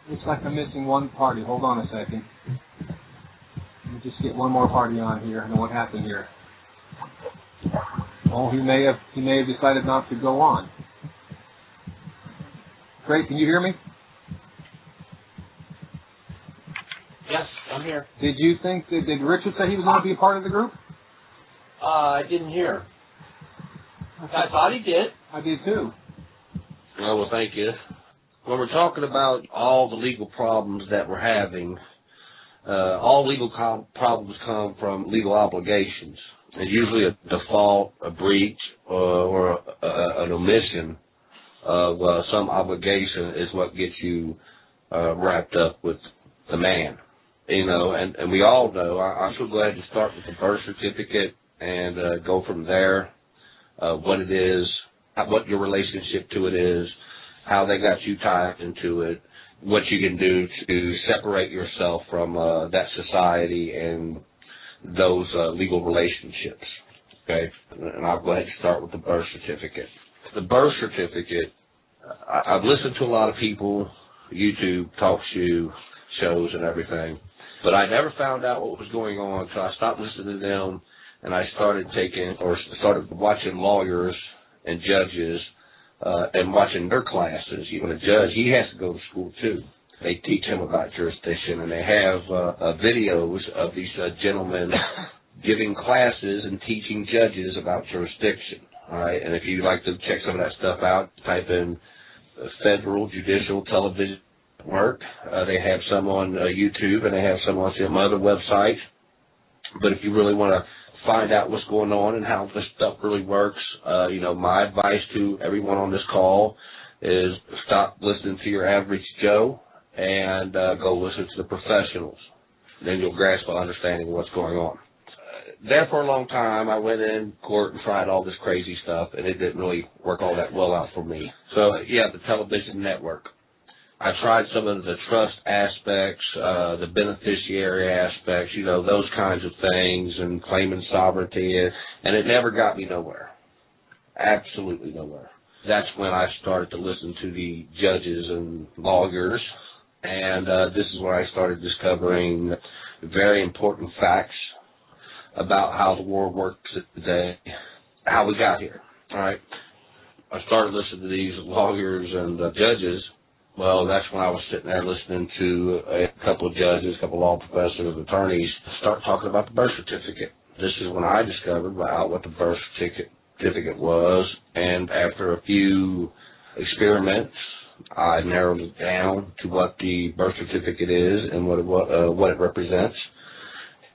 Looks like I'm missing one party. Hold on a second. Let me just get one more party on here. I know what happened here. Oh, he may have decided not to go on. Great, can you hear me? Yes, I'm here. Did Richard say he was going to be a part of the group? I didn't hear. I thought he did. I did too. Well, thank you. When we're talking about all the legal problems that we're having, all legal problems come from legal obligations. And usually a default, a breach, or an omission of some obligation is what gets you wrapped up with the man. You know, and we all know. I should go ahead and start with the birth certificate and go from there. What it is, what your relationship to it is, how they got you tied into it, what you can do to separate yourself from that society and those legal relationships. Okay, and I'll go ahead and start with the birth certificate. The birth certificate, I've listened to a lot of people, YouTube talk shows and everything, but I never found out what was going on, so I stopped listening to them, and I started watching lawyers and judges and watching their classes. Even a judge, he has to go to school too. They teach him about jurisdiction, and they have videos of these gentlemen giving classes and teaching judges about jurisdiction. All right, and if you'd like to check some of that stuff out, type in Federal Judicial Television Network. They have some on YouTube, and they have some on some other websites. But if you really want to find out what's going on and how this stuff really works, my advice to everyone on this call is stop listening to your average Joe and go listen to the professionals. Then you'll grasp an understanding of what's going on. There for a long time, I went in court and tried all this crazy stuff, and it didn't really work all that well out for me. So, yeah, the television network. I tried some of the trust aspects, the beneficiary aspects, those kinds of things, and claiming sovereignty, and it never got me nowhere. Absolutely nowhere. That's when I started to listen to the judges and lawyers, and this is where I started discovering very important facts about how the world works today, how we got here. All right. I started listening to these lawyers and judges. Well, that's when I was sitting there listening to a couple of judges, a couple of law professors, attorneys start talking about the birth certificate. This is when I discovered about what the birth certificate was, and after a few experiments, I narrowed it down to what the birth certificate is and what it represents.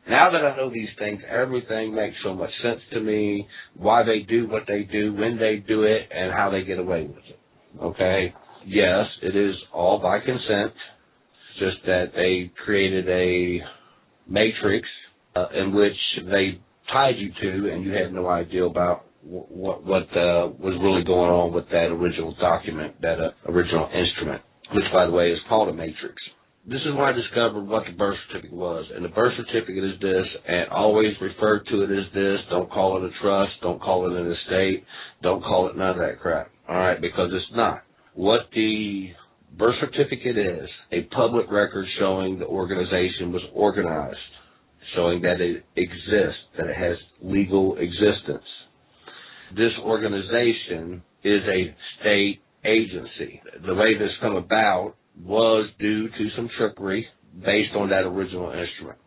Now that I know these things, everything makes so much sense to me, why they do what they do, when they do it, and how they get away with it. Okay? Yes, it is all by consent, just that they created a matrix in which they tied you to, and you had no idea about what was really going on with that original document, that original instrument, which, by the way, is called a matrix. This is when I discovered what the birth certificate was, and the birth certificate is this, and always refer to it as this. Don't call it a trust. Don't call it an estate. Don't call it none of that crap, all right, because it's not. What the birth certificate is, a public record showing the organization was organized, showing that it exists, that it has legal existence. This organization is a state agency. The way this come about was due to some trickery based on that original instrument.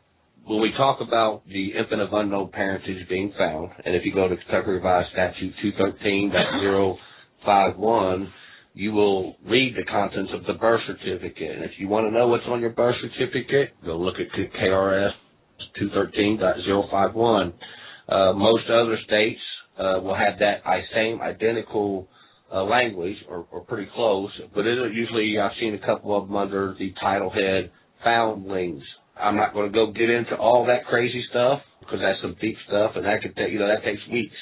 When we talk about the infant of unknown parentage being found, and if you go to Kentucky Revised Statute 213.051, you will read the contents of the birth certificate. And if you want to know what's on your birth certificate, go look at KRS 213.051. Most other states will have that same identical language, or pretty close, but it'll usually, I've seen a couple of them under the title head, foundlings. I'm not going to go get into all that crazy stuff, because that's some deep stuff, and that could take, that takes weeks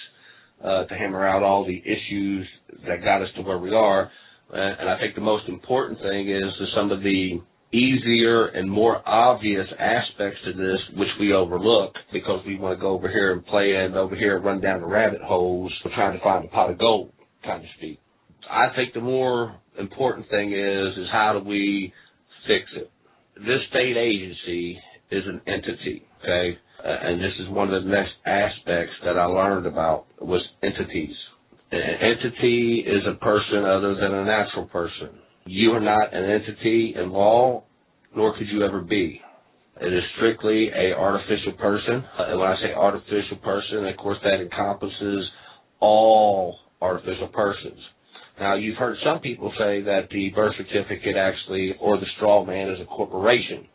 to hammer out all the issues that got us to where we are. And I think the most important thing is some of the easier and more obvious aspects to this, which we overlook because we want to go over here and play and over here run down the rabbit holes for trying to find a pot of gold, kind of speak. I think the more important thing is how do we fix it. This state agency is an entity, okay? And this is one of the next aspects that I learned about was entities. An entity is a person other than a natural person. You are not an entity in law, nor could you ever be. It is strictly an artificial person. And when I say artificial person, of course, that encompasses all artificial persons. Now, you've heard some people say that the birth certificate actually, or the straw man, is a corporation.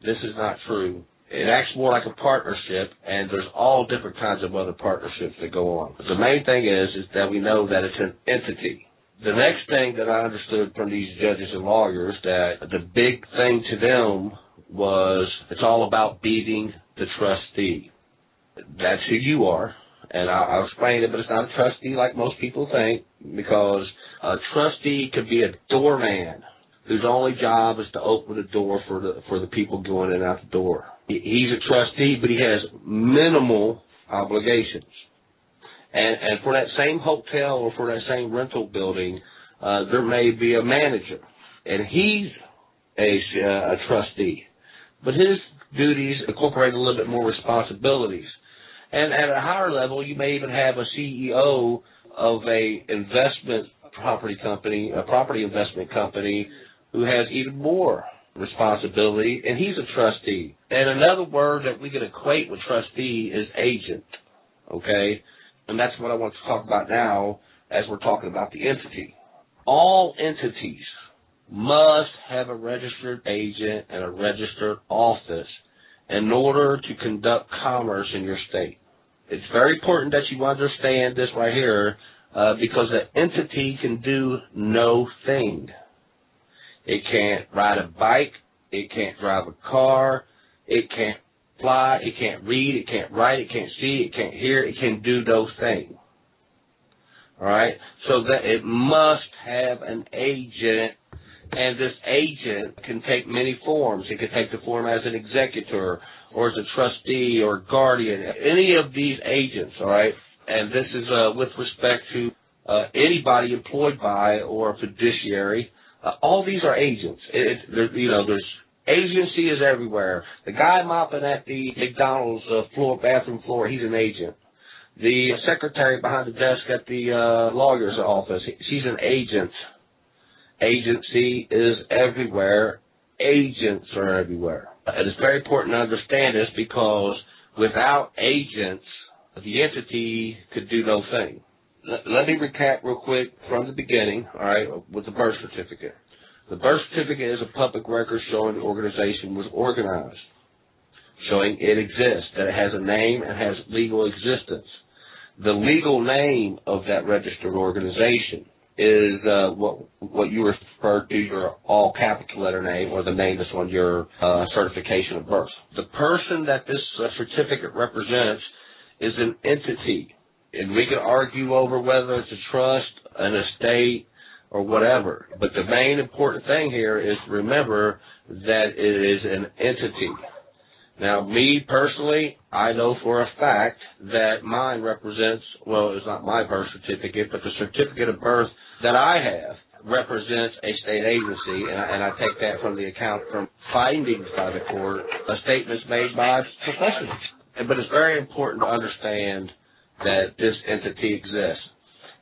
This is not true. It acts more like a partnership, and there's all different kinds of other partnerships that go on. But the main thing is that we know that it's an entity. The next thing that I understood from these judges and lawyers, that the big thing to them was it's all about beating the trustee. That's who you are, and I'll explain it, but it's not a trustee like most people think, because a trustee could be a doorman whose only job is to open the door for the people going in and out the door. He's a trustee, but he has minimal obligations. And for that same hotel or for that same rental building, there may be a manager, and he's a trustee. But his duties incorporate a little bit more responsibilities. And at a higher level, you may even have a CEO of a investment property company, a property investment company, who has even more responsibility, and he's a trustee. And another word that we can equate with trustee is agent, okay? And that's what I want to talk about now as we're talking about the entity. All entities must have a registered agent and a registered office in order to conduct commerce in your state. It's very important that you understand this right here, because an entity can do no thing. It can't ride a bike, it can't drive a car, it can't fly, it can't read, it can't write, it can't see, it can't hear, it can do those things. All right? So that it must have an agent, and this agent can take many forms. It can take the form as an executor or as a trustee or guardian, any of these agents, all right? And this is with respect to anybody employed by or a fiduciary. All these are agents. There's agency is everywhere. The guy mopping at the McDonald's bathroom floor, he's an agent. The secretary behind the desk at the lawyer's office, she's an agent. Agency is everywhere. Agents are everywhere. And it's very important to understand this, because without agents, the entity could do no thing. Let me recap real quick from the beginning, all right, with the birth certificate. The birth certificate is a public record showing the organization was organized, showing it exists, that it has a name and has legal existence. The legal name of that registered organization is what you refer to your all capital letter name, or the name that's on your certification of birth. The person that this certificate represents is an entity. And we can argue over whether it's a trust, an estate, or whatever. But the main important thing here is to remember that it is an entity. Now, me personally, I know for a fact that mine represents, well, it's not my birth certificate, but the certificate of birth that I have represents a state agency, and I take that from the account from findings by the court, statements made by professionals. But it's very important to understand that this entity exists.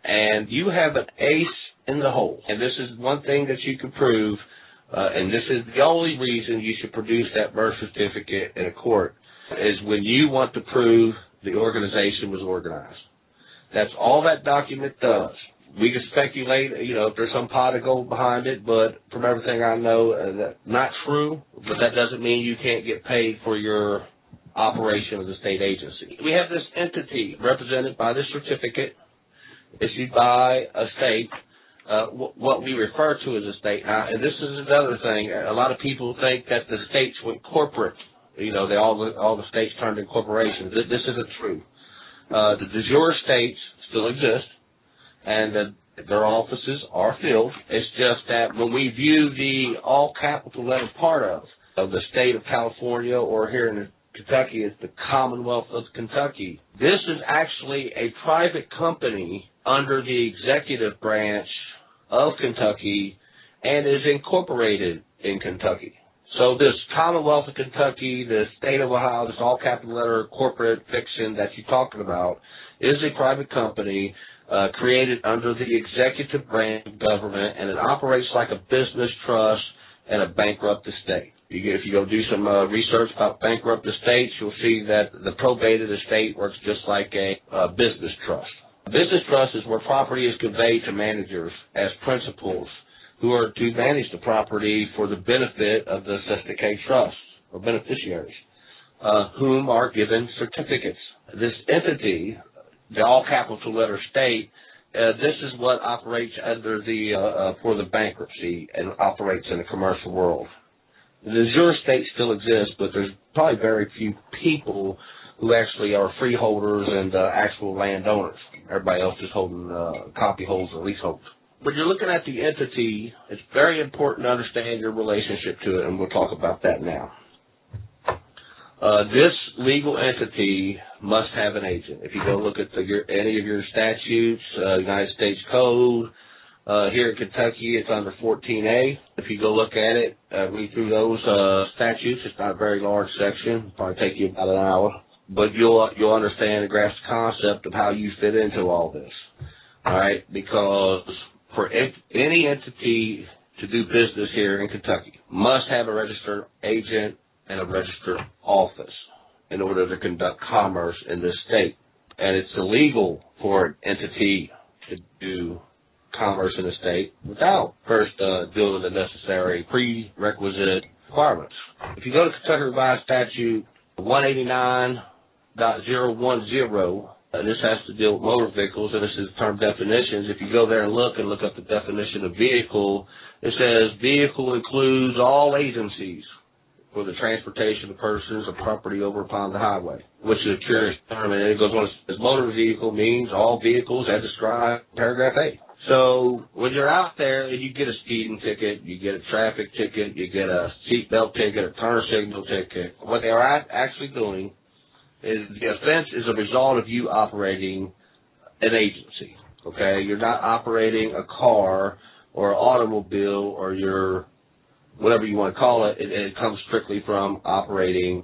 And you have an ace in the hole. And this is one thing that you can prove, and this is the only reason you should produce that birth certificate in a court, is when you want to prove the organization was organized. That's all that document does. We can speculate, if there's some pot of gold behind it, but from everything I know, that's not true, but that doesn't mean you can't get paid for your operation of the state agency. We have this entity represented by this certificate issued by a state, what we refer to as a state. And this is another thing. A lot of people think that the states went corporate. All the states turned into corporations. This isn't true. The de jure states still exist, and their offices are filled. It's just that when we view the all capital letter part of the state of California, or here in Kentucky, it's the Commonwealth of Kentucky. This is actually a private company under the executive branch of Kentucky, and is incorporated in Kentucky. So this Commonwealth of Kentucky, the state of Ohio, this all capital letter corporate fiction that you're talking about is a private company created under the executive branch of government, and it operates like a business trust and a bankrupt estate. If you go do some research about bankrupt estates, you'll see that the probated estate works just like a business trust. A business trust is where property is conveyed to managers as principals who are to manage the property for the benefit of the cestui trust or beneficiaries, whom are given certificates. This entity, the all capital letter state, this is what operates under the for the bankruptcy and operates in the commercial world. The jure state still exists, but there's probably very few people who actually are freeholders and actual landowners. Everybody else is holding copyholds or leaseholds. When you're looking at the entity, it's very important to understand your relationship to it, and we'll talk about that now. This legal entity must have an agent. If you go look at any of your statutes, United States Code, here in Kentucky, it's under 14A. If you go look at it, read through those statutes, it's not a very large section. It'll probably take you about an hour. But you'll understand and grasp the concept of how you fit into all this. All right? Because for any entity to do business here in Kentucky, must have a registered agent and a registered office in order to conduct commerce in this state. And it's illegal for an entity to do commerce in the state without first doing the necessary prerequisite requirements. If you go to Kentucky Revised Statute 189.010, this has to deal with motor vehicles, and this is term definitions. If you go there and look up the definition of vehicle, it says vehicle includes all agencies for the transportation of persons or property over upon the highway, which is a curious term, and it goes on, as motor vehicle means all vehicles as described in paragraph 8. So when you're out there and you get a speeding ticket, you get a traffic ticket, you get a seatbelt ticket, a turn signal ticket, what they are actually doing is the offense is a result of you operating an agency, okay? You're not operating a car or an automobile or your whatever you want to call it. It comes strictly from operating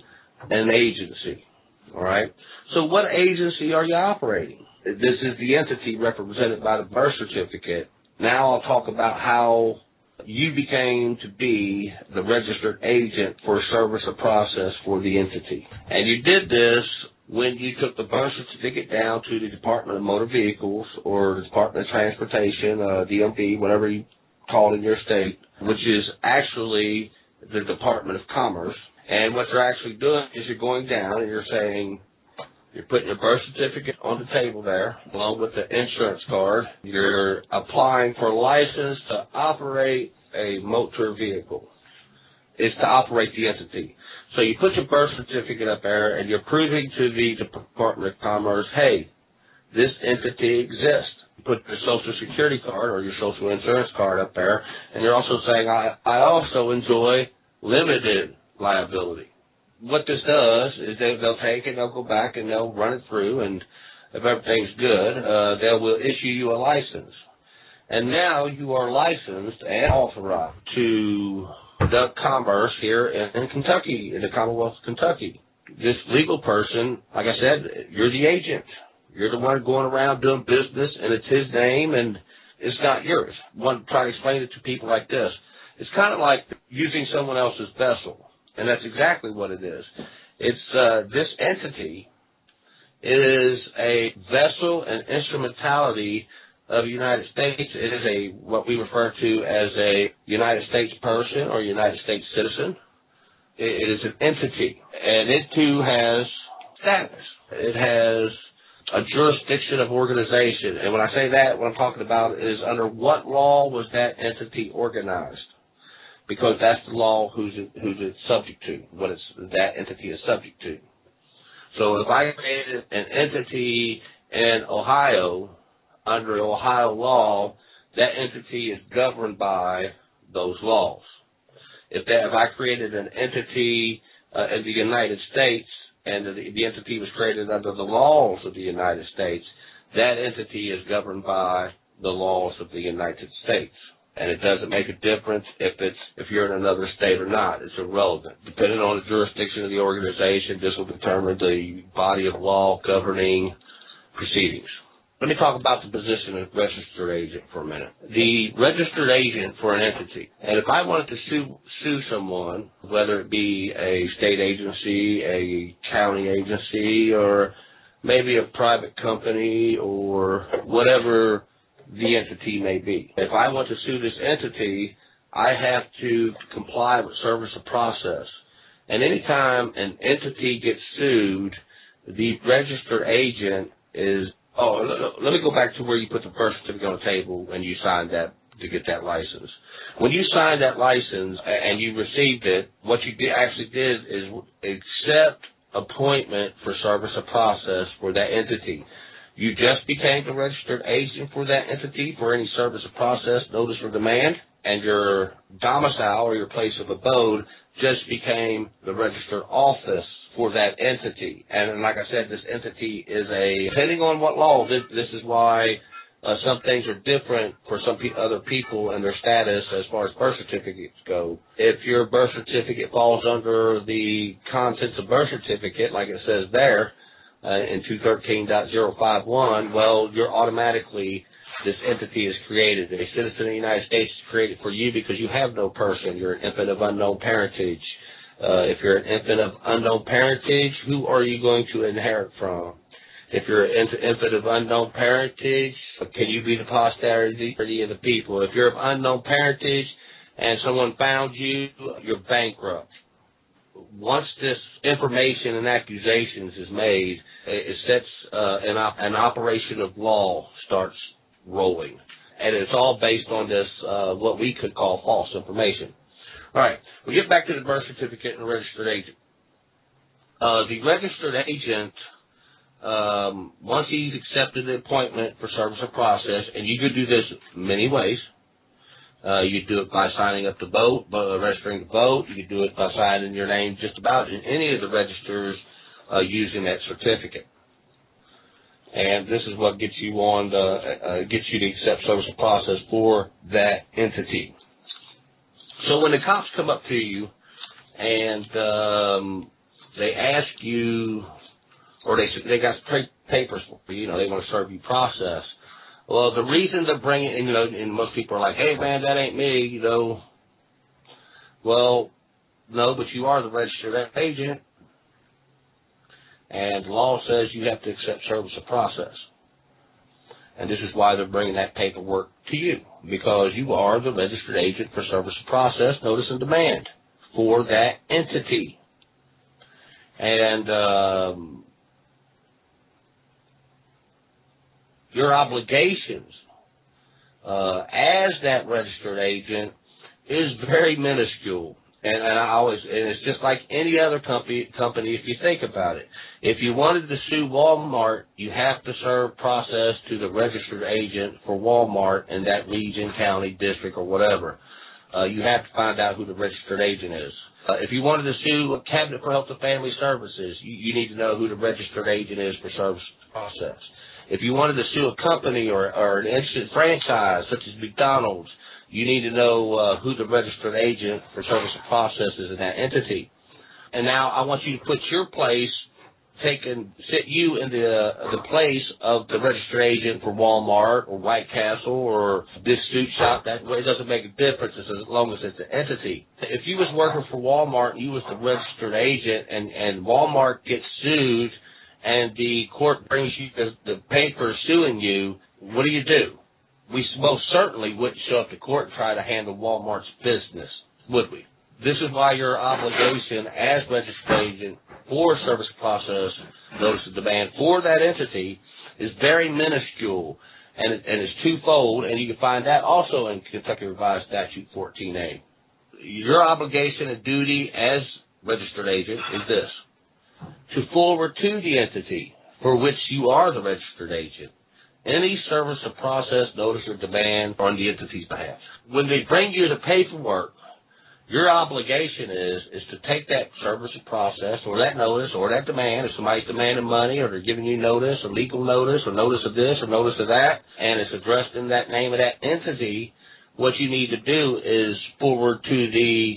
an agency, all right? So what agency are you operating? This is the entity represented by the birth certificate. Now I'll talk about how you became to be the registered agent for service of process for the entity. And you did this when you took the birth certificate down to the Department of Motor Vehicles or the Department of Transportation, DMV, whatever you call it in your state, which is actually the Department of Commerce. And what you're actually doing is you're going down and you're saying, you're putting your birth certificate on the table there, along with the insurance card. You're applying for a license to operate a motor vehicle. It's to operate the entity. So you put your birth certificate up there, and you're proving to the Department of Commerce, hey, this entity exists. You put your Social Security card or your Social Insurance card up there, and you're also saying, I also enjoy limited liability. What this does is they'll take it, they'll go back, and they'll run it through, and if everything's good, they will issue you a license. And now you are licensed and authorized to conduct commerce here in Kentucky, in the Commonwealth of Kentucky. This legal person, like I said, you're the agent. You're the one going around doing business, and it's his name, and it's not yours. I want to try to explain it to people like this. It's kind of like using someone else's vessel. And that's exactly what it is. It's this entity is a vessel and instrumentality of the United States. It is what we refer to as a United States person or United States citizen. It is an entity, and it too has status. It has a jurisdiction of organization. And when I say that, what I'm talking about is under what law was that entity organized? Because that's the law who's it subject to, that entity is subject to. So if I created an entity in Ohio under Ohio law, that entity is governed by those laws. If I created an entity in the United States and the entity was created under the laws of the United States, that entity is governed by the laws of the United States. And it doesn't make a difference if you're in another state or not. It's irrelevant. Depending on the jurisdiction of the organization, this will determine the body of law governing proceedings. Let me talk about the position of registered agent for a minute. The registered agent for an entity, and if I wanted to sue someone, whether it be a state agency, a county agency, or maybe a private company, or whatever the entity may be. If I want to sue this entity, I have to comply with service of process. And anytime an entity gets sued, the registered agent is, let me go back to where you put the birth certificate on the table and you signed that to get that license. When you signed that license and you received it, what you actually did is accept appointment for service of process for that entity. You just became the registered agent for that entity for any service of process, notice, or demand, and your domicile or your place of abode just became the registered office for that entity. And like I said, this entity is depending on what law, this is why some things are different for some other people and their status as far as birth certificates go. If your birth certificate falls under the contents of birth certificate, like it says there, in 213.051, well, you're automatically, this entity is created. A citizen of the United States is created for you because you have no person. You're an infant of unknown parentage. If you're an infant of unknown parentage, who are you going to inherit from? If you're an infant of unknown parentage, can you be the posterity of the people? If you're of unknown parentage and someone found you, you're bankrupt. Once this information and accusations is made, it sets an operation of law starts rolling. And it's all based on this, what we could call false information. All right, we get back to the birth certificate and the registered agent. The registered agent, once he's accepted the appointment for service of process, and you could do this many ways. You do it by signing up the boat, registering the boat. You could do it by signing your name just about in any of the registers using that certificate. And this is what gets you gets you to accept service of process for that entity. So when the cops come up to you and they ask you, or they got papers for you, they want to serve you process. Well, the reason they're bringing, and most people are like, hey, man, that ain't me, Well, no, but you are the registered agent, and the law says you have to accept service of process. And this is why they're bringing that paperwork to you, because you are the registered agent for service of process, notice, and demand for that entity. And your obligations as that registered agent is very minuscule. And it's just like any other company if you think about it. If you wanted to sue Walmart, you have to serve process to the registered agent for Walmart in that region, county, district, or whatever. You have to find out who the registered agent is. If you wanted to sue a Cabinet for Health and Family Services, you need to know who the registered agent is for service process. If you wanted to sue a company or an instant franchise, such as McDonald's, you need to know who the registered agent for service of process is in that entity. And now I want you to put your place, sit you in the place of the registered agent for Walmart or White Castle or this suit shop. That way it doesn't make a difference as long as it's an entity. If you was working for Walmart and you was the registered agent and Walmart gets sued and the court brings you the paper suing you, what do? We most certainly wouldn't show up to court and try to handle Walmart's business, would we? This is why your obligation as registered agent for service process, notice of demand for that entity is very minuscule, and it's twofold, and you can find that also in Kentucky Revised Statute 14A. Your obligation and duty as registered agent is this: to forward to the entity for which you are the registered agent any service of process, notice, or demand on the entity's behalf. When they bring you the paperwork, your obligation is to take that service of process or that notice or that demand. If somebody's demanding money or they're giving you notice or legal notice or notice of this or notice of that, and it's addressed in that name of that entity, what you need to do is forward to the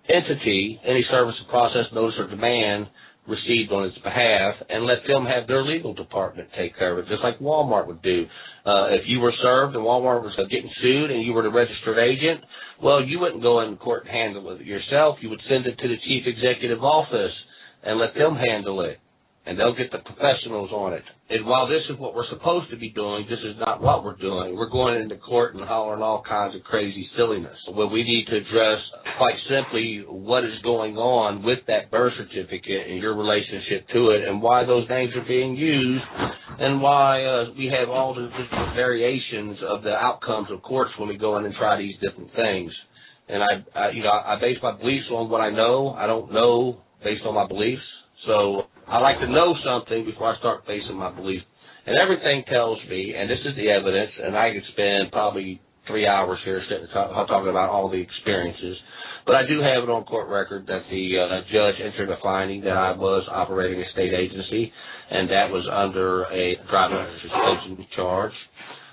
entity any service of process, notice, or demand received on its behalf, and let them have their legal department take care of it, just like Walmart would do. If you were served and Walmart was getting sued and you were the registered agent, well, you wouldn't go in court and handle it yourself. You would send it to the chief executive office and let them handle it, and they'll get the professionals on it. And while this is what we're supposed to be doing, this is not what we're doing. We're going into court and hollering all kinds of crazy silliness. Well, we need to address quite simply what is going on with that birth certificate and your relationship to it, and why those names are being used, and why we have all the different variations of the outcomes of courts when we go in and try these different things. And I base my beliefs on what I know. I don't know based on my beliefs. So I like to know something before I start basing my beliefs. And everything tells me, and this is the evidence, and I could spend probably 3 hours here sitting talking about all the experiences, but I do have it on court record that the judge entered a finding that I was operating a state agency, and that was under a driving suspension charge.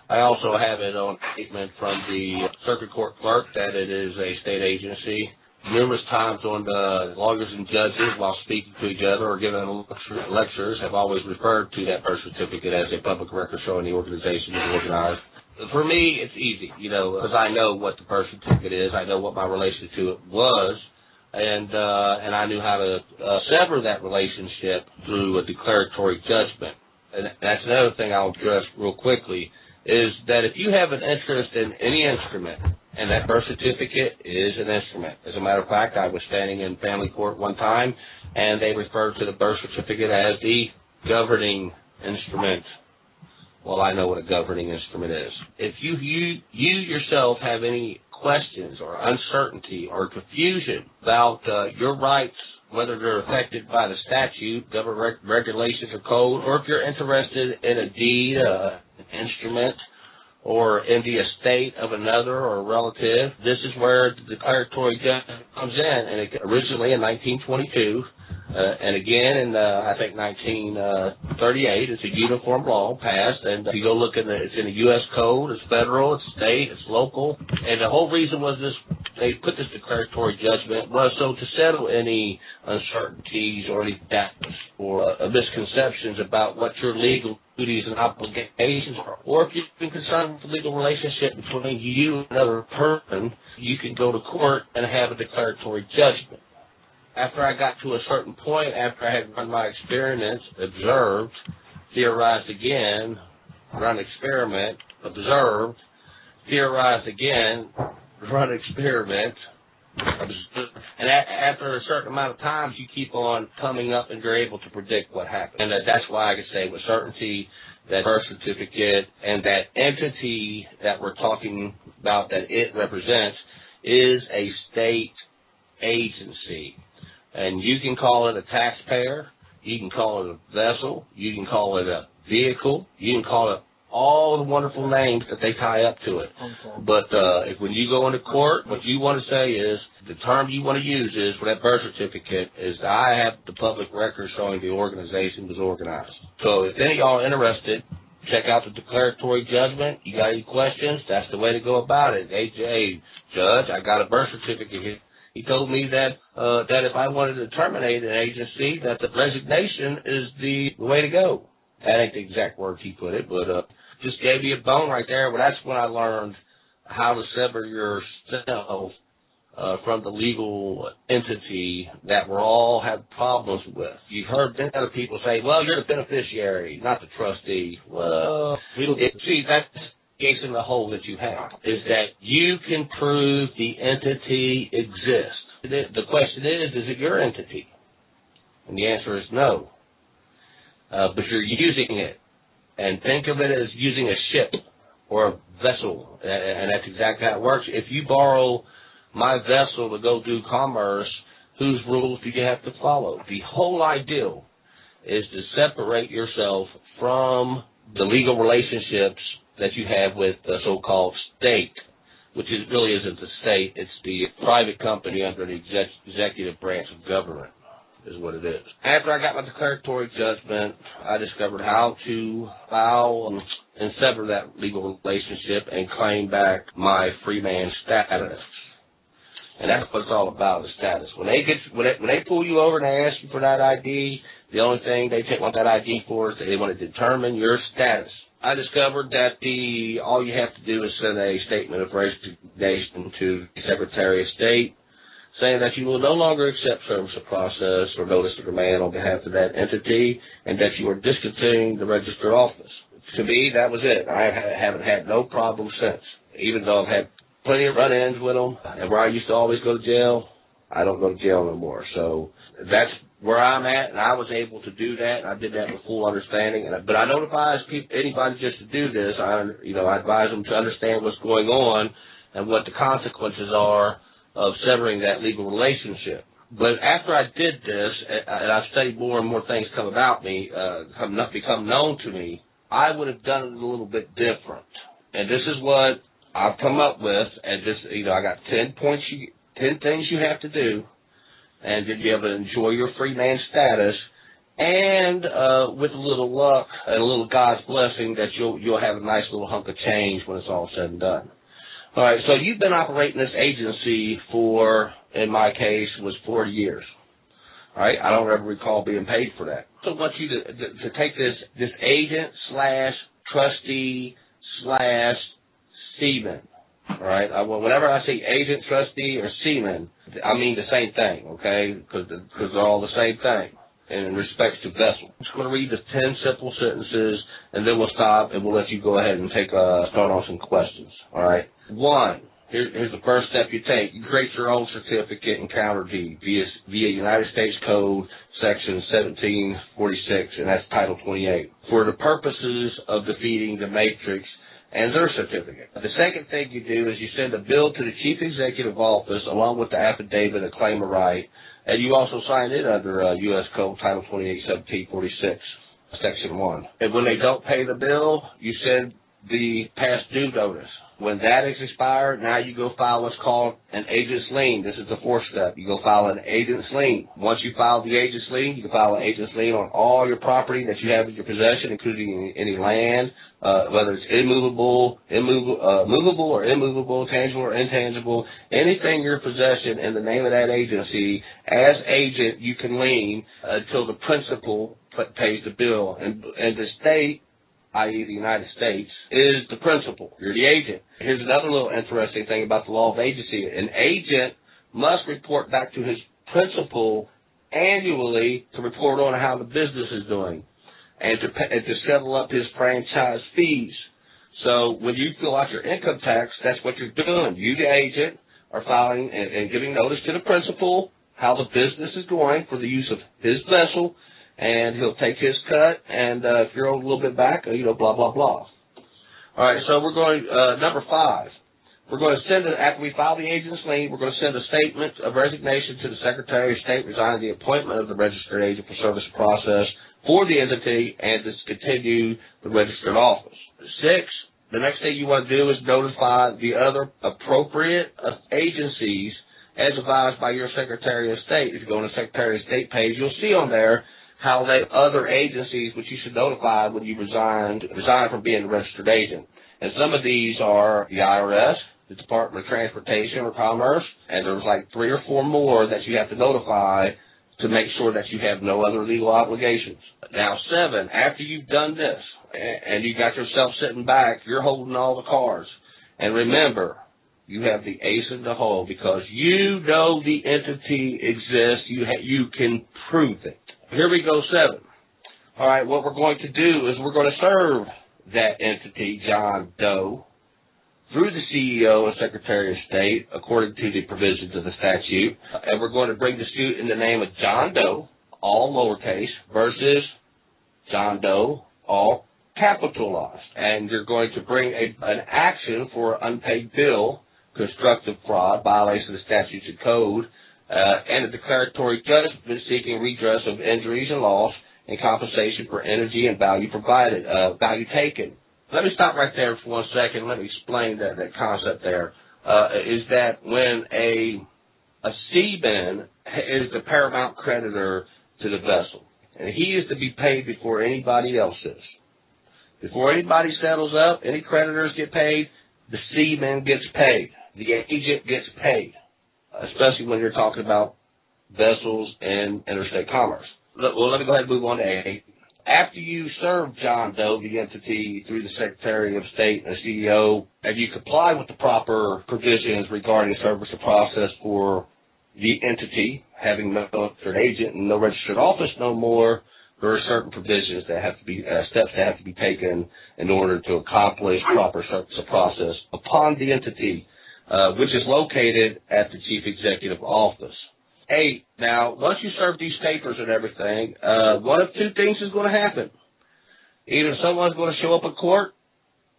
I also have it on statement from the circuit court clerk that it is a state agency. Numerous times on the lawyers and judges, while speaking to each other or giving lectures, have always referred to that birth certificate as a public record showing the organization is organized. For me, it's easy, because I know what the birth certificate is. I know what my relation to it was, and I knew how to sever that relationship through a declaratory judgment. And that's another thing I'll address real quickly, is that if you have an interest in any instrument, and that birth certificate is an instrument. As a matter of fact, I was standing in family court one time, and they referred to the birth certificate as the governing instrument. Well, I know what a governing instrument is. If you yourself have any questions or uncertainty or confusion about your rights, whether they're affected by the statute, government regulations, or code, or if you're interested in a deed, an instrument, or in the estate of another or a relative, this is where the declaratory judgment comes in. And originally in 1922, and again in, I think, 1938, it's a uniform law passed. And if you go look it's in the U.S. Code, it's federal, it's state, it's local. And the whole reason was they put this declaratory judgment was so to settle any uncertainties or any doubts or misconceptions about what your legal duties and obligations are. Or if you've been concerned with the legal relationship between you and another person, you can go to court and have a declaratory judgment. After I got to a certain point, after I had run my experiments, observed, theorized again, run experiment, observed, theorized again, run experiment, and after a certain amount of times, you keep on coming up and you're able to predict what happens. And that's why I can say with certainty that birth certificate and that entity that we're talking about that it represents is a state agency. And you can call it a taxpayer, you can call it a vessel, you can call it a vehicle, you can call it all the wonderful names that they tie up to it. Okay. But when you go into court, what you want to say is, the term you want to use is, for that birth certificate, is I have the public record showing the organization was organized. So if any of y'all are interested, check out the declaratory judgment. You got any questions? That's the way to go about it. Hey, Judge, I got a birth certificate here. He told me that if I wanted to terminate an agency, that the resignation is the way to go. That ain't the exact words he put it, but just gave me a bone right there. But that's when I learned how to sever yourself from the legal entity that we all have problems with. You've heard other people say, well, you're the beneficiary, not the trustee. Well, see, that's the case in the hole that you have, is that you can prove the entity exists. The question is it your entity? And the answer is no. But you're using it. And think of it as using a ship or a vessel. And that's exactly how it works. If you borrow my vessel to go do commerce, whose rules do you have to follow? The whole ideal is to separate yourself from the legal relationships that you have with the so-called state, which really isn't the state. It's the private company under the executive branch of government, is what it is. After I got my declaratory judgment, I discovered how to file and sever that legal relationship and claim back my free man status. And that's what it's all about, the status. When they pull you over and they ask you for that ID, the only thing they want that ID for is they want to determine your status. I discovered that all you have to do is send a statement of resignation to the Secretary of State saying that you will no longer accept service of process or notice of demand on behalf of that entity and that you are discontinuing the registered office. To me, that was it. I haven't had no problem since. Even though I've had plenty of run-ins with them, and where I used to always go to jail, I don't go to jail no more. So that's where I'm at, and I was able to do that, and I did that with full understanding. But I don't advise anybody just to do this. I advise them to understand what's going on and what the consequences are of severing that legal relationship. But after I did this, and I've studied more and more things come about me, become known to me, I would have done it a little bit different. And this is what I've come up with, and I got 10 points, 10 things you have to do, and to be able to enjoy your free man status, and with a little luck and a little God's blessing, that you'll have a nice little hunk of change when it's all said and done. All right, so you've been operating this agency for, in my case, was 40 years. All right, I don't ever recall being paid for that. So I want you to take this agent / trustee / seaman. All right, whenever I say agent, trustee, or seaman, I mean the same thing, okay, because they're all the same thing in respects to vessel. I'm just going to read the 10 simple sentences, and then we'll stop, and we'll let you go ahead and start on some questions. All right. 1, here's the first step you take. You create your own certificate and counter deed via United States Code Section 1746, and that's Title 28, for the purposes of defeating the matrix and their certificate. The second thing you do is you send a bill to the Chief Executive Office along with the affidavit of claim of right, and you also sign it under U.S. Code Title 28, 1746, Section 1. And when they don't pay the bill, you send the past due notice. When that is expired, now you go file what's called an agent's lien. This is the fourth step. You go file an agent's lien. Once you file the agent's lien, you can file an agent's lien on all your property that you have in your possession, including any land, whether it's movable or immovable, tangible or intangible, anything in your possession in the name of that agency. As agent, you can lien until the principal pays the bill. And the state, i.e. the United States, is the principal. You're the agent. Here's another little interesting thing about the law of agency. An agent must report back to his principal annually to report on how the business is doing and to settle up his franchise fees. So when you fill out your income tax, that's what you're doing. You, the agent, are filing and giving notice to the principal how the business is going for the use of his vessel, and he'll take his cut, and if you're owed a little bit back, blah, blah, blah. All right, so we're going, number 5. We're going to send, after we file the agent's lien, we're going to send a statement of resignation to the Secretary of State resigning the appointment of the registered agent for service process for the entity and discontinue the registered office. 6, the next thing you want to do is notify the other appropriate agencies as advised by your Secretary of State. If you go on the Secretary of State page, you'll see on there how they other agencies which you should notify when you resign from being a registered agent. And some of these are the IRS, the Department of Transportation or Commerce, and there's like 3 or 4 more that you have to notify to make sure that you have no other legal obligations. Now 7, after you've done this and you got yourself sitting back, you're holding all the cards. And remember, you have the ace in the hole because you know the entity exists. You can prove it. Here we go, 7. All right, what we're going to do is we're going to serve that entity, John Doe, through the CEO and Secretary of State, according to the provisions of the statute, and we're going to bring the suit in the name of John Doe, all lowercase, versus John Doe, all capitalized. And you're going to bring an action for unpaid bill, constructive fraud, violation of the statutes and code, and a declaratory judgment seeking redress of injuries and loss and compensation for energy and value provided, value taken. Let me stop right there for 1 second. Let me explain that concept there. Is that when a seaman is the paramount creditor to the vessel, and he is to be paid before anybody else is. Before anybody settles up, any creditors get paid, the seaman gets paid, the agent gets paid, especially when you're talking about vessels and interstate commerce. Well, let me go ahead and move on to A. After you serve John Doe, the entity, through the Secretary of State and CEO, and you comply with the proper provisions regarding service of process for the entity, having no registered agent and no registered office no more, there are certain provisions that have to be, steps that have to be taken in order to accomplish proper service of process upon the entity, which is located at the Chief Executive Office. 8, now, once you serve these papers and everything, one of two things is going to happen. Either someone's going to show up in court,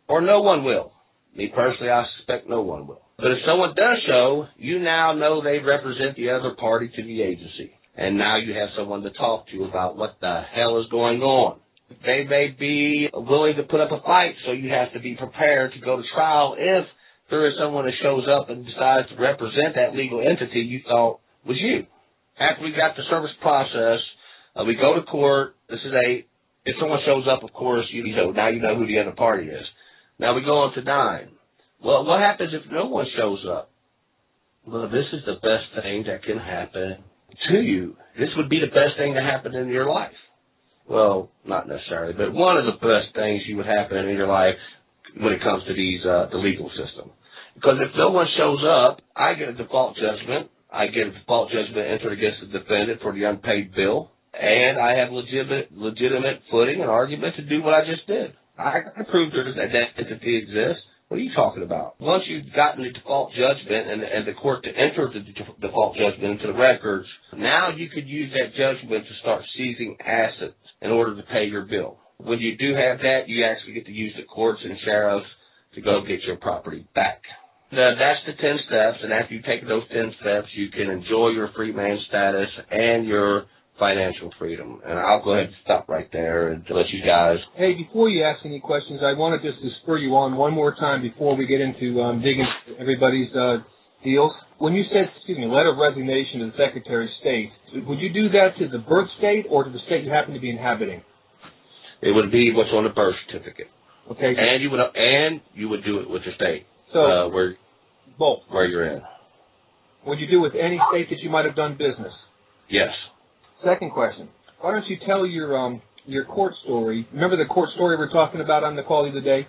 or no one will. Me personally, I suspect no one will. But if someone does show, you now know they represent the other party to the agency. And now you have someone to talk to about what the hell is going on. They may be willing to put up a fight, so you have to be prepared to go to trial if there is someone that shows up and decides to represent that legal entity you thought was you. After we got the service process, we go to court. This is if someone shows up, of course, now you know who the other party is. Now we go on to 9. Well, what happens if no one shows up? Well, this is the best thing that can happen to you. This would be the best thing to happen in your life. Well, not necessarily, but one of the best things you would happen in your life when it comes to the legal system. Because if no one shows up, I get a default judgment. I get a default judgment entered against the defendant for the unpaid bill, and I have legitimate footing and argument to do what I just did. I proved that entity exists. What are you talking about? Once you've gotten the default judgment and the court to enter the default judgment into the records, now you could use that judgment to start seizing assets in order to pay your bill. When you do have that, you actually get to use the courts and sheriffs to go get your property back. That's the 10 steps, and after you take those 10 steps, you can enjoy your free man status and your financial freedom. And I'll go ahead and stop right there and let you guys. Hey, before you ask any questions, I wanted just to spur you on one more time before we get into digging into everybody's deals. When you said, letter of resignation to the Secretary of State, would you do that to the birth state or to the state you happen to be inhabiting? It would be what's on the birth certificate. Okay. And you would do it with the state. So both. Where you're in. Would you do with any state that you might have done business? Yes. Second question. Why don't you tell your court story? Remember the court story we're talking about on the call the other day?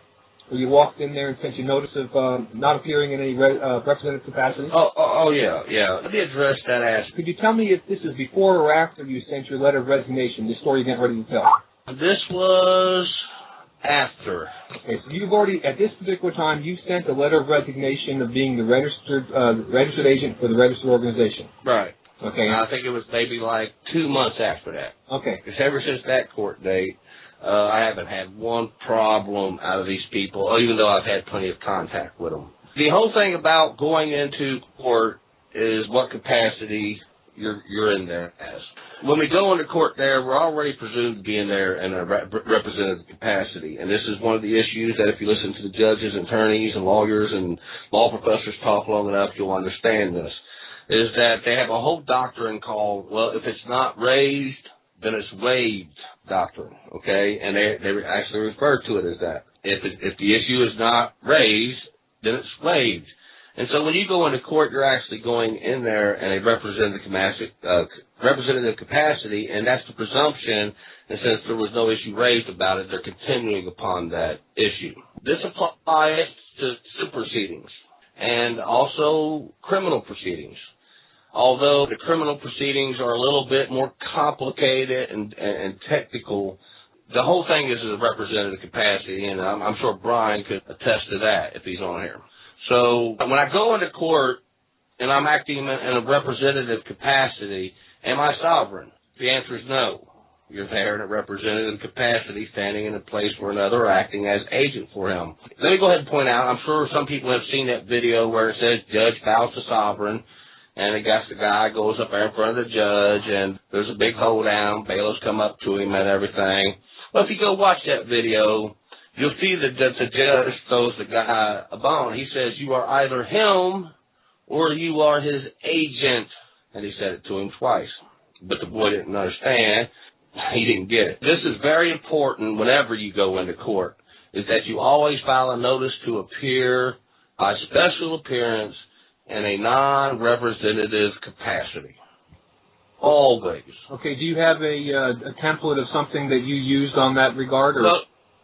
Where you walked in there and sent your notice of not appearing in any representative capacity? Oh, yeah. Let me address that aspect. Could you tell me if this is before or after you sent your letter of resignation, the story you're getting ready to tell? This was after. Okay, so you've already, at this particular time, you sent a letter of resignation of being the registered agent for the registered organization. Right. Okay. I think it was maybe like 2 months after that. Okay. Because ever since that court date, I haven't had one problem out of these people, even though I've had plenty of contact with them. The whole thing about going into court is what capacity you're in there as. When we go into court there, we're already presumed to be in there in a representative capacity. And this is one of the issues that if you listen to the judges, attorneys, and lawyers and law professors talk long enough, you'll understand this, is that they have a whole doctrine called, well, if it's not raised, then it's waived doctrine, okay? And they actually refer to it as that. If the issue is not raised, then it's waived. And so when you go into court, you're actually going in there in a representative capacity, and that's the presumption. And since there was no issue raised about it, they're continuing upon that issue. This applies to civil proceedings and also criminal proceedings. Although the criminal proceedings are a little bit more complicated and technical, the whole thing is a representative capacity, and I'm sure Brian could attest to that if he's on here. So when I go into court and I'm acting in a representative capacity, am I sovereign? The answer is no. You're there in a representative capacity, standing in a place for another, or acting as agent for him. Let me go ahead and point out, I'm sure some people have seen that video where it says judge bows to sovereign, and the guy goes up there in front of the judge, and there's a big hold down, bailiffs come up to him and everything. Well, if you go watch that video, you'll see that the judge throws the guy a bone. He says, you are either him or you are his agent. And he said it to him twice. But the boy didn't understand. He didn't get it. This is very important whenever you go into court. is that you always file a notice to appear by special appearance in a non-representative capacity. Always. Okay, do you have a template of something that you used on that regard? Or?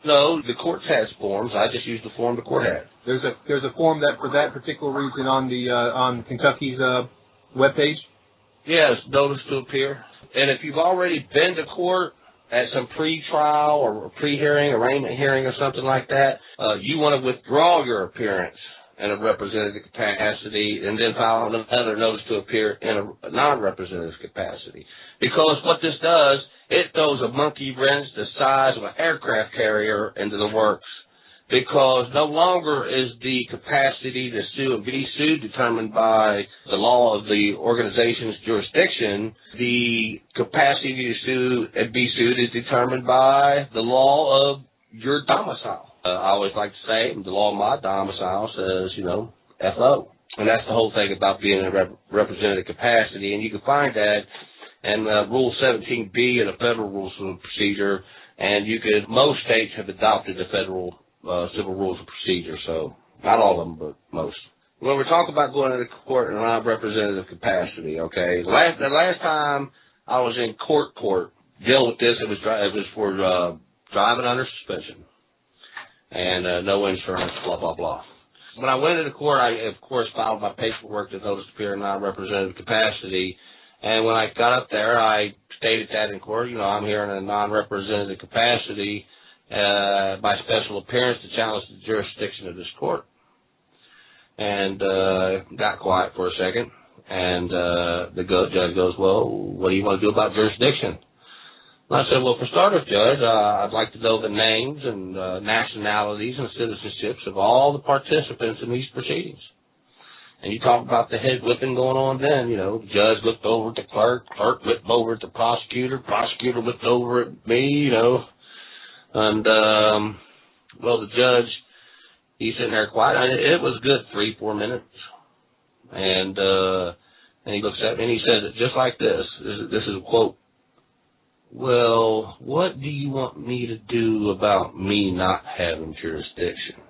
No, the court has forms. I just use the form the court had. There's a form that for that particular reason on Kentucky's webpage? Yes, notice to appear. And if you've already been to court at some pre-trial or pre-hearing, arraignment hearing or something like that, you want to withdraw your appearance in a representative capacity and then file another notice to appear in a non-representative capacity. Because what this does, it throws a monkey wrench the size of an aircraft carrier into the works. Because no longer is the capacity to sue and be sued determined by the law of the organization's jurisdiction. The capacity to sue and be sued is determined by the law of your domicile. I always like to say the law of my domicile says, FO. And that's the whole thing about being in a representative capacity. And you can find that in Rule 17B of the Federal Rules of Procedure. And most states have adopted the federal civil rules of procedure, so not all of them, but most. When we talk about going into court in a non-representative capacity, okay, the last time I was in court dealing with this, it was for driving under suspension and no insurance, blah, blah, blah. When I went into court, I, of course, filed my paperwork to notice to appear in non-representative capacity, and when I got up there, I stated that in court, I'm here in a non-representative capacity, by special appearance to challenge the jurisdiction of this court. And got quiet for a second, and the judge goes, well, what do you want to do about jurisdiction? And I said, well, for starters, Judge, I'd like to know the names and nationalities and citizenships of all the participants in these proceedings. And you talk about the head whipping going on then, the judge looked over at the clerk looked over at the prosecutor looked over at me, And, well, the judge, he's sitting there quiet. It was good 3-4 minutes. And he looks at me and he says it just like this. This is a quote. Well, what do you want me to do about me not having jurisdiction?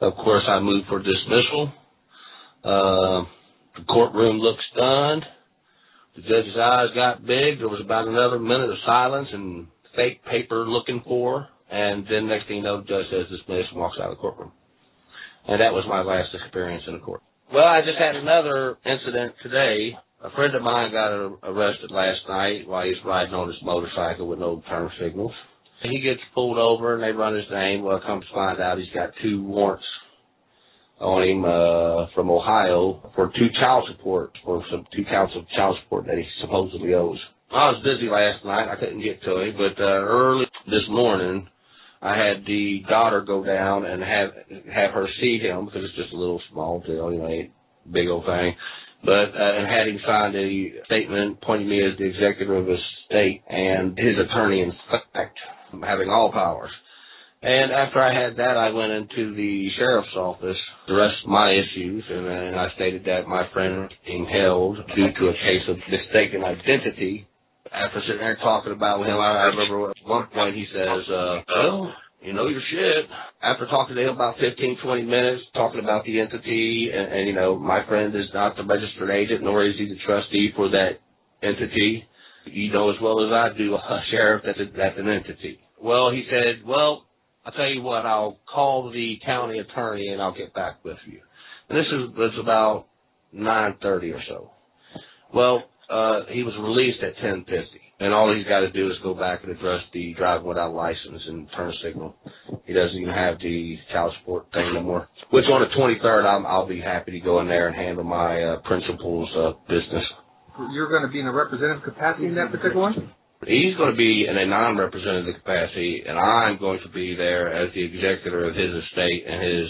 Of course, I moved for dismissal. The courtroom looked stunned. The judge's eyes got big. There was about another minute of silence and fake paper looking for, and then next thing you know, the judge says dismiss and walks out of the courtroom. And that was my last experience in the court. Well, I just had another incident today. A friend of mine got arrested last night while he was riding on his motorcycle with no turn signals. He gets pulled over and they run his name. Well, comes to find out he's got 2 warrants on him from Ohio for 2 child support, for some 2 counts of child support that he supposedly owes. I was busy last night. I couldn't get to him, but early this morning, I had the daughter go down and have her see him because it's just a little small deal, ain't a big old thing. But and had him sign a statement appointing me as the executor of his estate and his attorney in fact, having all powers. And after I had that, I went into the sheriff's office to address my issues, and I stated that my friend was being held due to a case of mistaken identity. After sitting there talking about him, I remember at one point he says, well, you know your shit. After talking to him about 15, 20 minutes, talking about the entity, and my friend is not the registered agent, nor is he the trustee for that entity. You know as well as I do, Sheriff, that's an entity. Well, he said, well, I'll tell you what, I'll call the county attorney and I'll get back with you. And this was about 9:30 or so. Well, he was released at 10:50, and all he's got to do is go back and address the driving without license and turn signal. He doesn't even have the child support thing no more. Which on the 23rd, I'll be happy to go in there and handle my principal's business. You're going to be in a representative capacity in that particular one? He's going to be in a non-representative capacity, and I'm going to be there as the executor of his estate and his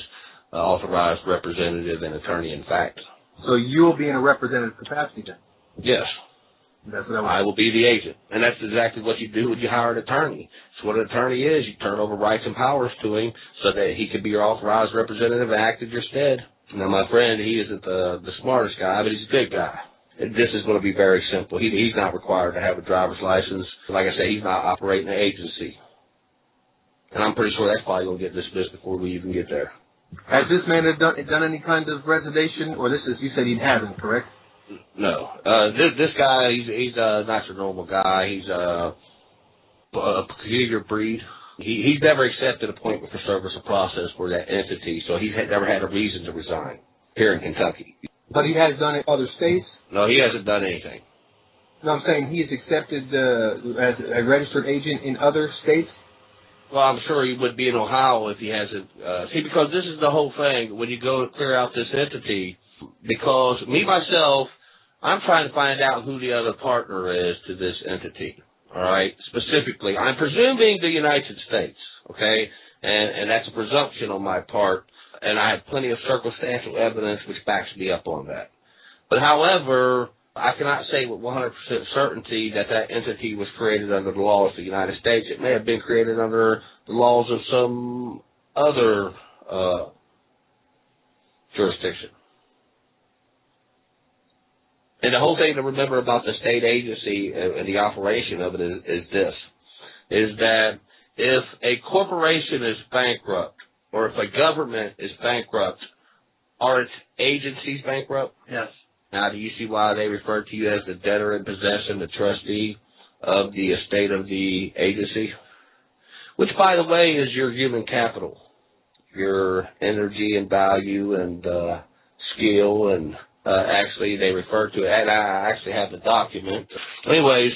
authorized representative and attorney in fact. So you'll be in a representative capacity then? Yes. That's what I will be the agent. And that's exactly what you do when you hire an attorney. So what an attorney is, you turn over rights and powers to him so that he can be your authorized representative and act in your stead. Now, my friend, he isn't the smartest guy, but he's a good guy. This is going to be very simple. He's not required to have a driver's license. Like I say, he's not operating an agency. And I'm pretty sure that's probably going to get dismissed before we even get there. Has this man done any kind of reservation, or this is, you said he hasn't, correct? No. This guy, he's not your normal guy. He's a peculiar breed. He's never accepted appointment for service of process for that entity, so he's never had a reason to resign here in Kentucky. But he has done it in other states? No, he hasn't done anything. No, I'm saying he is accepted as a registered agent in other states? Well, I'm sure he would be in Ohio if he hasn't. See, because this is the whole thing. When you go to clear out this entity, because me, myself, I'm trying to find out who the other partner is to this entity, all right? Specifically, I'm presuming the United States, okay? And that's a presumption on my part, and I have plenty of circumstantial evidence which backs me up on that. But however, I cannot say with 100% certainty that that entity was created under the laws of the United States. It may have been created under the laws of some other jurisdiction. And the whole thing to remember about the state agency and the operation of it is this, is that if a corporation is bankrupt or if a government is bankrupt, are its agencies bankrupt? Yes. Now, do you see why they refer to you as the debtor in possession, the trustee of the estate of the agency? Which, by the way, is your human capital, your energy and value and skill, and actually they refer to it, and I actually have the document. Anyways,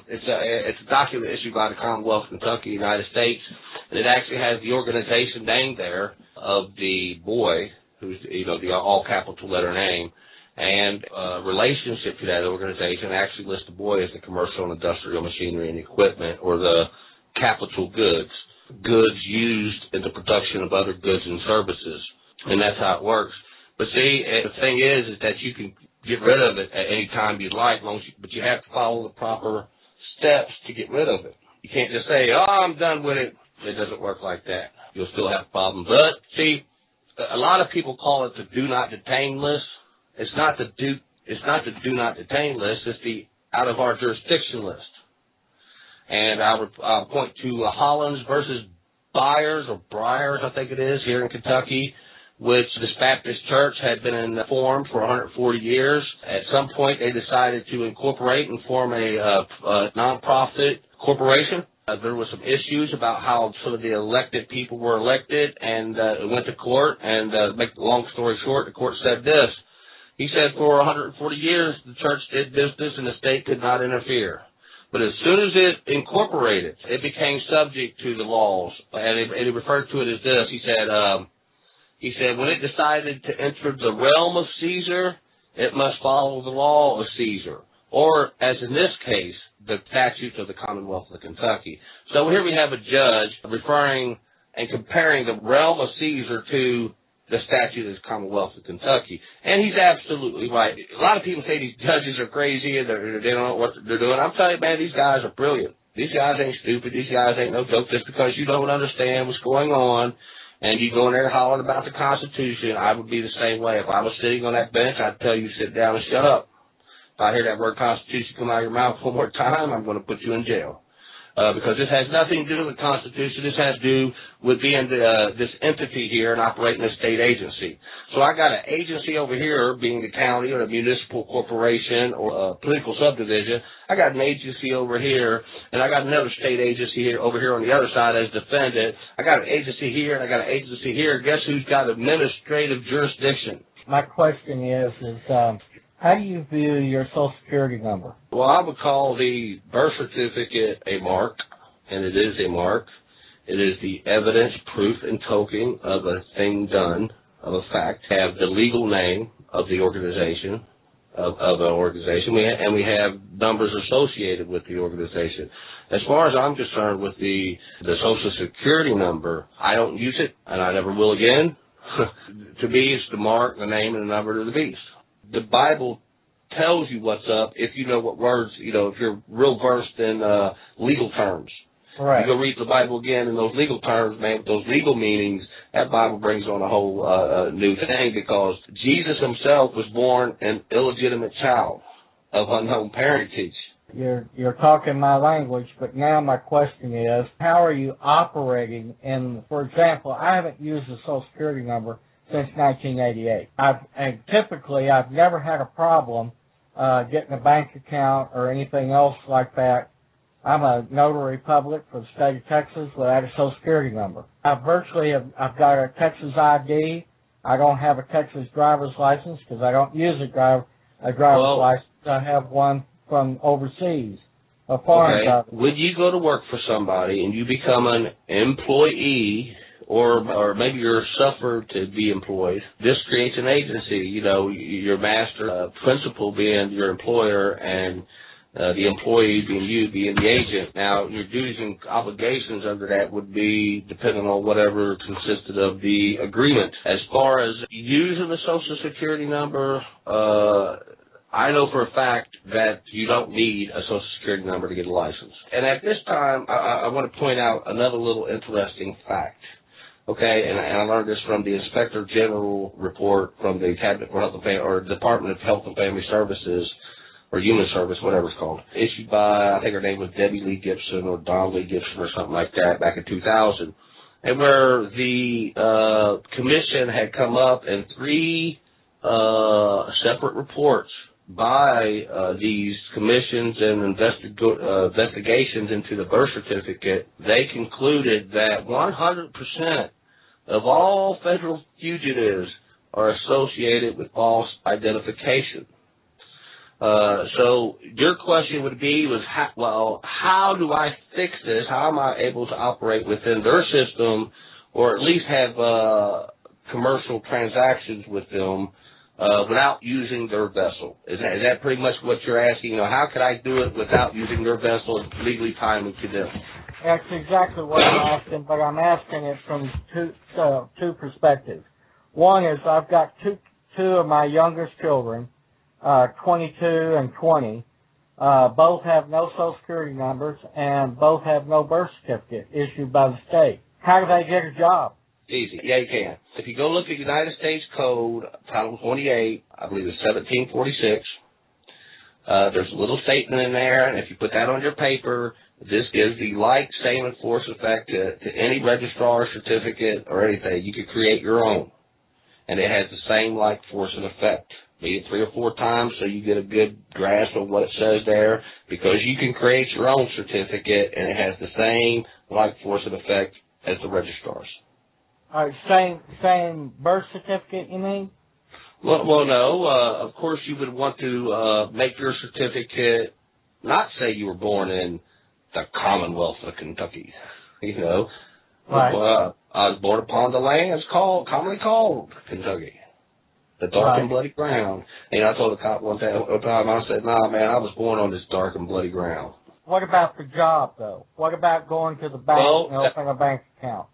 it's a document issued by the Commonwealth of Kentucky, United States, and it actually has the organization name there of the boy, who's, the all capital letter name, and relationship to that organization actually lists the boy as the commercial and industrial machinery and equipment, or the capital goods used in the production of other goods and services. And that's how it works. But see, the thing is that you can get rid of it at any time you'd like, but you have to follow the proper steps to get rid of it. You can't just say, oh, I'm done with it. It doesn't work like that. You'll still have problems. But see, a lot of people call it the do not detain list. It's not the do not detain list. It's the out of our jurisdiction list. And I'll point to Hollins versus Byers or Briars, I think it is, here in Kentucky, which this Baptist church had been informed for 140 years. At some point, they decided to incorporate and form a nonprofit corporation. There were some issues about how some of the elected people were elected, and it went to court. And to make the long story short, the court said this. He said for 140 years, the church did business and the state could not interfere. But as soon as it incorporated, it became subject to the laws. And he referred to it as this. He said, when it decided to enter the realm of Caesar, it must follow the law of Caesar. Or, as in this case, the statutes of the Commonwealth of Kentucky. So here we have a judge referring and comparing the realm of Caesar to the statute of the Commonwealth of Kentucky. And he's absolutely right. A lot of people say these judges are crazy and they don't know what they're doing. I'm telling you, man, these guys are brilliant. These guys ain't stupid. These guys ain't no joke. Just because you don't understand what's going on and you go in there hollering about the Constitution, I would be the same way. If I was sitting on that bench, I'd tell you sit down and shut up. If I hear that word Constitution come out of your mouth one more time, I'm going to put you in jail. Because this has nothing to do with the Constitution. This has to do with being this entity here and operating a state agency. So I got an agency over here, being the county or a municipal corporation or a political subdivision. I got an agency over here, and I got another state agency here over here on the other side as defendant. I got an agency here, and I got an agency here. Guess who's got administrative jurisdiction? My question is how do you view your Social Security number? Well, I would call the birth certificate a mark, and it is a mark. It is the evidence, proof, and token of a thing done, of a fact. Have the legal name of the organization, of an organization, and we have numbers associated with the organization. As far as I'm concerned with the Social Security number, I don't use it, and I never will again. To me, it's the mark, the name, and the number of the beast. The Bible tells you what's up if you know what words, if you're real versed in legal terms. Right. You go read the Bible again in those legal terms, man, with those legal meanings, that Bible brings on a whole new thing, because Jesus himself was born an illegitimate child of unknown parentage. you're talking my language, but now my question is, how are you operating? And for example, I haven't used a Social Security number since 1988. And typically, I've never had a problem getting a bank account or anything else like that. I'm a notary public for the state of Texas without a Social Security number. I've got a Texas ID. I don't have a Texas driver's license because I don't use a driver's license. I have one from overseas, a foreign driver's. When you go to work for somebody and you become an employee, or maybe you're suffered to be employed, this creates an agency, you know, your master principal being your employer and the employee being you, being the agent. Now, your duties and obligations under that would be depending on whatever consisted of the agreement. As far as using the Social Security number, I know for a fact that you don't need a Social Security number to get a license. And at this time, I want to point out another little interesting fact. Okay, and I learned this from the Inspector General report from the Cabinet for Health and Family, or Department of Health and Family Services, or Human Service, whatever it's called, issued by, I think her name was Debbie Lee Gibson or Don Lee Gibson or something like that back in 2000, and where the commission had come up in 3 separate reports by these commissions and investigations into the birth certificate. They concluded that 100% of all federal fugitives are associated with false identification. So your question would be, how do I fix this? How am I able to operate within their system, or at least have commercial transactions with them without using their vessel? Is that pretty much what you're asking? You know, how could I do it without using their vessel and legally tying it to them? That's exactly what I'm asking, but I'm asking it from two perspectives. One is I've got two of my youngest children, 22 and 20. Both have no Social Security numbers and both have no birth certificate issued by the state. How do they get a job? Easy. Yeah, you can. If you go look at United States Code, Title 28, I believe it's 1746, there's a little statement in there, and if you put that on your paper, this gives the like, same, and force effect to any registrar certificate or anything. You could create your own, and it has the same like, force, and effect. Read it 3 or 4 times so you get a good grasp of what it says there, because you can create your own certificate, and it has the same like, force, and effect as the registrar's. Same birth certificate, you mean? Well, no. Of course, you would want to make your certificate not say you were born in the Commonwealth of Kentucky. You know, right. I was born upon the lands commonly called Kentucky, the dark and bloody ground. And I told the cop one time, I said, "Nah, man, I was born on this dark and bloody ground." What about the job, though? What about going to the bank and opening a bank account?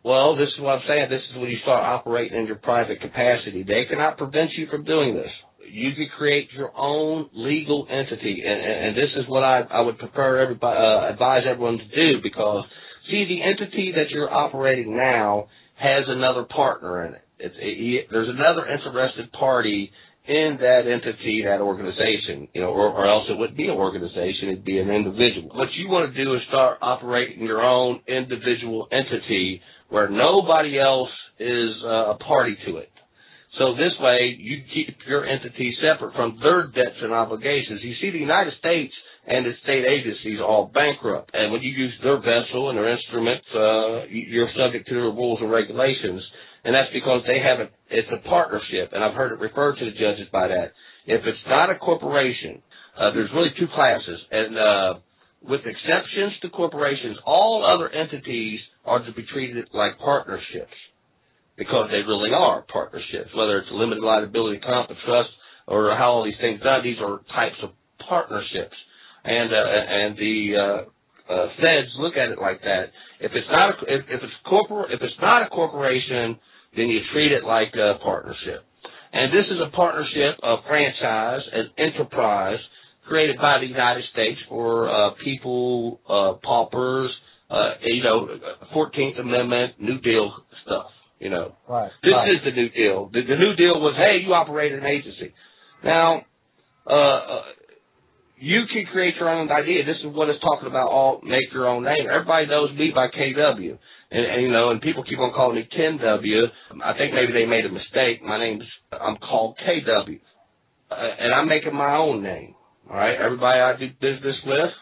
Well, this is what I'm saying. This is when you start operating in your private capacity. They cannot prevent you from doing this. You can create your own legal entity, and this is what I would prefer advise everyone to do, because, see, the entity that you're operating now has another partner in it. There's another interested party in that entity, that organization, you know, or else it wouldn't be an organization, it'd be an individual. What you want to do is start operating your own individual entity where nobody else is a party to it. So this way, you keep your entity separate from their debts and obligations. You see, the United States and its state agencies are all bankrupt, and when you use their vessel and their instruments, you're subject to their rules and regulations, and that's because it's a partnership, and I've heard it referred to the judges by that. If it's not a corporation, there's really 2 classes, and with exceptions to corporations, all other entities are to be treated like partnerships, because they really are partnerships, whether it's a limited liability company, a trust, or how all these things are done. These are types of partnerships, and the feds look at it like that. If it's not a corporation, then you treat it like a partnership. And this is a partnership, a franchise, an enterprise created by the United States for people, paupers, 14th Amendment, New Deal stuff, you know. Right. This is the New Deal. The New Deal was, hey, you operate an agency. Now, You can create your own idea. This is what it's talking about, all make your own name. Everybody knows me by KW. And people keep on calling me Ken W. I think maybe they made a mistake. I'm called KW. And I'm making my own name. All right? Everybody I do business with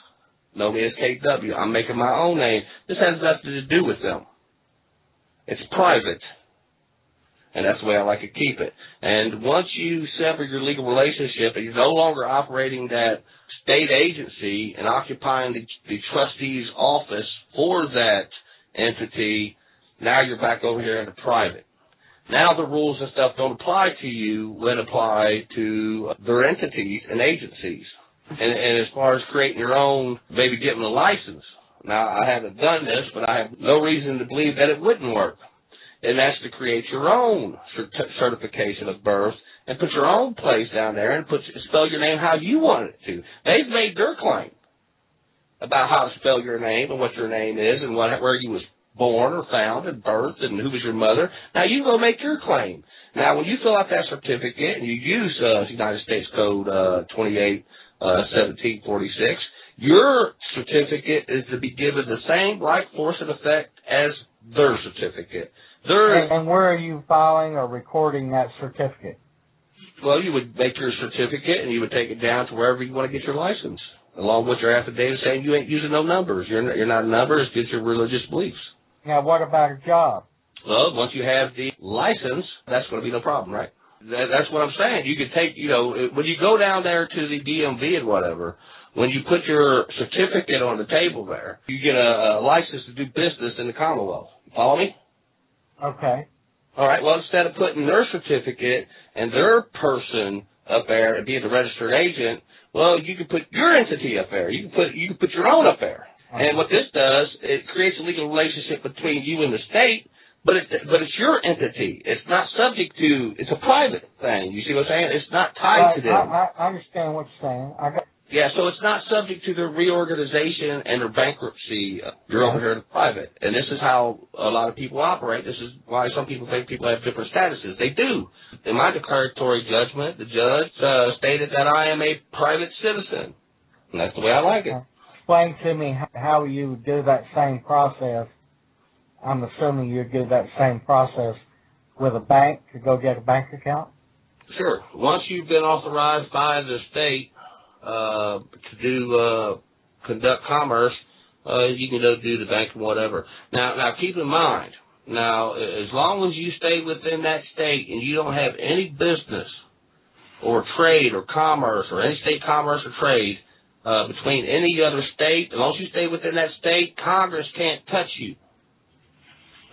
know me as KW. I'm making my own name. This has nothing to do with them. It's private. And that's the way I like to keep it. And once you sever your legal relationship and you're no longer operating that state agency and occupying the trustee's office for that entity, now you're back over here in the private. Now the rules and stuff don't apply to you when apply to their entities and agencies. And as far as creating your own, maybe getting a license, now I haven't done this, but I have no reason to believe that it wouldn't work. And that's to create your own certification of birth and put your own place down there and spell your name how you want it to. They've made their claim about how to spell your name and what your name is and where you was born or found and birthed and who was your mother. Now you go make your claim. Now when you fill out that certificate and you use United States Code 281746, your certificate is to be given the same right, force, and effect as their certificate. And where are you filing or recording that certificate? Well, you would make your certificate and you would take it down to wherever you want to get your license, along with your affidavit saying you ain't using no numbers. You're not a number. It's just your religious beliefs. Now, what about a job? Well, once you have the license, that's going to be no problem, right? That's what I'm saying. You could take, when you go down there to the DMV and whatever, when you put your certificate on the table there, you get a license to do business in the Commonwealth. You follow me? Okay. All right. Well, instead of putting their certificate and their person up there and being the registered agent, well, you can put your entity up there. You can put your own up there. Okay. And what this does, it creates a legal relationship between you and the state, but it's your entity. It's not subject to. It's a private thing. You see what I'm saying? It's not tied to them. I understand what you're saying. Yeah, so it's not subject to their reorganization and their bankruptcy. You're over here in the private. And this is how a lot of people operate. This is why some people think people have different statuses. They do. In my declaratory judgment, the judge stated that I am a private citizen. And that's the way I like it. Explain to me how you do that same process. I'm assuming you do that same process with a bank to go get a bank account? Sure. Once you've been authorized by the state to conduct commerce, you can go do the bank and whatever. Now keep in mind, as long as you stay within that state and you don't have any business or trade or commerce or any state commerce or trade between any other state, as long as you stay within that state, Congress can't touch you.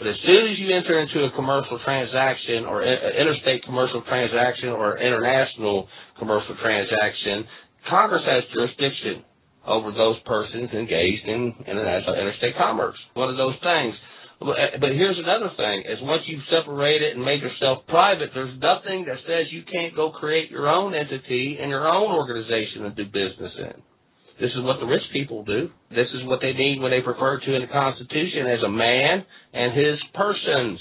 But as soon as you enter into a commercial transaction or interstate commercial transaction or international commercial transaction, Congress has jurisdiction over those persons engaged in international interstate commerce. One of those things. But here's another thing, is once you've separated and made yourself private, there's nothing that says you can't go create your own entity and your own organization and do business in. This is what the rich people do. This is what they mean when they refer to in the Constitution as a man and his persons.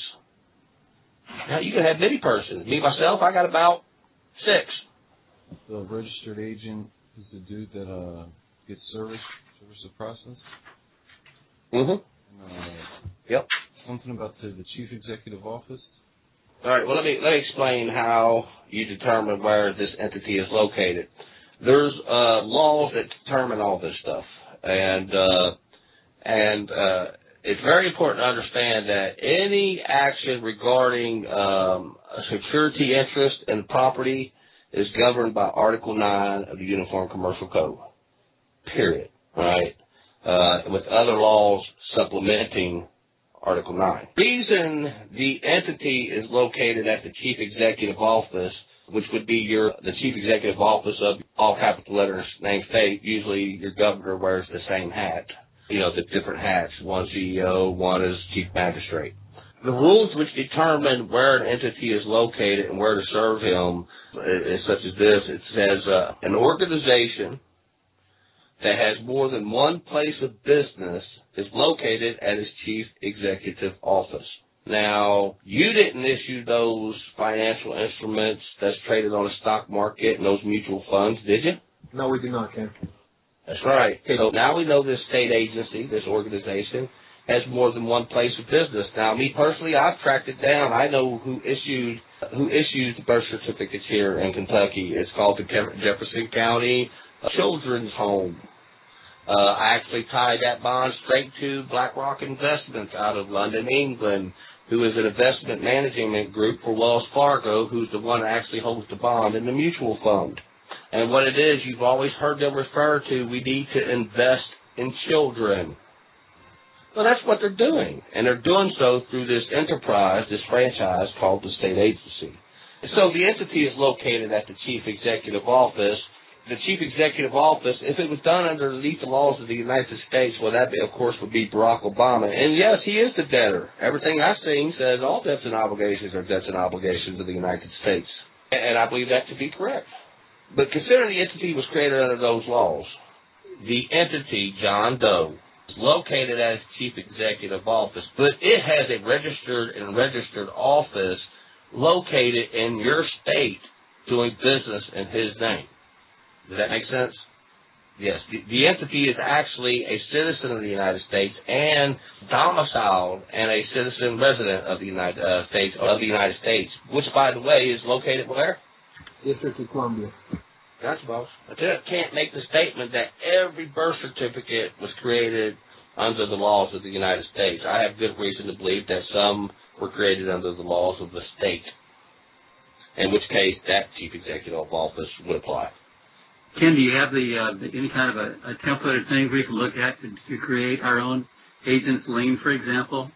Now, you can have many persons. Me, myself, I got about 6. The registered agent is the dude that gets service the process? Mm-hmm. Yep. Something about the chief executive office? All right, well, let me explain how you determine where this entity is located. There's laws that determine all this stuff, and it's very important to understand that any action regarding a security interest in property is governed by Article 9 of the Uniform Commercial Code, period, right? With other laws supplementing Article 9. The reason the entity is located at the chief executive office, which would be the chief executive office of all capital letters named state, usually your governor wears the same hat, the different hats, one CEO, one is chief magistrate. The rules which determine where an entity is located and where to serve him is such as this. It says an organization that has more than one place of business is located at its chief executive office. Now, you didn't issue those financial instruments that's traded on the stock market and those mutual funds, did you? No, we do not, Ken. That's right. So now we know this state agency, this organization, has more than one place of business. Now, me personally, I've tracked it down. I know who issues the birth certificates here in Kentucky. It's called the Jefferson County Children's Home. I actually tied that bond straight to BlackRock Investments out of London, England, who is an investment management group for Wells Fargo, who's the one that actually holds the bond in the mutual fund. And what it is, you've always heard them refer to, we need to invest in children. Well, that's what they're doing, and they're doing so through this enterprise, this franchise called the state agency. So the entity is located at the Chief Executive Office. The Chief Executive Office, if it was done underneath the laws of the United States, well, that, of course, would be Barack Obama. And, yes, he is the debtor. Everything I've seen says all debts and obligations are debts and obligations of the United States. And I believe that to be correct. But considering the entity was created under those laws, the entity, John Doe, is located as Chief Executive Office, but it has a registered office located in your state doing business in his name. Does that make sense? Yes. The entity is actually a citizen of the United States and domiciled and a citizen resident of the United States, which, by the way, is located where? District of Columbia. Gotcha, boss. I just can't make the statement that every birth certificate was created under the laws of the United States. I have good reason to believe that some were created under the laws of the state, in which case that Chief Executive Office would apply. Ken, do you have any kind of a template thing we can look at to create our own agent's lien, for example?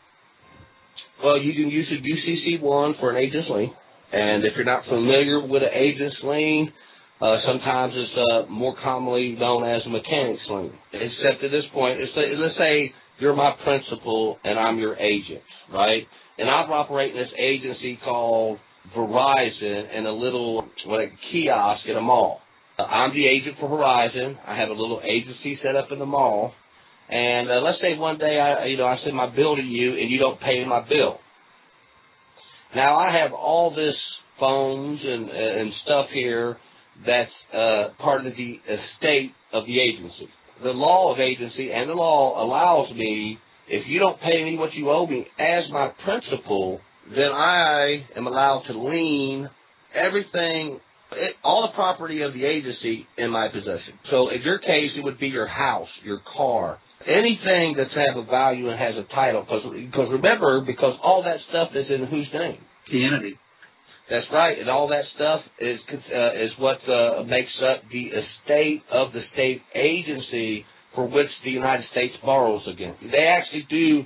Well, you can use a UCC-1 for an agent's lien, and if you're not familiar with an agent's lien, sometimes it's more commonly known as a mechanic's lien. Except at this point, let's say you're my principal and I'm your agent, right? And I'm operating this agency called Verizon in a little kiosk at a mall. I'm the agent for Verizon. I have a little agency set up in the mall. And let's say one day I send my bill to you and you don't pay my bill. Now I have all this phones and stuff here that's part of the estate of the agency. The law of agency and the law allows me, if you don't pay me what you owe me as my principal, then I am allowed to lien everything, all the property of the agency in my possession. So in your case, it would be your house, your car, anything that's have a value and has a title. Because remember, because all that stuff is in whose name? The entity. That's right, and all that stuff is what makes up the estate of the state agency for which the United States borrows against. They actually do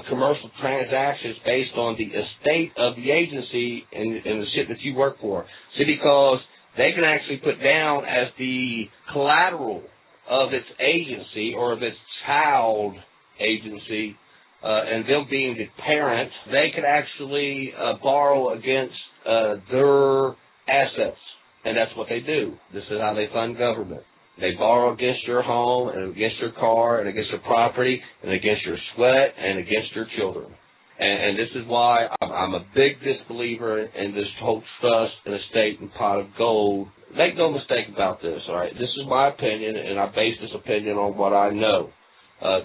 commercial transactions based on the estate of the agency and the shit that you work for. See, because they can actually put down as the collateral of its agency or of its child agency, and them being the parent, they could actually borrow against their assets, and that's what they do. This is how they fund government. They borrow against your home and against your car and against your property and against your sweat and against your children. And this is why I'm a big disbeliever in this whole trust and estate and pot of gold. Make no mistake about this, all right? This is my opinion, and I base this opinion on what I know.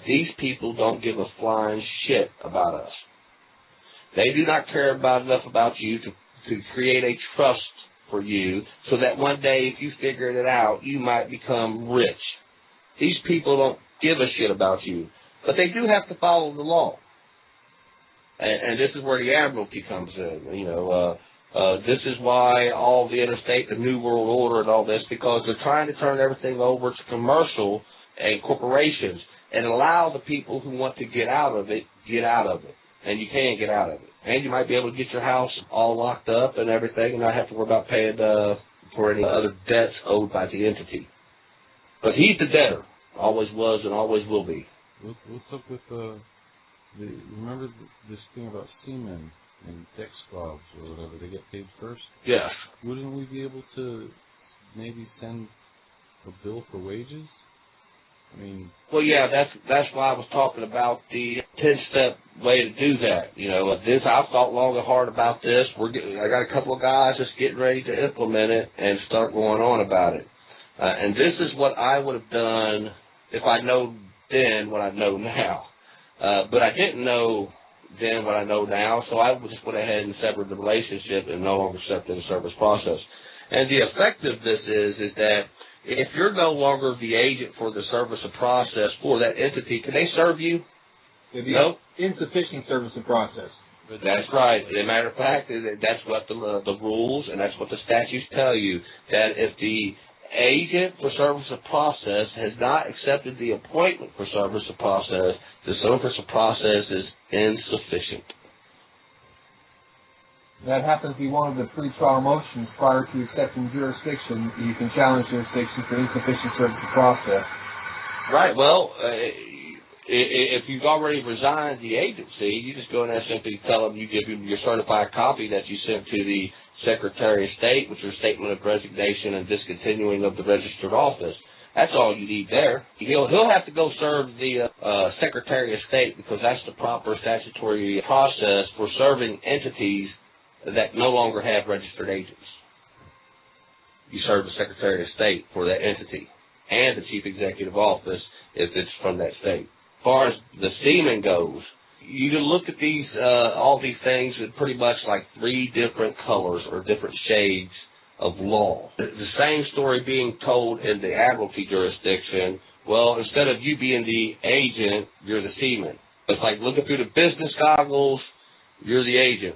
These people don't give a flying shit about us. They do not care enough about you to create a trust for you so that one day if you figured it out, you might become rich. These people don't give a shit about you, but they do have to follow the law. And this is where the admiralty comes in. This is why all the interstate, the New World Order and all this, because they're trying to turn everything over to commercial and corporations and allow the people who want to get out of it, get out of it. And you can get out of it. And you might be able to get your house all locked up and everything and not have to worry about paying for any other debts owed by the entity. But he's the debtor. Always was and always will be. What's up with remember this thing about seamen and deck squads or whatever? They get paid first? Yes. Wouldn't we be able to maybe send a bill for wages? I mean, well, yeah, that's why I was talking about the 10-step way to do that. I've thought long and hard about this. I got a couple of guys just getting ready to implement it and start going on about it. And this is what I would have done if I know then what I know now. But I didn't know then what I know now, so I just went ahead and severed the relationship and no longer stepped in the service process. And the effect of this is that if you're no longer the agent for the service of process for that entity, can they serve you? No. Insufficient service of process. That's right. As a matter of fact, that's what the rules and that's what the statutes tell you, that if the agent for service of process has not accepted the appointment for service of process, the service of process is insufficient. That happens to be one of the pre-trial motions prior to accepting jurisdiction. You can challenge jurisdiction for insufficient service of process. Right. Well, if you've already resigned the agency, you just go in there and simply tell them you give them your certified copy that you sent to the Secretary of State, which is a statement of resignation and discontinuing of the registered office. That's all you need there. He'll have to go serve the Secretary of State because that's the proper statutory process for serving entities that no longer have registered agents. You serve the Secretary of State for that entity and the Chief Executive Office if it's from that state. As far as the seaman goes, you can look at these, all these things in pretty much like three different colors or different shades of law. The same story being told in the admiralty jurisdiction. Well, instead of you being the agent, you're the seaman. It's like looking through the business goggles, you're the agent.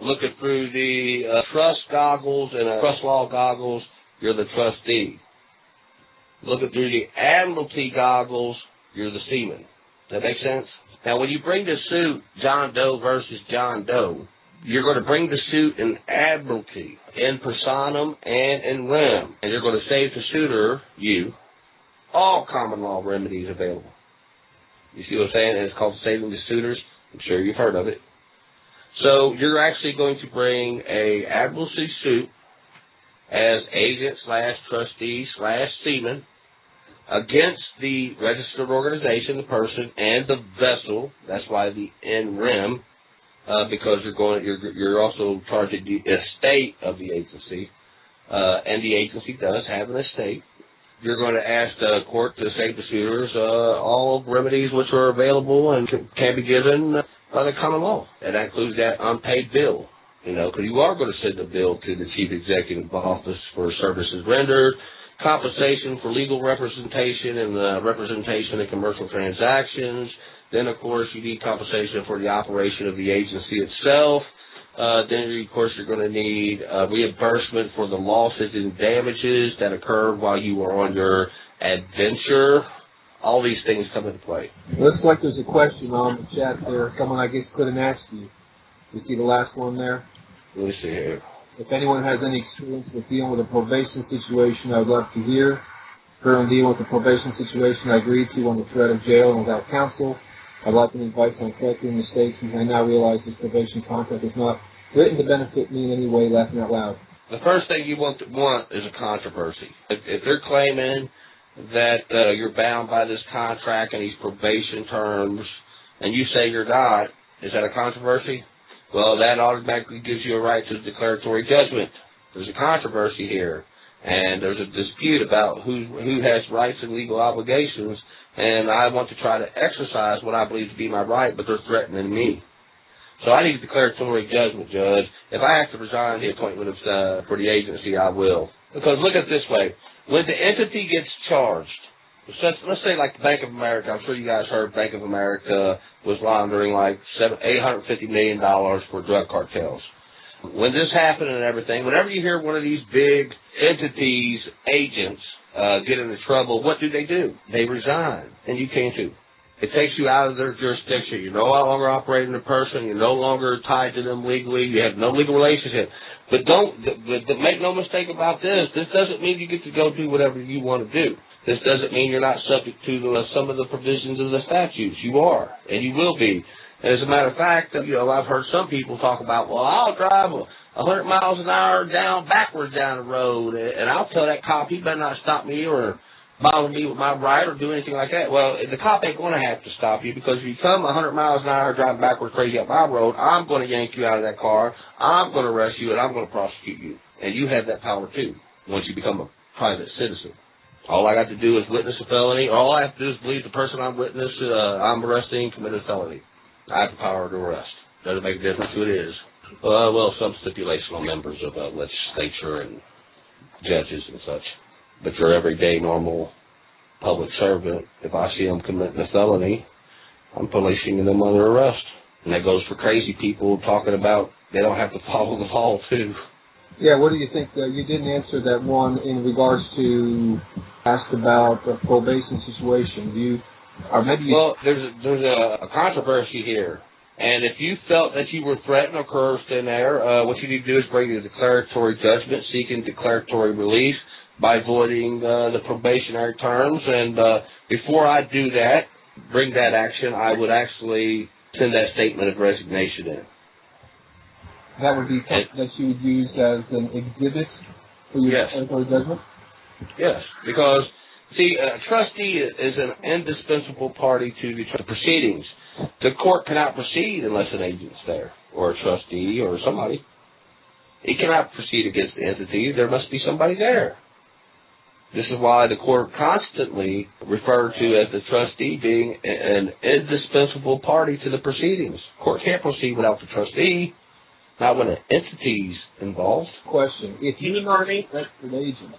Looking through the trust goggles and trust law goggles, you're the trustee. Looking through the admiralty goggles, you're the seaman. Does that make sense? Now, when you bring the suit, John Doe versus John Doe, you're going to bring the suit in admiralty, in personam, and in rem. And you're going to save the suitor, you, all common law remedies available. You see what I'm saying? And it's called saving the suitors. I'm sure you've heard of it. So you're actually going to bring a admiralty suit as agent / trustee / seaman against the registered organization, the person, and the vessel. That's why the in rem, because you're also charging the estate of the agency, and the agency does have an estate. You're going to ask the court to save the suitors all remedies which are available and can be given by the common law. And that includes that unpaid bill, because you are going to send a bill to the Chief Executive Office for services rendered, compensation for legal representation and representation in commercial transactions. Then, of course, you need compensation for the operation of the agency itself. Then, of course, you're going to need reimbursement for the losses and damages that occurred while you were on your adventure. All these things come into play. Looks like there's a question on the chat there. Someone, I guess, couldn't ask you. You see the last one there? Let me see here. If anyone has any experience with dealing with a probation situation, I would love to hear. Currently dealing with a probation situation I agreed to on the threat of jail and without counsel. I'd like an advice on correcting mistakes since I now realize this probation contract is not written to benefit me in any way, laughing out loud. The first thing you want is a controversy. If they're claiming that you're bound by this contract and these probation terms, and you say you're not, is that a controversy? Well, that automatically gives you a right to declaratory judgment. There's a controversy here, and there's a dispute about who has rights and legal obligations, and I want to try to exercise what I believe to be my right, but they're threatening me. So I need a declaratory judgment, Judge. If I have to resign the appointment for the agency, I will. Because look at it this way. When the entity gets charged, let's say like the Bank of America, I'm sure you guys heard Bank of America was laundering like $850 million for drug cartels. When this happened and everything, whenever you hear one of these big entities, agents, get into trouble, what do? They resign, and you can too. It takes you out of their jurisdiction. You're no longer operating the person. You're no longer tied to them legally. You have no legal relationship. But make no mistake about this. This doesn't mean you get to go do whatever you want to do. This doesn't mean you're not subject to some of the provisions of the statutes. You are, and you will be. And as a matter of fact, I've heard some people talk about, well, I'll drive 100 miles an hour backwards down the road, and I'll tell that cop he better not stop me or bother me with my right or do anything like that. Well, the cop ain't going to have to stop you, because if you come 100 miles an hour driving backwards crazy up my road, I'm going to yank you out of that car, I'm going to arrest you, and I'm going to prosecute you. And you have that power too once you become a private citizen. All I got to do is witness a felony. All I have to do is believe the person I'm I'm arresting committed a felony. I have the power to arrest. Doesn't make a difference who it is. Well, some stipulational members of the legislature and judges and such. But your everyday normal public servant, if I see them committing a felony, I'm placing them under arrest. And that goes for crazy people talking about they don't have to follow the law, too. Yeah, what do you think? You didn't answer that one in regards to asked about the probation situation. Well, there's a controversy here. And if you felt that you were threatened or coerced in there, what you need to do is bring a declaratory judgment seeking declaratory release by voiding the probationary terms. And before I do that, bring that action, I would actually send that statement of resignation in. That would be something that you would use as an exhibit for your declaratory judgment? Yes, because, see, a trustee is an indispensable party to the proceedings. The court cannot proceed unless an agent's there, or a trustee, or somebody. It cannot proceed against the entity. There must be somebody there. This is why the court constantly referred to as the trustee being an indispensable party to the proceedings. The court can't proceed without the trustee, not when an entity's involved. Question. If you're not an agent,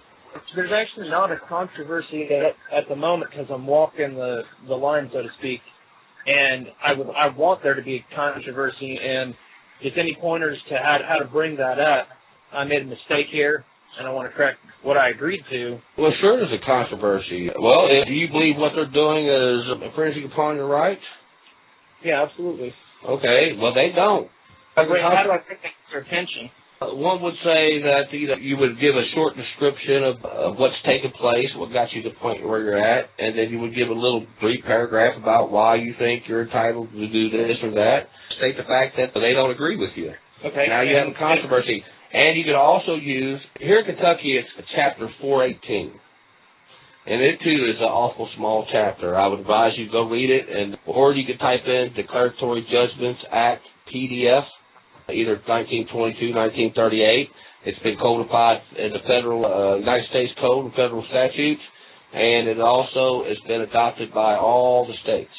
there's actually not a controversy at the moment because I'm walking the line, so to speak, and I want there to be a controversy, and just any pointers to how to bring that up. I made a mistake here, and I want to correct what I agreed to. Well, sure there's a controversy. Well, do you believe what they're doing is infringing upon your rights? Yeah, absolutely. Okay, well, they don't. How do I bring that to their attention? One would say that you would give a short description of what's taken place, what got you to the point where you're at, and then you would give a little brief paragraph about why you think you're entitled to do this or that. State the fact that they don't agree with you. Okay. Now you have a controversy. And you could also use, here in Kentucky, it's chapter 418. And it, too, is an awful small chapter. I would advise you to go read it, or you could type in Declaratory Judgments Act PDF, either 1922, 1938. It's been codified in the federal United States Code and federal statutes, and it also has been adopted by all the states.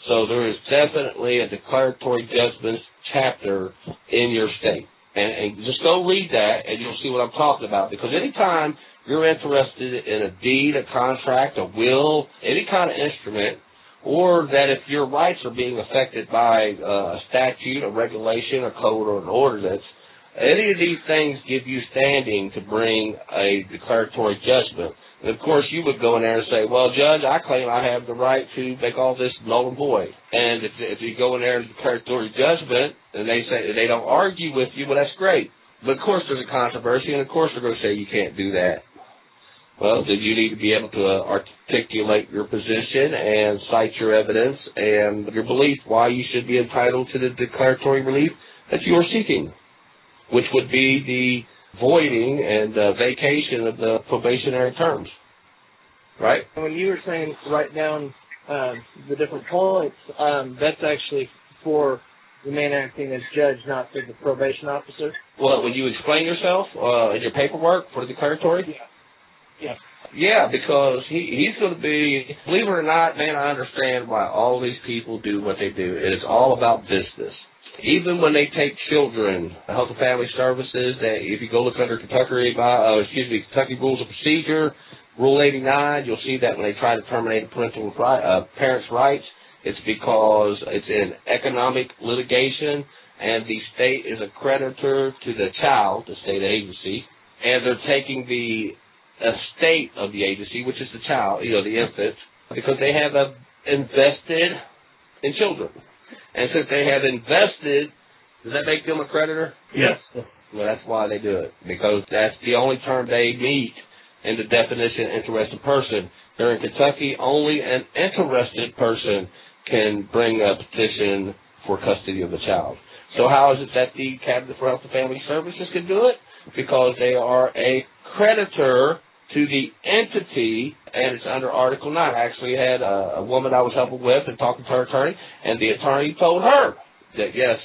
So there is definitely a declaratory judgments chapter in your state. And just go read that, and you'll see what I'm talking about. Because anytime you're interested in a deed, a contract, a will, any kind of instrument, or that if your rights are being affected by a statute, a regulation, a code, or an ordinance, any of these things give you standing to bring a declaratory judgment. And, of course, you would go in there and say, well, Judge, I claim I have the right to make all this null and void. And if you go in there and declaratory judgment, and they say they don't argue with you, well, that's great. But, of course, there's a controversy, and, of course, they're going to say you can't do that. Well, then you need to be able to articulate your position and cite your evidence and your belief why you should be entitled to the declaratory relief that you are seeking, which would be the voiding and vacation of the probationary terms, right? When you were saying write down the different points, that's actually for the man acting as judge, not for the probation officer. Well, when you explain yourself in your paperwork for the declaratory? Yeah. Yeah, because he's going to be, believe it or not, man, I understand why all these people do what they do. It is all about business. Even when they take children, Health and Family Services, if you go look under Kentucky Rules of Procedure, Rule 89, you'll see that when they try to terminate a parent's rights, it's because it's in economic litigation, and the state is a creditor to the child, the state agency, and they're taking the estate of the agency, which is the child, the infant, because they have invested in children. And since they have invested, does that make them a creditor? Yes. Well, that's why they do it, because that's the only term they meet in the definition interested person. Here in Kentucky, only an interested person can bring a petition for custody of the child. So how is it that the Cabinet for Health and Family Services can do it? Because they are a creditor to the entity, and it's under Article 9. I actually had a woman I was helping with and talking to her attorney, and the attorney told her that, yes,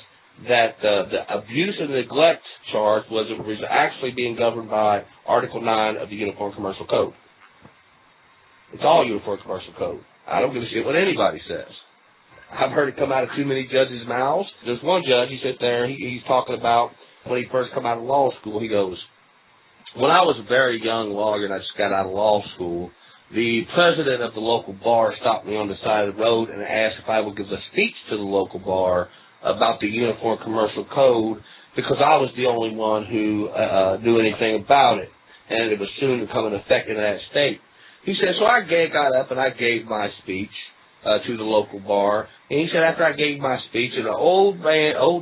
that the abuse and neglect charge was actually being governed by Article 9 of the Uniform Commercial Code. It's all Uniform Commercial Code. I don't give a shit what anybody says. I've heard it come out of too many judges' mouths. There's one judge, he sits there, he's talking about when he first come out of law school, he goes, when I was a very young lawyer and I just got out of law school, the president of the local bar stopped me on the side of the road and asked if I would give a speech to the local bar about the Uniform Commercial Code because I was the only one who knew anything about it, and it was soon to come into effect in that state. He said, so I got up and I gave my speech to the local bar, and he said after I gave my speech, and an old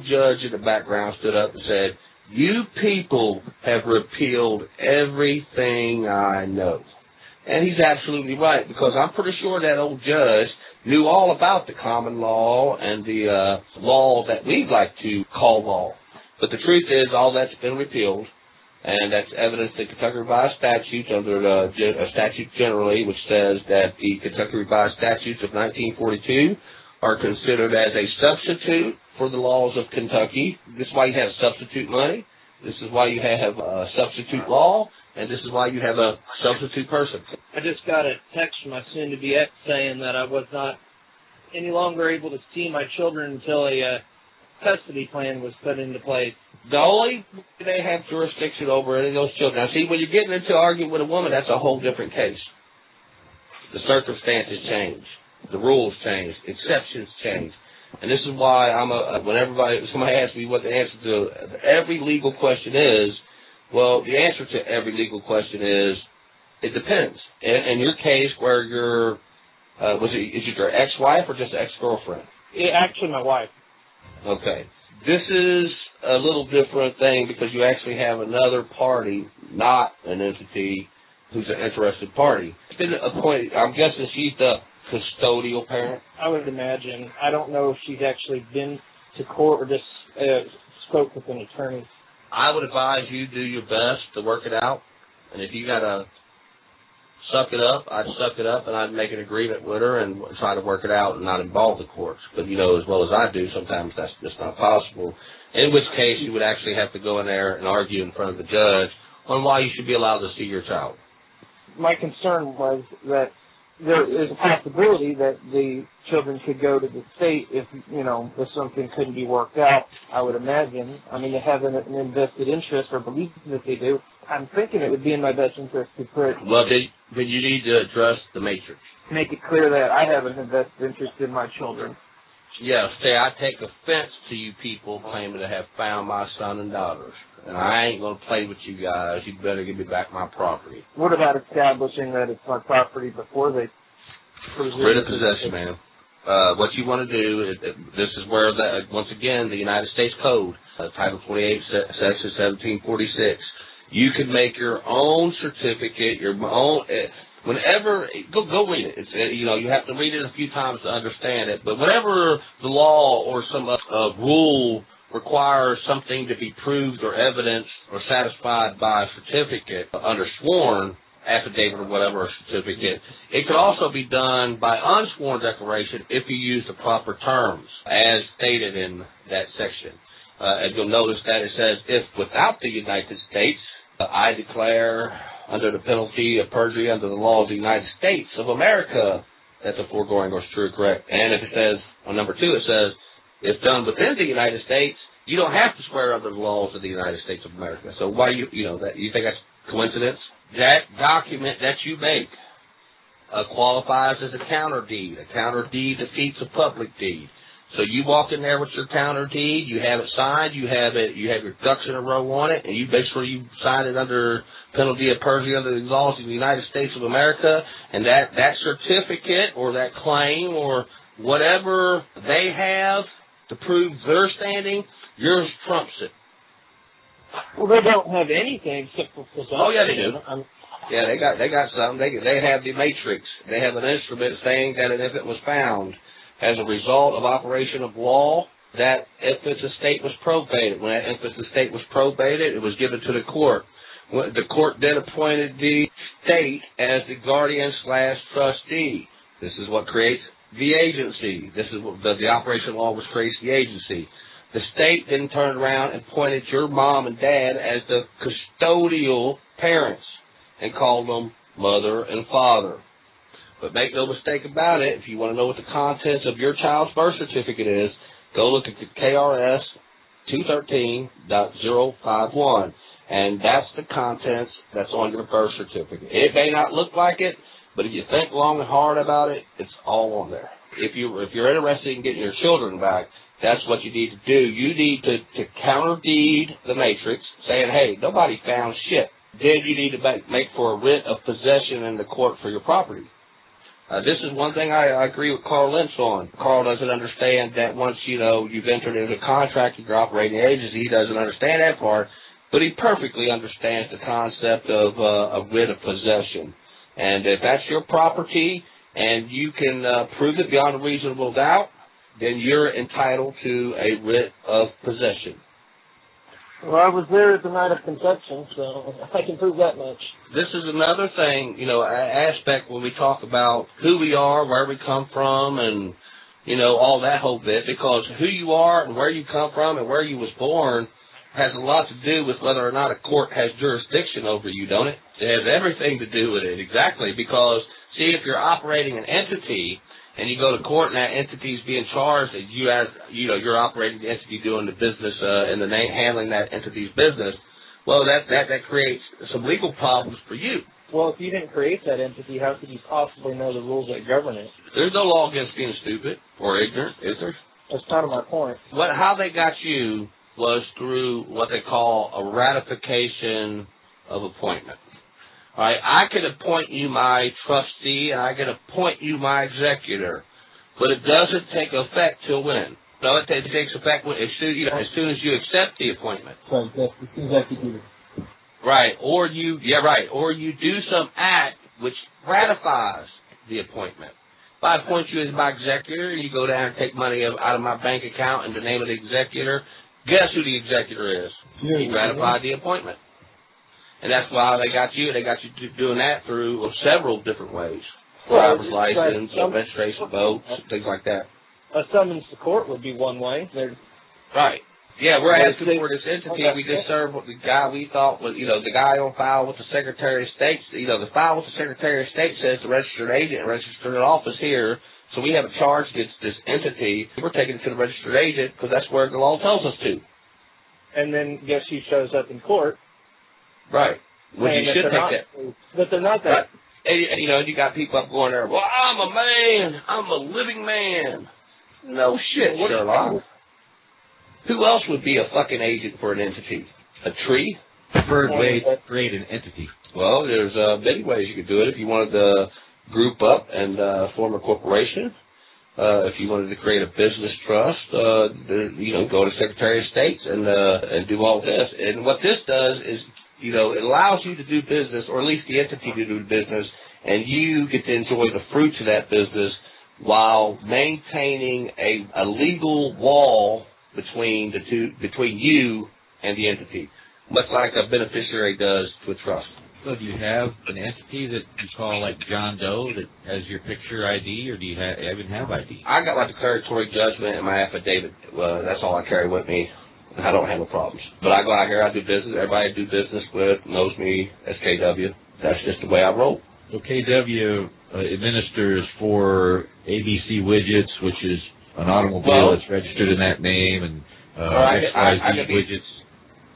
judge in the background stood up and said, you people have repealed everything I know. And he's absolutely right, because I'm pretty sure that old judge knew all about the common law and the law that we like to call law. But the truth is, all that's been repealed, and that's evidenced in Kentucky Revised Statutes under the statute generally, which says that the Kentucky Revised Statutes of 1942 are considered as a substitute for the laws of Kentucky. This is why you have substitute money. This is why you have substitute law. And this is why you have a substitute person. I just got a text from my soon-to-be ex saying that I was not any longer able to see my children until a custody plan was put into place. The only way they have jurisdiction over any of those children. Now, see, when you're getting into an argument with a woman, that's a whole different case. The circumstances change. The rules change. Exceptions change. And this is why when somebody asks me what the answer to every legal question is, well, the answer to every legal question is, it depends. In your case, where is it your ex-wife or just ex-girlfriend? Actually, my wife. Okay. This is a little different thing because you actually have another party, not an entity, who's an interested party. It's been appointed. I'm guessing she's the custodial parent? I would imagine. I don't know if she's actually been to court or just spoke with an attorney. I would advise you do your best to work it out, and if you got to suck it up, I'd suck it up, and I'd make an agreement with her and try to work it out and not involve the courts. But, you know, as well as I do, sometimes that's just not possible, in which case you would actually have to go in there and argue in front of the judge on why you should be allowed to see your child. My concern was that there is a possibility that the children could go to the state if something couldn't be worked out, I would imagine. I mean, they have an invested interest or belief that they do. I'm thinking it would be in my best interest to put... Well, then you need to address the matrix. Make it clear that I have an invested interest in my children. Yeah, say I take offense to you people claiming to have found my son and daughters. And I ain't going to play with you guys. You better give me back my property. What about establishing that it's my property before they... Writ of possession, man. What you want to do, this is where, once again, the United States Code, Title 28, Section 1746, you can make your own certificate, your own... Whenever, go read it. It's, you have to read it a few times to understand it. But whenever the law or some rule requires something to be proved or evidenced or satisfied by a certificate under sworn affidavit or whatever, or certificate, it could also be done by unsworn declaration if you use the proper terms as stated in that section. And you'll notice that it says, if without the United States, I declare under the penalty of perjury under the law of the United States of America, that's a foregoing or true or correct. And if it says, on number 2, it says, if done within the United States, you don't have to swear under the laws of the United States of America. So why you think that's coincidence? That document that you make qualifies as a counter deed. A counter deed defeats a public deed. So you walk in there with your counter deed, you have it signed, you have your ducks in a row on it, and you make sure you sign it under penalty of perjury under the laws of the United States of America, and that certificate or that claim or whatever they have to prove their standing, yours trumps it. Well, they don't have anything except for possession. Oh, yeah, they do. Yeah, they got something. They have the matrix. They have an instrument saying that if it was found as a result of operation of law, that infant's estate was probated. When that infant's estate was probated, it was given to the court. The court then appointed the state as the guardian/trustee. This is what creates the agency. This is what the operation of law, which creates the agency. the state then turned around and pointed your mom and dad as the custodial parents and called them mother and father. But make no mistake about it, if you want to know what the contents of your child's birth certificate is, go look at the KRS 213.051, and that's the contents that's on your birth certificate. It may not look like it, but if you think long and hard about it, it's all on there. If you're interested in getting your children back, that's what you need to do. You need to counterdeed the matrix, saying, hey, nobody found shit. Then you need to make for a writ of possession in the court for your property. This is one thing I agree with Carl Lynch on. Carl doesn't understand that once, you've entered into a contract with your operating agency, he doesn't understand that part, but he perfectly understands the concept of a writ of possession. And if that's your property and you can prove it beyond a reasonable doubt, then you're entitled to a writ of possession. Well, I was there at the night of conception, so I can prove that much. This is another thing, aspect when we talk about who we are, where we come from, and, all that whole bit, because who you are and where you come from and where you was born has a lot to do with whether or not a court has jurisdiction over you, don't it? It has everything to do with it, exactly, because, see, if you're operating an entity and you go to court and that entity's being charged and you're operating the entity doing the business in the name, handling that entity's business, well, that creates some legal problems for you. Well, if you didn't create that entity, how could you possibly know the rules that govern it? There's no law against being stupid or ignorant, is there? That's kind of my point. How they got you was through what they call a ratification of appointment. All right, I could appoint you my trustee, and I could appoint you my executor, but it doesn't take effect till when? No, it takes effect as soon as you accept the appointment. Right, as soon as I could do it. Right, or you do some act which ratifies the appointment. If I appoint you as my executor, and you go down and take money out of my bank account in the name of the executor, guess who the executor is? He ratified the appointment. And that's why they got you. They got you doing that through several different ways. Driver's license, registration, votes, things like that. A summons to court would be one way. Right. Yeah, we're asking for this entity. We just served what the guy we thought was, the guy on file with the Secretary of State. The file with the Secretary of State says the registered agent, registered office here. So we haven't charged this entity. We're taking it to the registered agent because that's where the law tells us to. And then guess who shows up in court? Right. Well, you should take that. But they're not that. Right. And, you got people up going there, well, I'm a man. I'm a living man. No shit, Sherlock. Who else would be a fucking agent for an entity? A tree? Preferred way to create an entity. Well, there's many ways you could do it. If you wanted to group up and form a corporation, if you wanted to create a business trust, go to Secretary of State and do all this. And what this does is, it allows you to do business, or at least the entity to do business, and you get to enjoy the fruits of that business while maintaining a legal wall between you and the entity, much like a beneficiary does to a trust. So do you have an entity that you call like John Doe that has your picture ID, or do you even have ID? I got my declaratory judgment and my affidavit. That's all I carry with me. I don't have no problems. But I go out here, I do business. Everybody I do business with knows me as KW. That's just the way I roll. So KW administers for ABC Widgets, which is an automobile that's registered in that name, and XYZ Widgets.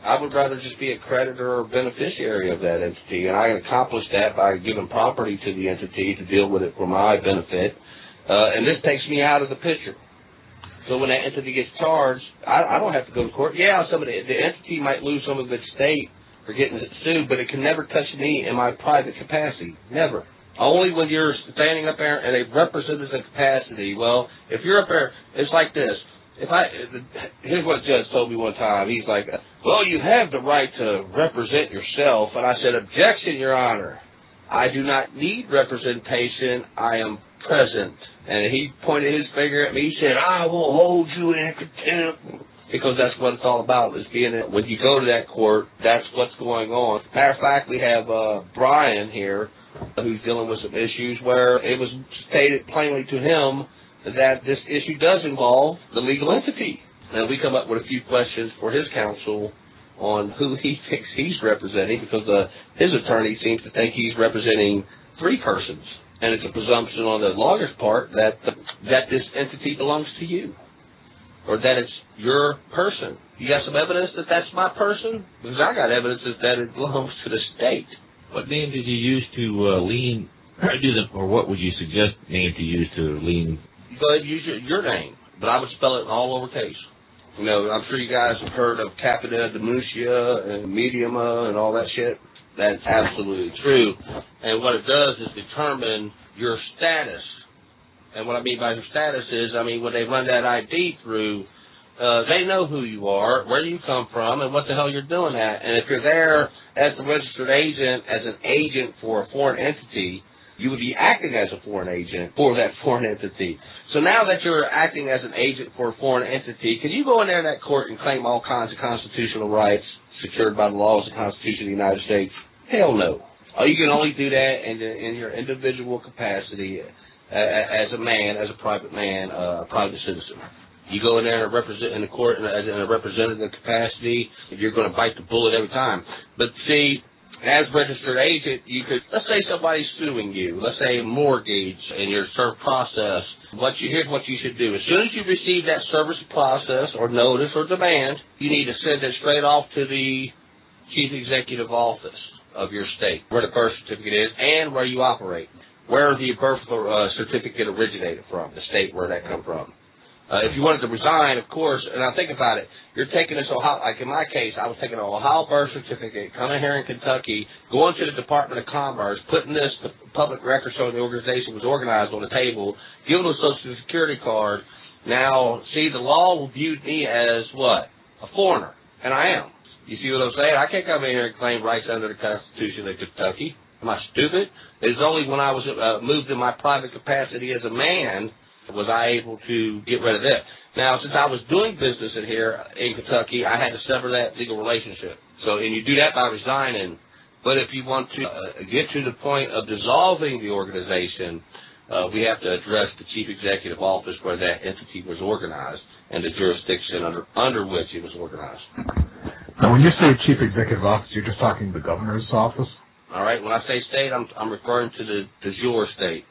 I would rather just be a creditor or beneficiary of that entity, and I can accomplish that by giving property to the entity to deal with it for my benefit. And this takes me out of the picture. So when that entity gets charged, I don't have to go to court. Yeah, the entity might lose some of its state for getting sued, but it can never touch me in my private capacity. Never. Only when you're standing up there in a representative capacity. Well, if you're up there, it's like this. Here's what a judge told me one time. He's like, well, you have the right to represent yourself. And I said, objection, Your Honor. I do not need representation. I am present. And he pointed his finger at me. He said, I will hold you in contempt. Because that's what it's all about, is being it. When you go to that court, that's what's going on. Matter of fact, we have Brian here, who's dealing with some issues where it was stated plainly to him that this issue does involve the legal entity. and we come up with a few questions for his counsel on who he thinks he's representing, because his attorney seems to think he's representing 3 persons. And it's a presumption on the lawyer's part that this entity belongs to you, or that it's your person. You got some evidence that that's my person? Because I got evidence that it belongs to the state. What name did you use to lien? Or what would you suggest name to use to lien? Go ahead and use your name, but I would spell it in all lowercase. You know, I'm sure you guys have heard of capita, diminutia, and mediuma, and all that shit. That's absolutely true. And what it does is determine your status. And what I mean by your status is, when they run that ID through, they know who you are, where you come from, and what the hell you're doing at. And if you're there as the registered agent, as an agent for a foreign entity, you would be acting as a foreign agent for that foreign entity. So now that you're acting as an agent for a foreign entity, can you go in there in that court and claim all kinds of constitutional rights secured by the laws and Constitution of the United States? Hell no. You can only do that in your individual capacity as a man, as a private man, a private citizen. You go in there and represent in the court in a representative capacity, you're going to bite the bullet every time. But see, as registered agent, you could, let's say somebody's suing you, let's say a mortgage in your serve process. Here's what you should do. As soon as you receive that service process or notice or demand, you need to send it straight off to the chief executive office of your state, where the birth certificate is and where you operate, where the birth certificate originated from, the state where that come from. If you wanted to resign, of course, and now think about it, you're taking this Ohio, like in my case, I was taking an Ohio birth certificate, coming here in Kentucky, going to the Department of Commerce, putting this public record showing the organization was organized on the table, giving them a Social Security card. Now, see, the law viewed me as what? A foreigner, and I am. You see what I'm saying? I can't come in here and claim rights under the Constitution of Kentucky. Am I stupid? It's only when I was moved in my private capacity as a man was I able to get rid of that. Now, since I was doing business in here in Kentucky, I had to sever that legal relationship. And you do that by resigning. But if you want to get to the point of dissolving the organization, we have to address the chief executive office where that entity was organized and the jurisdiction under which it was organized. Now, when you say chief executive office, you're just talking the governor's office? All right. When I say state, I'm referring to the de jure state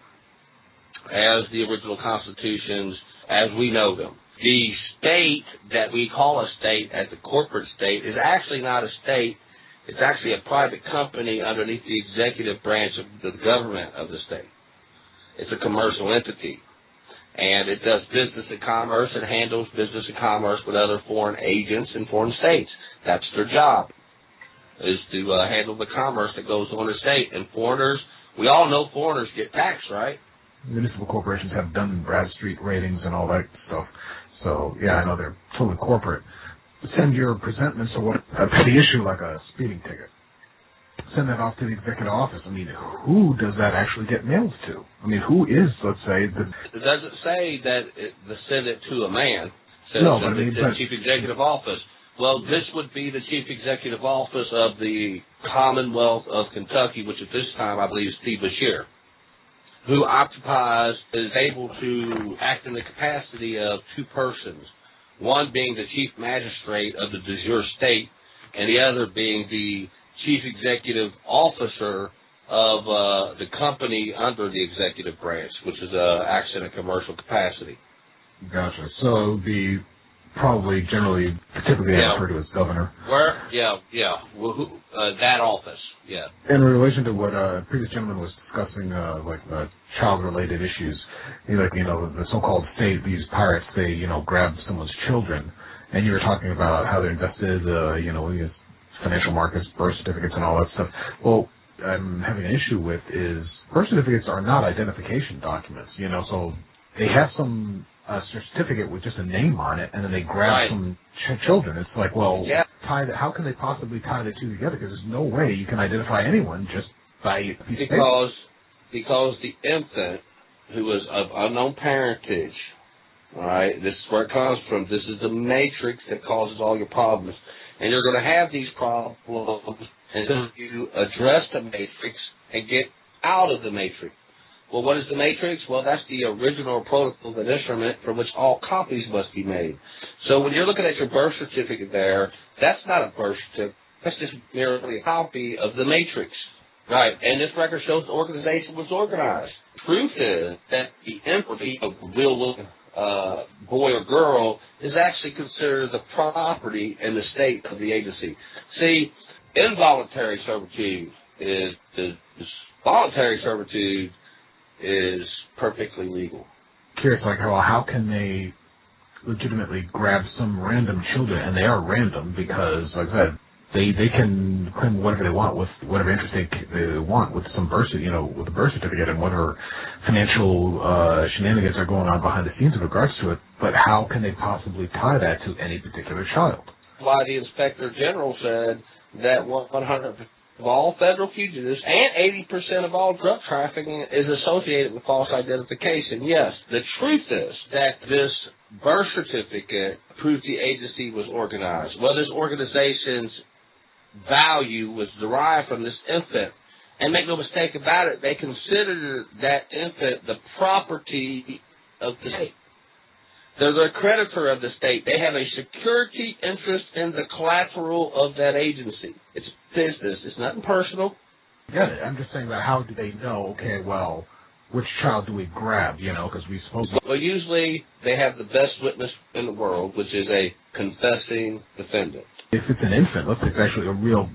as the original constitutions as we know them. The state that we call a state as a corporate state is actually not a state. It's actually a private company underneath the executive branch of the government of the state. It's a commercial entity. And it does business and commerce and handles business and commerce with other foreign agents in foreign states. That's their job, is to handle the commerce that goes on in the state. And foreigners, we all know foreigners get taxed, right? Municipal corporations have Dun & Bradstreet ratings and all that stuff. So, yeah, I know they're totally corporate. Send your presentments to a petty issue like a speeding ticket. Send that off to the executive office. Who does that actually get mailed to? Who is, let's say, the... It doesn't say that send it to a man. It says no, but the chief executive office. Well, this would be the chief executive office of the Commonwealth of Kentucky, which at this time I believe is Steve Beshear, who is able to act in the capacity of 2 persons, one being the chief magistrate of the de jure state, and the other being the chief executive officer of the company under the executive branch, which is acts in a commercial capacity. Gotcha. So it would be probably typically referred to as governor. That office. Yeah. In relation to what previous gentleman was discussing, child-related issues, the so-called state, these pirates, they, grab someone's children, and you were talking about how they're invested, financial markets, birth certificates, and all that stuff. Well, I'm having an issue with is birth certificates are not identification documents, so they have some certificate with just a name on it, and then they grab some children. It's like, well, how can they possibly tie the two together? Because there's no way you can identify anyone just by a piece of paper. Because the infant who is of unknown parentage, all right, this is where it comes from. This is the matrix that causes all your problems. And you're going to have these problems until you address the matrix and get out of the matrix. Well, what is the matrix? Well, that's the original protocol and instrument from which all copies must be made. So when you're looking at your birth certificate there, that's not a birth certificate. That's just merely a copy of the matrix. Right. And this record shows the organization was organized. Truth is that the entity of the real boy or girl is actually considered the property and the state of the agency. See, involuntary servitude is voluntary servitude is perfectly legal. Curious, like, how can they legitimately grab some random children, and they are random because, like I said, they can claim whatever they want with whatever interest they want with some birth, with the birth certificate and whatever financial shenanigans are going on behind the scenes in regards to it. But how can they possibly tie that to any particular child? Why the Inspector General said that 100% of all federal fugitives and 80% of all drug trafficking is associated with false identification. Yes, the truth is that this birth certificate proves the agency was organized. Well, this organization's value was derived from this infant. And make no mistake about it, they consider that infant the property of the state. They're the creditor of the state. They have a security interest in the collateral of that agency. It's business. It's nothing personal. Got it. I'm just saying that how do they know, okay, well, which child do we grab, because we supposed to... Well, usually they have the best witness in the world, which is a confessing defendant. If it's an infant, let's say it's actually a real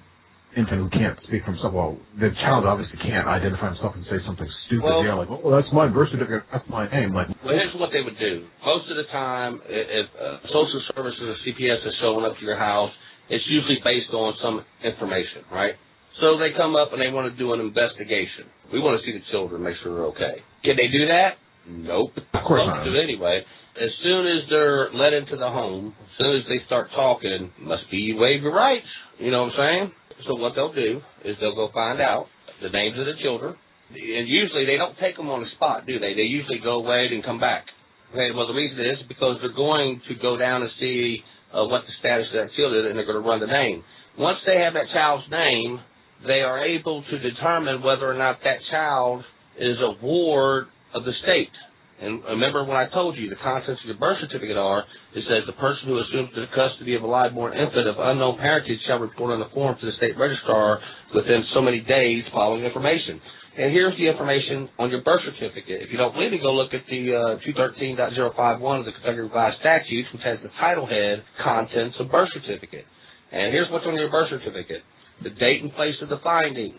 infant who can't speak for himself, well, the child obviously can't identify himself and say something stupid. Well, like, oh, that's my birth certificate, that's my name. Like, well, here's what they would do. Most of the time, if social services or CPS is showing up to your house, it's usually based on some information, right? So they come up and they want to do an investigation. We want to see the children, make sure they're okay. Can they do that? Nope. Of course not. Do anyway. As soon as they're let into the home, as soon as they start talking, must be you waive your rights. You know what I'm saying? So what they'll do is they'll go find out the names of the children. And usually they don't take them on the spot, do they? They usually go away and come back. Okay, well, the reason is because they're going to go down and see what the status of that child is, and they're going to run the name. Once they have that child's name, they are able to determine whether or not that child is a ward of the state. And remember when I told you the contents of your birth certificate it says the person who assumes the custody of a live-born infant of unknown parentage shall report on the form to the state registrar within so many days following information. And here's the information on your birth certificate. If you don't believe me, go look at the 213.051 of the Kentucky Revised Statutes, which has the title head, Contents of Birth Certificate. And here's what's on your birth certificate. The date and place of the finding,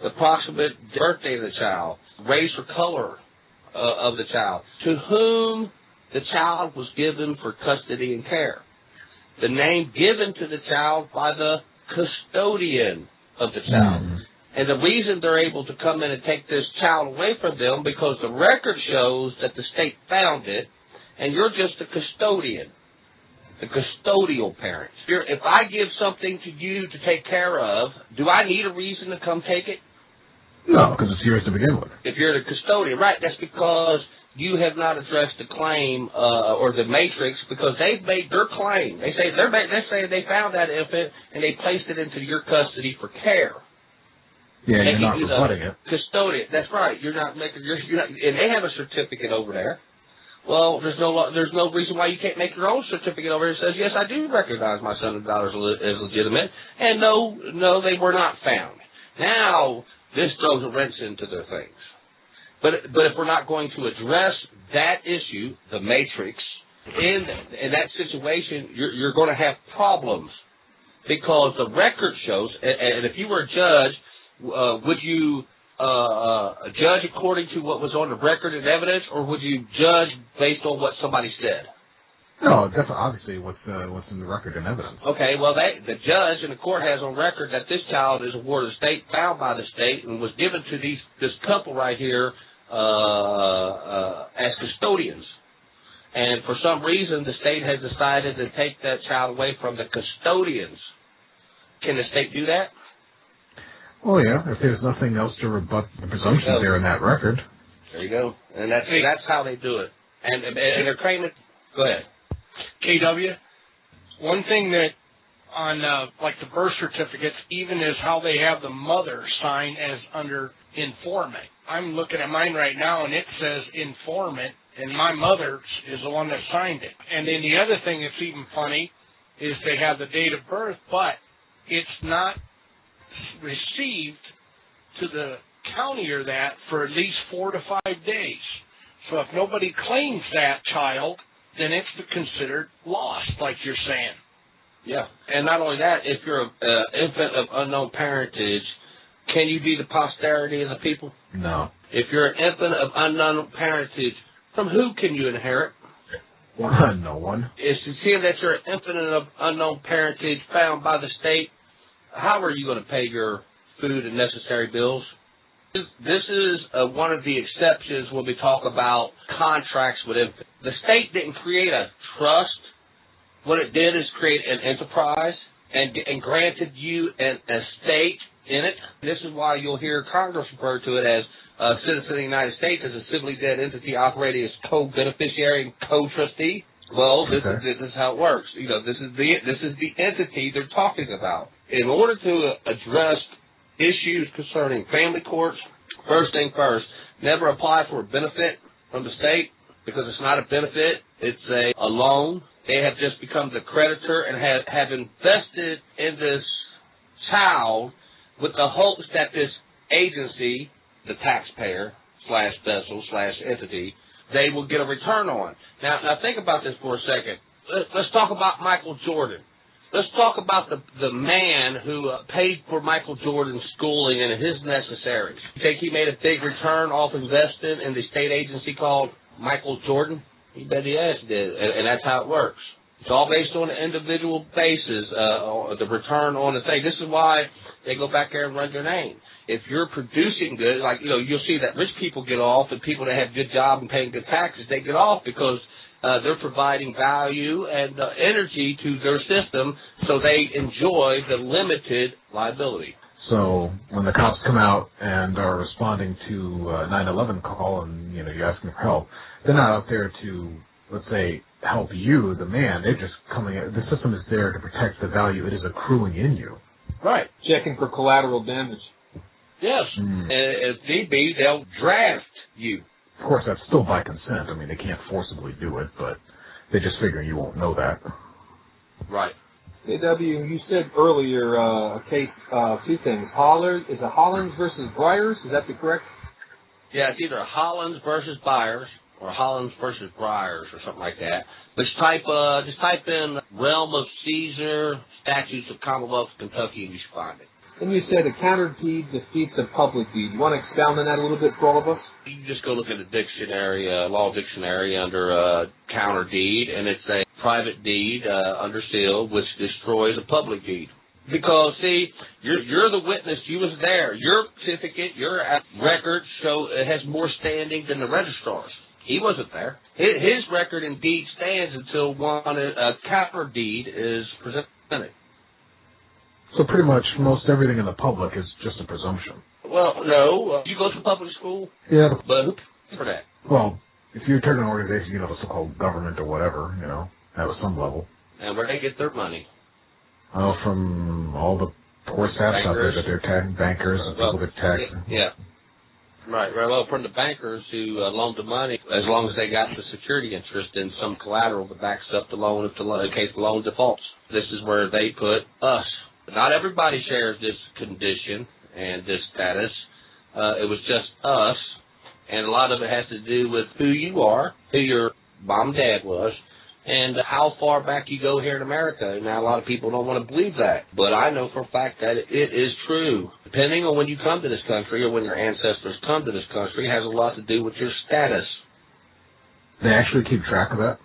the approximate birthday of the child, race or color of the child, to whom the child was given for custody and care, the name given to the child by the custodian of the child. And the reason they're able to come in and take this child away from them because the record shows that the state found it, and you're just a custodian, the custodial parent. If I give something to you to take care of, do I need a reason to come take it? No, because it's yours to begin with. If you're the custodian, right, that's because you have not addressed the claim or the matrix because they've made their claim. They say they found that infant and they placed it into your custody for care. Yeah, you're not rebutting it. Custodian, that's right. You're not making and they have a certificate over there. Well, there's no reason why you can't make your own certificate over there that says, yes, I do recognize my son and daughter as legitimate, and no, they were not found. Now, this throws a wrench into their things. But if we're not going to address that issue, the matrix, in that situation, you're going to have problems because the record shows, and if you were a judge, would you judge according to what was on the record and evidence, or would you judge based on what somebody said? No, that's obviously what's in the record and evidence. Okay, well, the judge in the court has on record that this child is a ward of the state, found by the state, and was given to this couple right here as custodians. And for some reason, the state has decided to take that child away from the custodians. Can the state do that? Well, yeah, if there's nothing else to rebut the presumptions there in that record. There you go. And that's how they do it. And they're claiming... Go ahead. KW, one thing that on like the birth certificates, even is how they have the mother sign as under informant. I'm looking at mine right now, and it says informant and my mother is the one that signed it. And then the other thing that's even funny is they have the date of birth, but it's not received to the county or that for at least 4 to 5 days. So if nobody claims that child, then it's considered lost, like you're saying. Yeah, and not only that, if you're an infant of unknown parentage, can you be the posterity of the people? No. If you're an infant of unknown parentage, from who can you inherit? No one. If you see that you're an infant of unknown parentage found by the state, how are you going to pay your food and necessary bills? This is one of the exceptions when we talk about contracts with infants. The state didn't create a trust. What it did is create an enterprise and granted you an estate in it. This is why you'll hear Congress refer to it as a citizen of the United States as a civilly dead entity operating as co-beneficiary and co-trustee. Well, this is how it works. You know, this is the entity they're talking about. In order to address issues concerning family courts, first thing first, never apply for a benefit from the state because it's not a benefit. It's a loan. They have just become the creditor and have invested in this child with the hopes that this agency, the taxpayer / vessel / entity, they will get a return on. Now think about this for a second. Let's talk about Michael Jordan. Let's talk about the man who paid for Michael Jordan's schooling and his necessaries. You think he made a big return off investing in the state agency called Michael Jordan? You bet the ass did, and that's how it works. It's all based on an individual basis, the return on the thing. This is why they go back there and run your name. If you're producing good, like, you know, you'll see that rich people get off and people that have good jobs and paying good taxes, they get off because they're providing value and energy to their system, so they enjoy the limited liability. So when the cops come out and are responding to a 9/11 call and, you know, you're asking for help, they're not out there to, let's say, help you, the man. They're just coming in. The system is there to protect the value it is accruing in you. Right. Checking for collateral damage. Yes. And if need be, they'll draft you. Of course, that's still by consent. I mean, they can't forcibly do it, but they just figure you won't know that. Right. AW, you said earlier a case, two things. Is it Hollins versus Briars? Is that the correct? Yeah, it's either Hollins versus Byers or Hollins versus Briars or something like that. But just type in Realm of Caesar, Statutes of Commonwealth of Kentucky, and you should find it. And you said a counter deed defeats a public deed. You want to expound on that a little bit for all of us? You can just go look at the dictionary, law dictionary under counter deed, and it's a private deed under seal which destroys a public deed. Because, see, you're the witness. You was there. Your certificate, your record show it has more standing than the registrar's. He wasn't there. His record indeed stands until a counter deed is presented. So pretty much most everything in the public is just a presumption. Well, no. You go to public school? Yeah. But who pays for that? Well, if you're taking an organization, you know, the so-called government or whatever, you know, at some level. And where they get their money? Oh, from all the poor staffs out there that they're taxing, bankers and people that tax. Yeah. Right. Well, from the bankers who loan the money, as long as they got the security interest in some collateral that backs up the loan in case the loan defaults. This is where they put us. Not everybody shares this condition and this status. It was just us, and a lot of it has to do with who you are, who your mom and dad was, and how far back you go here in America. Now, a lot of people don't want to believe that, but I know for a fact that it is true. Depending on when you come to this country or when your ancestors come to this country, it has a lot to do with your status. They actually keep track of that?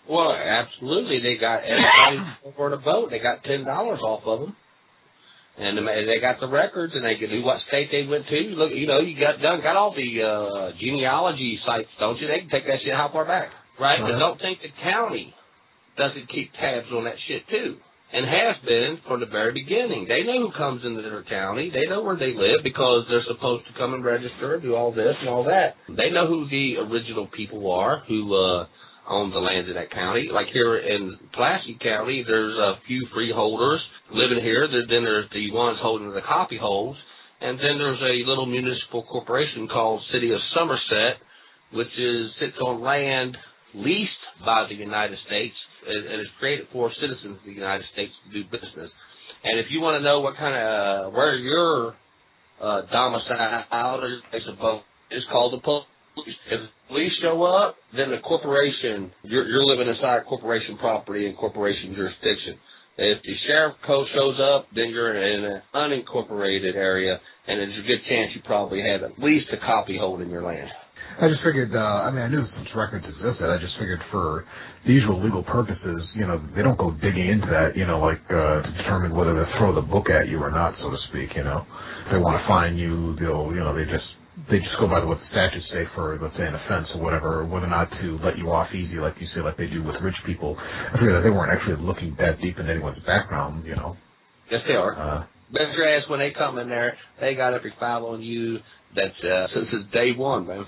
Well, absolutely. They got everybody over the boat. They got $10 off of them. And they got the records, and they can do what state they went to. Look, you know, you got all the genealogy sites, don't you? They can take that shit how far back, right? But don't think the county doesn't keep tabs on that shit, too, and has been from the very beginning. They know who comes into their county. They know where they live because they're supposed to come and register, do all this and all that. They know who the original people are who own the lands in that county. Like here in Pulaski County, there's a few freeholders living here. Then there's the ones holding the copy holds. And then there's a little municipal corporation called City of Somerset sits on land leased by the United States and is created for citizens of the United States to do business. And if you want to know what kind of where your domicile is, it's called the police. If the police show up, then the corporation, you're living inside corporation property and corporation jurisdiction. If the sheriff shows up, then you're in an unincorporated area, and there's a good chance you probably have at least a copy holding your land. I just figured, I knew such records existed. I just figured for the usual legal purposes, they don't go digging into that, to determine whether to throw the book at you or not, so to speak, If they want to fine you, they just go by what the statutes say for, let's say, an offense or whatever, whether or not to let you off easy, like you say, like they do with rich people. I figured that they weren't actually looking that deep into anyone's background, Yes, they are. Bet your ass when they come in there, they got every file on you that's since day one, man.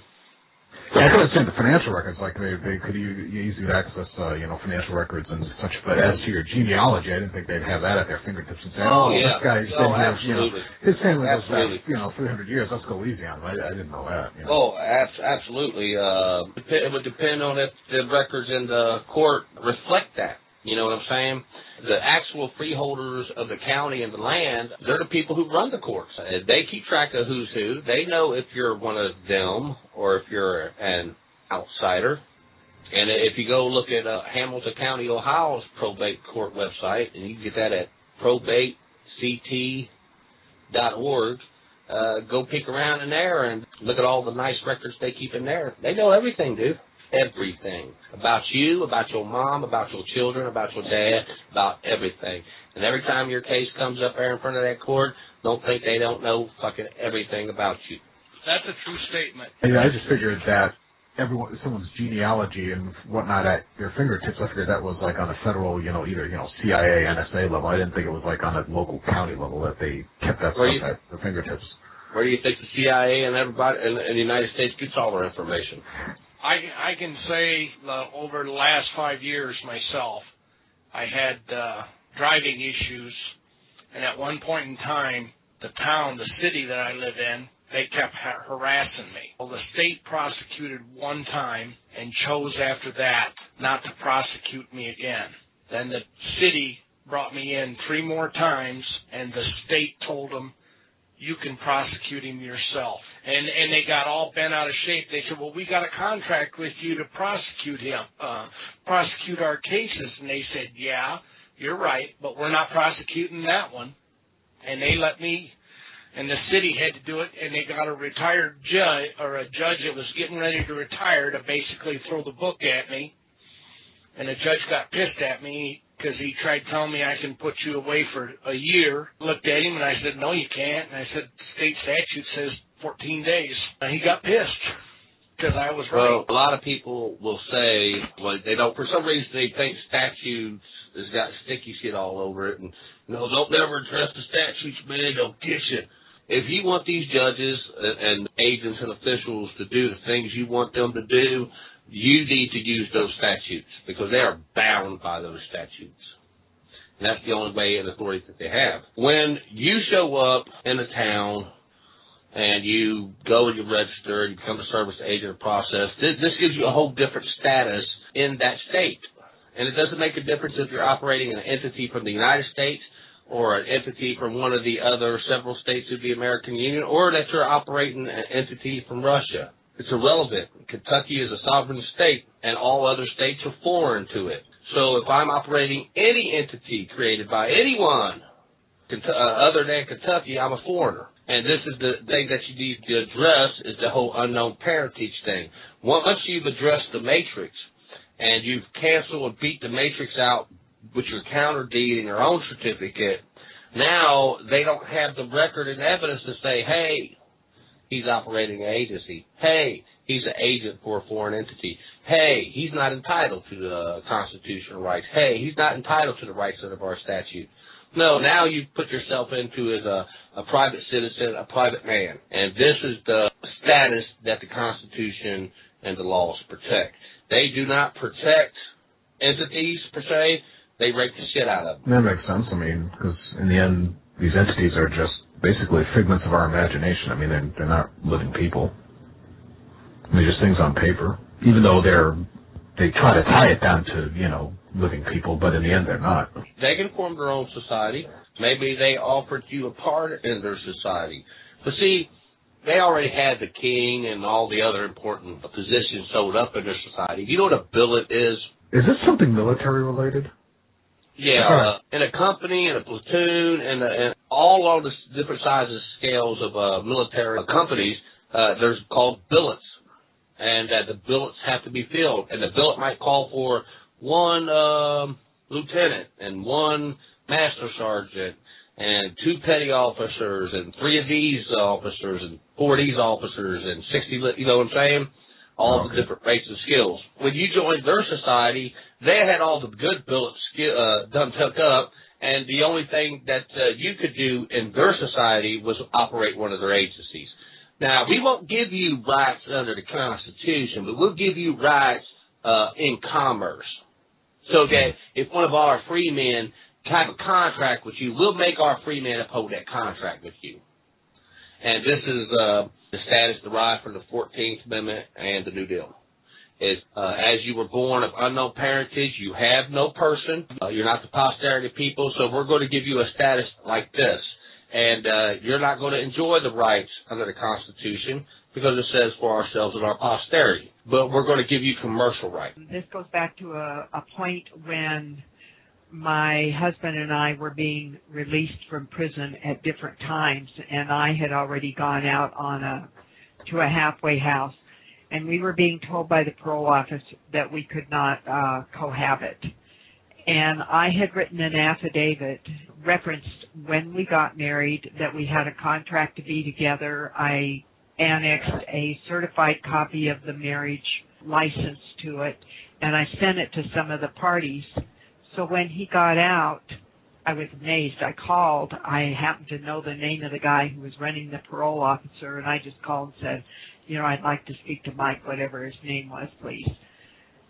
Yeah, I could understand the financial records, like they could easily access, financial records and such. But as to your genealogy, I didn't think they'd have that at their fingertips and say, yeah. this guy's been here, his family goes back, 300 years. Let's go easy on him. I didn't know that. Oh, absolutely. It would depend on if the records in the court reflect that. You know what I'm saying? The actual freeholders of the county and the land, they're the people who run the courts. They keep track of who's who. They know if you're one of them or if you're an outsider. And if you go look at Hamilton County, Ohio's probate court website, and you can get that at probatect.org, go peek around in there and look at all the nice records they keep in there. They know everything, dude. Everything about you, about your mom, about your children, about your dad, about everything. And every time your case comes up there in front of that court, don't think they don't know fucking everything about you. That's a true statement. Yeah, I just figured that someone's genealogy and whatnot at their fingertips. I figured that was like on a federal, either CIA, NSA level. I didn't think it was like on a local county level that they kept that stuff at their fingertips. Where do you think the CIA and everybody in the United States gets all their information? I can say over the last 5 years myself, I had driving issues, and at one point in time, the city that I live in, they kept harassing me. Well, the state prosecuted one time and chose after that not to prosecute me again. Then the city brought me in 3 more times, and the state told them, you can prosecute him yourself. And they got all bent out of shape. They said, well, we got a contract with you to prosecute him, prosecute our cases. And they said, yeah, you're right, but we're not prosecuting that one. And they let me, and the city had to do it, and they got a retired judge, or a judge that was getting ready to retire, to basically throw the book at me. And the judge got pissed at me because he tried telling me I can put you away for a year. Looked at him, and I said, no, you can't. And I said, state statute says 14 days. And he got pissed because I was right. Well, a lot of people will say, well, they don't, for some reason they think statutes has got sticky shit all over it. And, don't never address the statutes, man, they'll get you. If you want these judges and agents and officials to do the things you want them to do, you need to use those statutes because they are bound by those statutes. And that's the only way and authority that they have. When you show up in a town and you go and you register and you become a service agent process, this gives you a whole different status in that state. And it doesn't make a difference if you're operating an entity from the United States or an entity from one of the other several states of the American Union, or that you're operating an entity from Russia. It's irrelevant. Kentucky is a sovereign state, and all other states are foreign to it. So if I'm operating any entity created by anyone other than Kentucky, I'm a foreigner. And this is the thing that you need to address is the whole unknown parentage thing. Once you've addressed the matrix and you've canceled and beat the matrix out with your counter deed and your own certificate, now they don't have the record and evidence to say, hey, he's operating an agency. Hey, he's an agent for a foreign entity. Hey, he's not entitled to the constitutional rights. Hey, he's not entitled to the rights of our statute. No, now you put yourself into as a private citizen, a private man. And this is the status that the Constitution and the laws protect. They do not protect entities, per se. They rape the shit out of them. That makes sense. I mean, because in the end, these entities are just basically figments of our imagination. I mean, they're not living people. I mean, just things on paper, even though they try to tie it down to, living people, but in the end they're not. They can form their own society. Maybe they offered you a part in their society. But see, they already had the king and all the other important positions sold up in their society. You know what a billet is? Is this something military related? Yeah, in a company, in a platoon, and all on the different sizes, scales of military companies, there's called billets. And the billets have to be filled. And the billet might call for one lieutenant and one master sergeant and 2 petty officers and 3 of these officers and 4 of these officers and 60, you know what I'm saying? All the different rates and skills. When you joined their society, they had all the good billets done took up, and the only thing that you could do in their society was operate one of their agencies. Now, we won't give you rights under the Constitution, but we'll give you rights in commerce. So that if one of our free men have a contract with you, we'll make our free men uphold that contract with you. And this is the status derived from the 14th Amendment and the New Deal. As you were born of unknown parentage, you have no person. You're not the posterity of people, so we're going to give you a status like this. And you're not going to enjoy the rights under the Constitution because it says for ourselves and our posterity. But we're going to give you commercial rights. This goes back to a point when my husband and I were being released from prison at different times, and I had already gone out to a halfway house, and we were being told by the parole office that we could not cohabit. And I had written an affidavit, referenced when we got married, that we had a contract to be together. I annexed a certified copy of the marriage license to it, and I sent it to some of the parties. So when he got out, I was amazed. I called. I happened to know the name of the guy who was running the parole officer, and I just called and said, I'd like to speak to Mike, whatever his name was, please.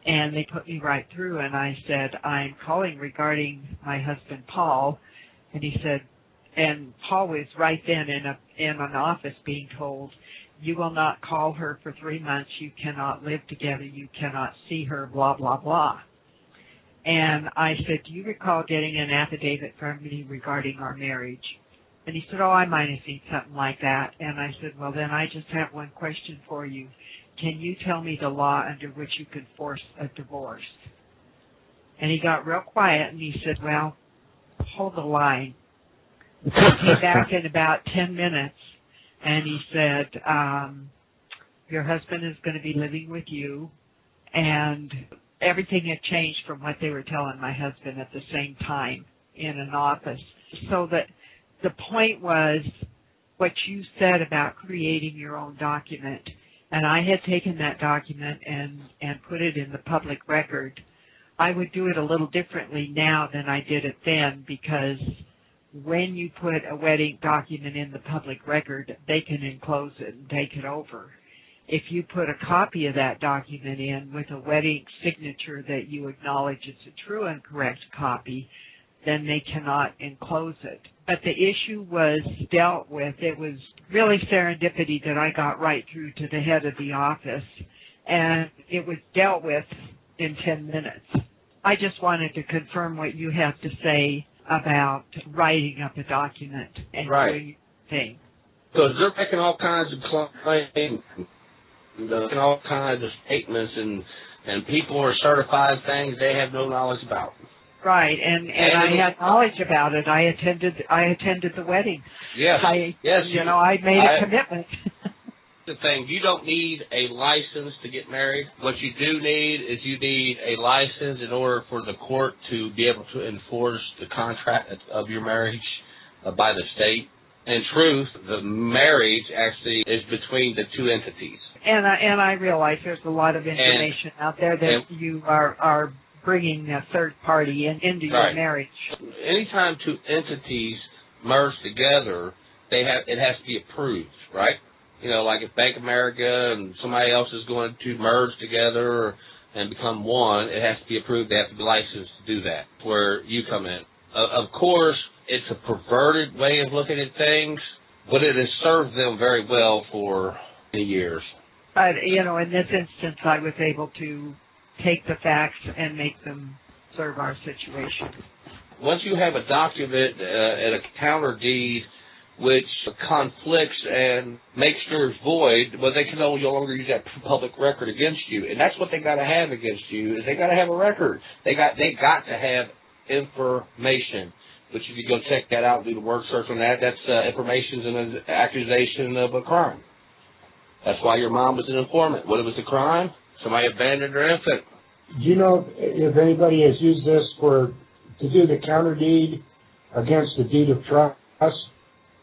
And they put me right through, and I said, I'm calling regarding my husband, Paul. And he said, and Paul was right then in an office being told, you will not call her for 3 months. You cannot live together. You cannot see her, blah, blah, blah. And I said, do you recall getting an affidavit from me regarding our marriage? And he said, I might have seen something like that. And I said, well, then I just have one question for you. Can you tell me the law under which you can force a divorce? And he got real quiet, and he said, well, hold the line. He came back in about 10 minutes, and he said, your husband is going to be living with you, and everything had changed from what they were telling my husband at the same time in an office. So that the point was what you said about creating your own document. And I had taken that document and put it in the public record. I would do it a little differently now than I did it then, because when you put a wedding document in the public record, they can enclose it and take it over. If you put a copy of that document in with a wedding signature that you acknowledge it's a true and correct copy, then they cannot enclose it. But the issue was dealt with. It was really serendipity that I got right through to the head of the office, and it was dealt with in 10 minutes. I just wanted to confirm what you have to say about writing up a document and doing your thing. Because they're making all kinds of claims, making all kinds of statements, and people are certifying things they have no knowledge about. Right, and I had knowledge about it. I attended the wedding. Yes. I made a commitment. The thing, you don't need a license to get married. What you do need is you need a license in order for the court to be able to enforce the contract of your marriage by the state. In truth, the marriage actually is between the two entities. And I realize there's a lot of information out there that you are bringing a third party into your marriage. Anytime two entities merge together, it has to be approved, right? Like if Bank of America and somebody else is going to merge together and become one, it has to be approved. They have to be licensed to do that. Where you come in. Of course, it's a perverted way of looking at things, but it has served them very well for many years. But, in this instance, I was able to take the facts and make them serve our situation. Once you have a document and a counter deed which conflicts and makes yours void, well, they can no longer use that public record against you. And that's what they got to have against you, is they got to have a record. They got to have information. Which if you go check that out, do the word search on that, that's information and an accusation of a crime. That's why your mom was an informant. What was the crime? Somebody abandoned her infant. Do you know if anybody has used this to do the counter deed against the deed of trust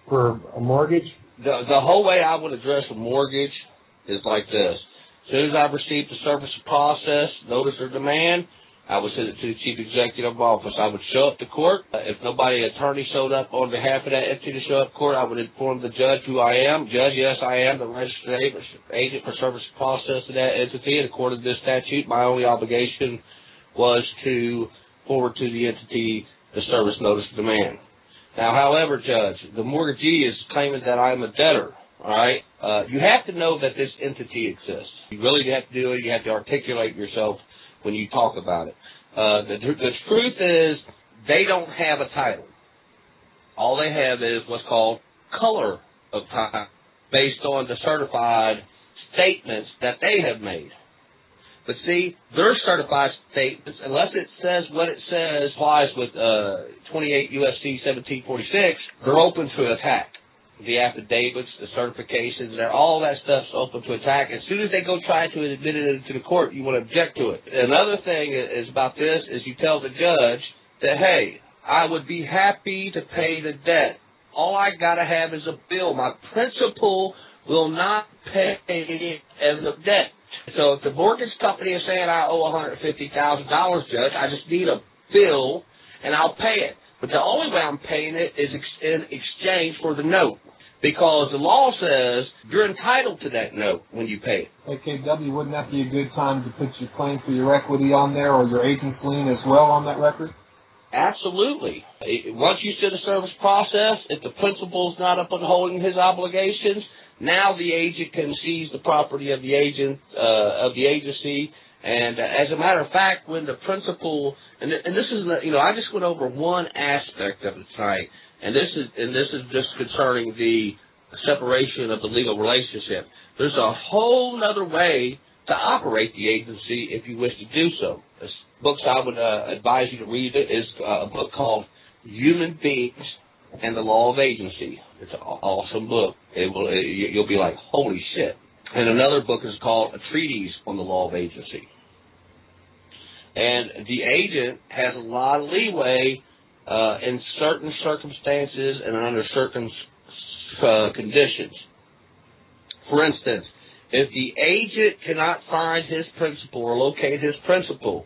for a mortgage? The whole way I would address a mortgage is like this. As soon as I've received the service of process, notice or demand, I would send it to the chief executive office. I would show up to court. If nobody attorney showed up on behalf of that entity to show up to court, I would inform the judge who I am. Judge, yes, I am the registered agent for service of process of that entity. And according to this statute, my only obligation was to forward to the entity the service notice of demand. Now, however, Judge, the mortgagee is claiming that I am a debtor. All right? You have to know that this entity exists. You really have to do it. You have to articulate yourself when you talk about it. The truth is they don't have a title. All they have is what's called color of title based on the certified statements that they have made. But see, their certified statements, unless it says what it says applies with 28 U.S.C. 1746, they're open to attack. The affidavits, the certifications, all that stuff's open to attack. As soon as they go try to admit it into the court, you want to object to it. Another thing is about this is you tell the judge that, hey, I would be happy to pay the debt. All I got to have is a bill. My principal will not pay as a debt. So if the mortgage company is saying I owe $150,000, Judge, I just need a bill and I'll pay it. But the only way I'm paying it is in exchange for the note. Because the law says you're entitled to that note when you pay it. KW, wouldn't that be a good time to put your claim for your equity on there or your agent's lien as well on that record? Absolutely. Once you set a service process, if the principal's not upholding his obligations, now the agent can seize the property of the agent, of the agency. And as a matter of fact, when the principal, and this is, I just went over one aspect of it tonight, and this is just concerning the separation of the legal relationship. There's a whole other way to operate the agency if you wish to do so. The books I would advise you to read is a book called Human Beings and the Law of Agency. It's an awesome book. You'll be like, holy shit. And another book is called A Treatise on the Law of Agency. And the agent has a lot of leeway in certain circumstances and under certain conditions. For instance, if the agent cannot find his principal or locate his principal,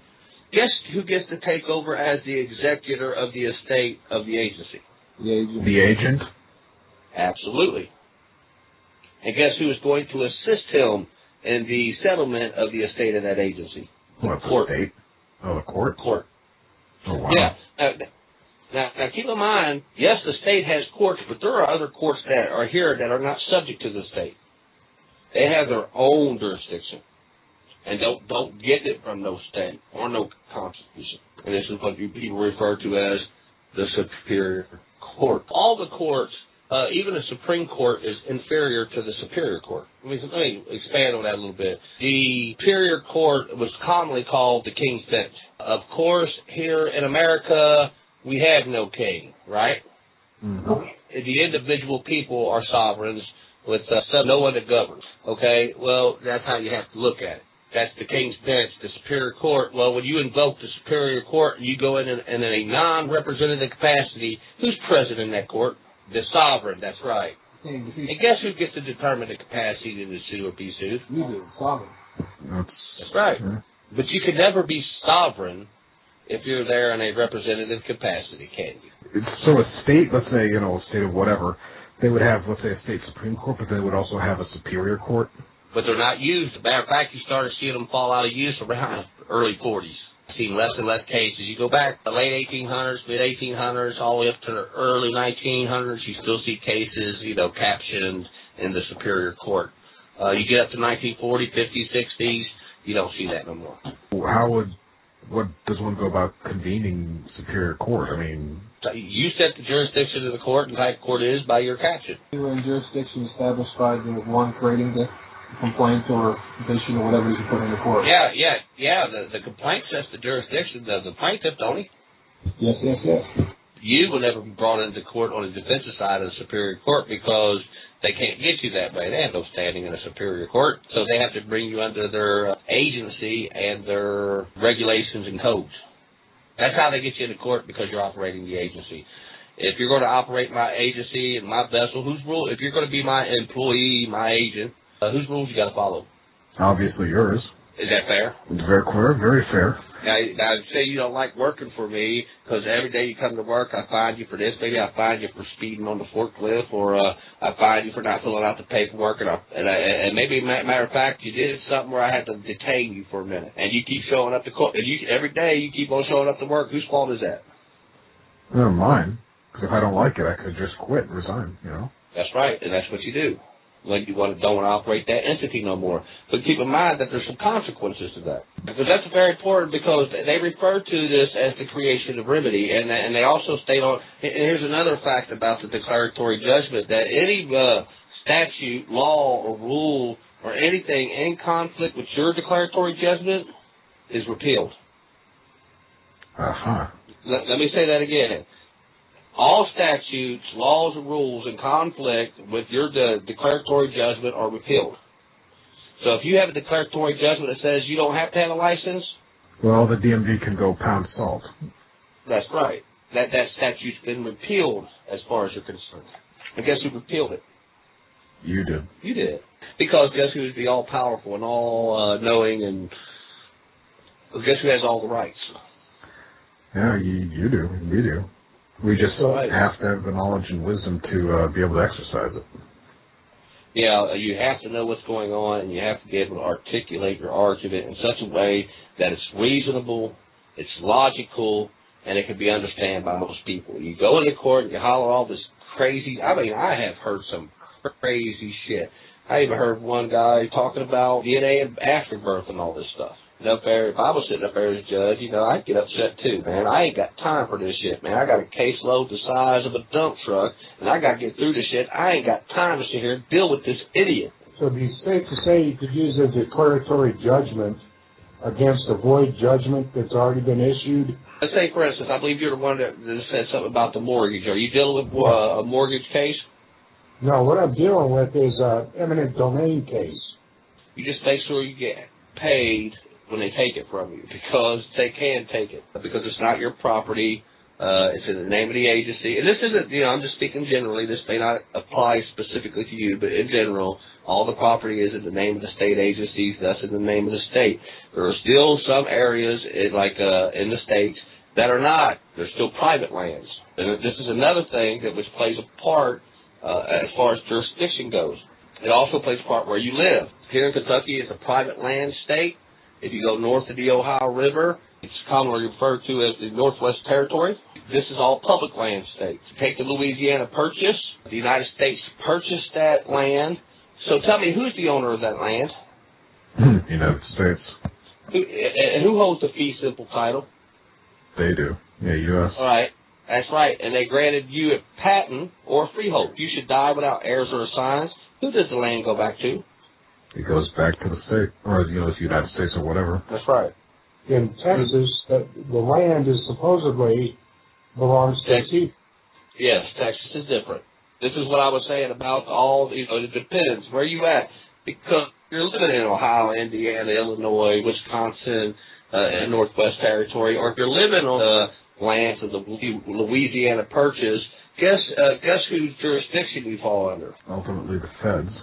guess who gets to take over as the executor of the estate of the agency? The agent? Absolutely. And guess who is going to assist him in the settlement of the estate of that agency? What, the state? Oh, the court? Court. Oh, wow. Yeah. Now, keep in mind, yes, the state has courts, but there are other courts that are here that are not subject to the state. They have their own jurisdiction, and don't get it from no state or no constitution. And this is what people refer to as the superior court. All the courts, even the Supreme Court, is inferior to the Superior Court. Let me expand on that a little bit. The Superior Court was commonly called the King's Bench. Of course, here in America, we have no king, right? Mm-hmm. The individual people are sovereigns with no one that governs, okay? Well, that's how you have to look at it. That's the King's Bench, the Superior Court. Well, when you invoke the Superior Court and you go in a non-representative capacity, who's present in that court? The sovereign, that's right. And guess who gets to determine the capacity to sue or be sued? You do, sovereign. That's right. But you can never be sovereign if you're there in a representative capacity, can you? So a state, let's say, a state of whatever, they would have, let's say, a state Supreme Court, but they would also have a Superior Court? But they're not used. As a matter of fact, you started seeing them fall out of use around the early 40s. I've seen less and less cases. You go back to the late 1800s, mid-1800s, all the way up to the early 1900s, you still see cases, captioned in the Superior Court. You get up to 1940, 50s, 60s, you don't see that no more. What does one go about convening Superior Court? I mean, you set the jurisdiction of the court and type court is by your caption. You were in jurisdiction established by the one creating the complaint or petition or whatever you put in the court. Yeah. The complaint sets the jurisdiction of the plaintiff, don't he? Yes. You will never be brought into court on the defensive side of the Superior Court because they can't get you that way. They have no standing in a Superior Court, so they have to bring you under their agency and their regulations and codes. That's how they get you into court, because you're operating the agency. If you're going to operate my agency and my vessel, whose rule? If you're going to be my employee, my agent, whose rules you got to follow? Obviously yours. Is that fair? Very clear, very fair. Now, say you don't like working for me because every day you come to work, I find you for this. Maybe I find you for speeding on the forklift, or I find you for not filling out the paperwork, and maybe, matter of fact, you did something where I had to detain you for a minute, and you keep showing up to court. And every day you keep on showing up to work. Whose fault is that? Mine. Because if I don't like it, I could just quit and resign. That's right, and that's what you do when you don't want to operate that entity no more. But keep in mind that there's some consequences to that. Because that's very important, because they refer to this as the creation of remedy, and they also state on, and here's another fact about the declaratory judgment, that any statute, law, or rule, or anything in conflict with your declaratory judgment is repealed. Let me say that again. All statutes, laws, and rules in conflict with your declaratory judgment are repealed. So if you have a declaratory judgment that says you don't have to have a license, well, the DMV can go pound salt. That's right. That statute's been repealed as far as you're concerned. And guess who repealed it? You did. You did. Because guess who's the all-powerful and all-knowing, and guess who has all the rights? Yeah, you do. We do. We just have to have the knowledge and wisdom to be able to exercise it. Yeah, you have to know what's going on, and you have to be able to articulate your argument in such a way that it's reasonable, it's logical, and it can be understood by most people. You go into court and you holler all this crazy, I have heard some crazy shit. I even heard one guy talking about DNA and afterbirth and all this stuff. If I was sitting up there as a judge, I'd get upset too, man. I ain't got time for this shit, man. I got a caseload the size of a dump truck, and I got to get through this shit. I ain't got time to sit here and deal with this idiot. So it'd be safe to say you could use a declaratory judgment against a void judgment that's already been issued? Let's say, for instance, I believe you're the one that said something about the mortgage. Are you dealing with a mortgage case? No, what I'm dealing with is an eminent domain case. You just make sure you get paid when they take it from you, because they can take it, because it's not your property. It's in the name of the agency. And this isn't, I'm just speaking generally. This may not apply specifically to you, but in general, all the property is in the name of the state agencies, thus in the name of the state. There are still some areas, in the states, that are not. They're still private lands. And this is another thing which plays a part as far as jurisdiction goes. It also plays a part where you live. Here in Kentucky, it's a private land state. If you go north of the Ohio River, it's commonly referred to as the Northwest Territory. This is all public land states. Take the Louisiana Purchase. The United States purchased that land. So tell me, who's the owner of that land? United States. Who holds the fee simple title? They do. Yeah, U.S. All right. That's right. And they granted you a patent or a freehold. You should die without heirs or assigns. Who does the land go back to? It goes back to the state, or the United States, or whatever. That's right. In Texas, the land is supposedly belongs to Texas. Yes, Texas is different. This is what I was saying about it depends where you at, because you're living in Ohio, Indiana, Illinois, Wisconsin, and Northwest Territory, or if you're living on the lands of the Louisiana Purchase, guess whose jurisdiction you fall under? Ultimately, the feds.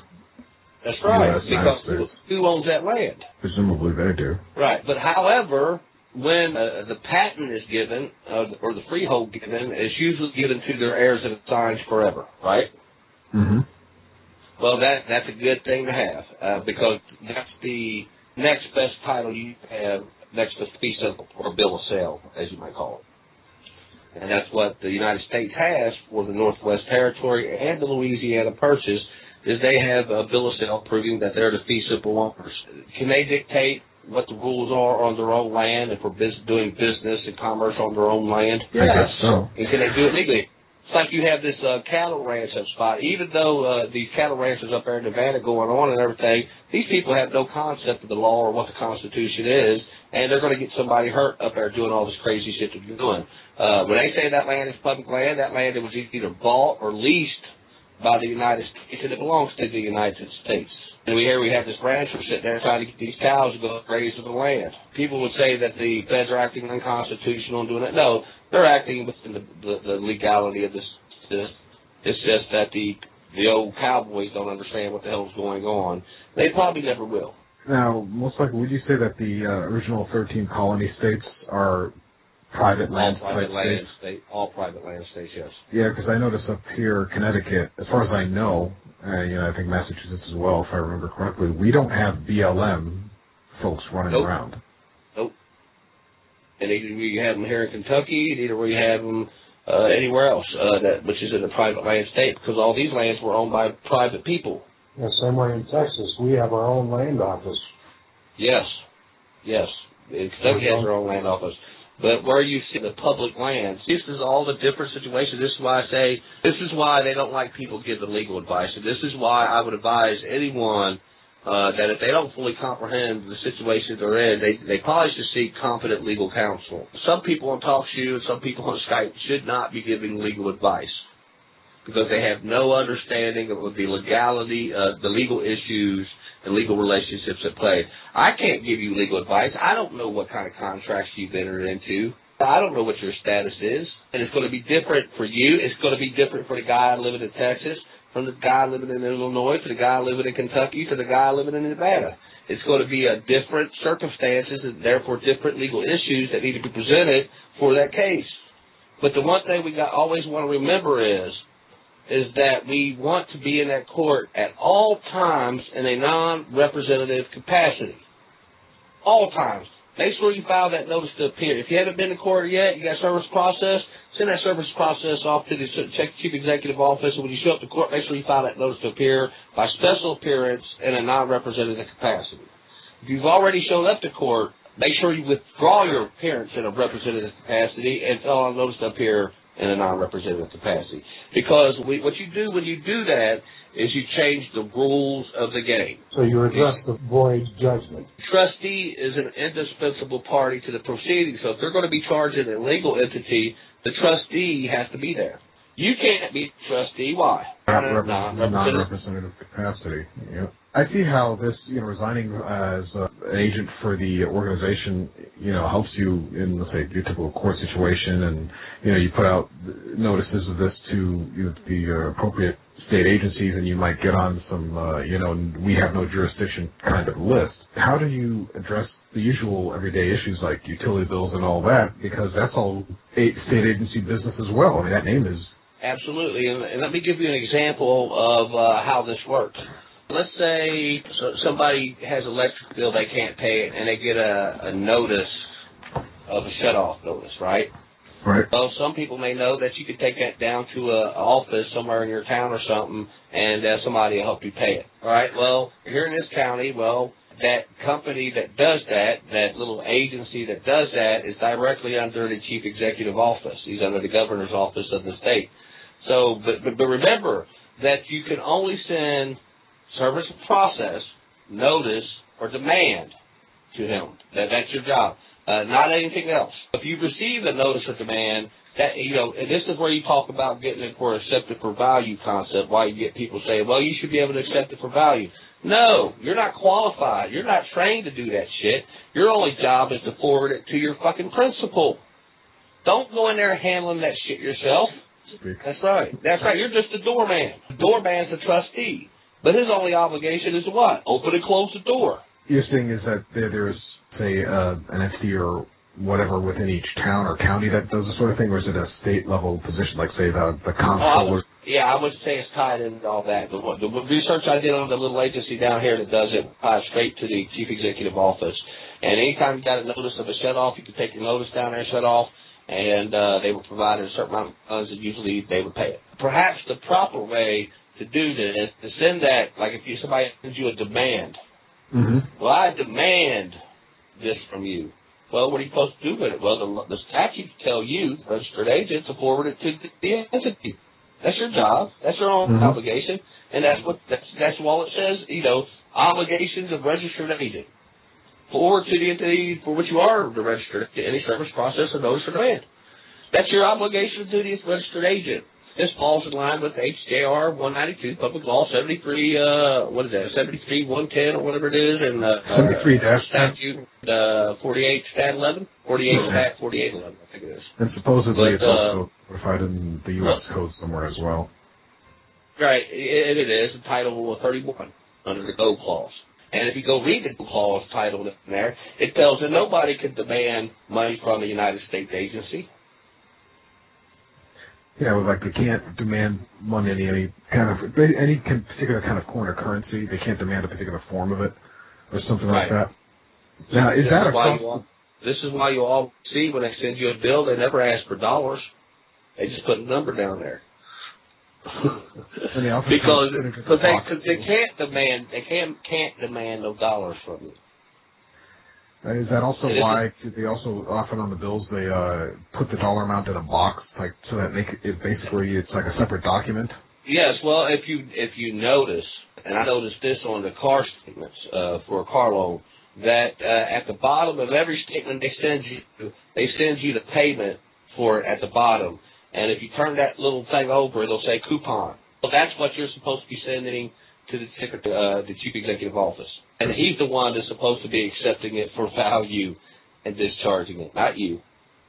That's right, because who owns that land? Presumably they do. Right, but however, when the patent is given, or the freehold given, it's usually given to their heirs and assigns forever, right? Mm-hmm. Well, that's a good thing to have, because that's the next best title you have next to fee simple, or bill of sale, as you might call it. And that's what the United States has for the Northwest Territory and the Louisiana Purchase. is they have a bill of sale proving that they're the fee simple owners. Can they dictate what the rules are on their own land if we're doing business and commerce on their own land? I guess so. And can they do it legally? It's like you have this cattle ranch up spot. Even though these cattle ranches up there in Nevada going on and everything, these people have no concept of the law or what the Constitution is, and they're going to get somebody hurt up there doing all this crazy shit that they're doing. When they say that land is public land, that land was either bought or leased by the United States, and it belongs to the United States. And we have this rancher sitting there trying to get these cows to go graze on the land. People would say that the feds are acting unconstitutional and doing that. No, they're acting within the legality of this. It's just that the old cowboys don't understand what the hell is going on. They probably never will. Now, most likely, would you say that the original 13 colony states are private land states? All private land states, yes. Yeah, because I noticed up here, Connecticut, as far as I know, I think Massachusetts as well, if I remember correctly, we don't have BLM folks running around. Nope. And either we have them here in Kentucky, either we have them anywhere else, which is in a private land state, because all these lands were owned by private people. Yeah, same way in Texas. We have our own land office. Yes. Kentucky has their own land office. But where you see the public lands, this is all the different situations. This is why I say, this is why they don't like people give the legal advice. And this is why I would advise anyone that if they don't fully comprehend the situation they're in, they probably should seek competent legal counsel. Some people on TalkShoe and some people on Skype should not be giving legal advice because they have no understanding of the legality, the legal issues, and legal relationships at play. I can't give you legal advice. I don't know what kind of contracts you've entered into. I don't know what your status is. And it's going to be different for you. It's going to be different for the guy living in Texas, from the guy living in Illinois, to the guy living in Kentucky, to the guy living in Nevada. It's going to be a different circumstances and therefore different legal issues that need to be presented for that case. But the one thing we always want to remember is that we want to be in that court at all times in a non-representative capacity. All times. Make sure you file that notice to appear. If you haven't been to court yet, you got service process, send that service process off to the Chief Executive Office, and when you show up to court, make sure you file that notice to appear by special appearance in a non-representative capacity. If you've already shown up to court, make sure you withdraw your appearance in a representative capacity and fill out a notice to appear in a non-representative capacity. Because what you do when you do that is you change the rules of the game. So you address the void judgment. Trustee is an indispensable party to the proceedings. So if they're going to be charging a legal entity, the trustee has to be there. You can't be trustee. Why? Non-representative capacity. Yep. I see how this, resigning as an agent for the organization, helps you in, let's say, your typical court situation, and you put out notices of this to the appropriate state agencies, and you might get on some, we have no jurisdiction kind of list. How do you address the usual everyday issues like utility bills and all that? Because that's all state agency business as well. I mean, that name is. Absolutely, and let me give you an example of how this works. Let's say somebody has an electric bill, they can't pay it, and they get a notice of a shut-off notice, right? Right. Well, some people may know that you could take that down to an office somewhere in your town or something, and somebody will help you pay it. All right, well, here in this county, that company that does that little agency that does that is directly under the Chief Executive Office. He's under the Governor's Office of the state. So, but remember that you can only send service of process, notice, or demand to him. That's your job, not anything else. If you receive a notice or demand, that and this is where you talk about getting it for accepted for value concept, why you get people saying, well, you should be able to accept it for value. No, you're not qualified. You're not trained to do that shit. Your only job is to forward it to your fucking principal. Don't go in there handling that shit yourself. That's right. You're just a doorman. The doorman's a trustee. But his only obligation is what? Open and close the door. Your thing is that there's, say, an entity or whatever within each town or county that does this sort of thing, or is it a state-level position, like, say, the comptroller? I would say it's tied into all that. The research I did on the little agency down here that does it ties straight to the Chief Executive Office. And anytime you got a notice of a shut-off, you can take your notice down there and shut off, and they will provide a certain amount of funds, and usually they would pay it. Perhaps the proper way to do this, to send that, like if somebody sends you a demand, well, I demand this from you. Well, what are you supposed to do with it? Well, the statutes tell you, registered agent, to forward it to the entity. That's your job. That's your own obligation, and that's all it says. You know, obligations of registered agent. Forward to the entity for which you are the registered to any service, process, or notice or demand. That's your obligation to the registered agent. This falls in line with HJR 192, Public Law 73, 73-110 or whatever it is, and 73 statute 48 Stat 11, 48 Stat 4811, I think it is. And supposedly it's also codified in the U.S. Code somewhere as well. Right, it is, in Title 31, under the Go Clause. And if you go read the clause titled in there, it tells that nobody can demand money from a United States agency. Yeah, like they can't demand money in any particular kind of corner currency. They can't demand a particular form of it or something like that. Now, is that this is why you all see when they send you a bill, they never ask for dollars. They just put a number down there. because they can't demand no dollars from you. Is that also why they also often on the bills they put the dollar amount in a box, like so that it's like a separate document? Yes. Well, if you notice, and I noticed this on the car statements for a car loan, that at the bottom of every statement they send you the payment for it at the bottom, and if you turn that little thing over, it'll say coupon. Well, that's what you're supposed to be sending to the Chief Executive Office. And he's the one that's supposed to be accepting it for value and discharging it, not you.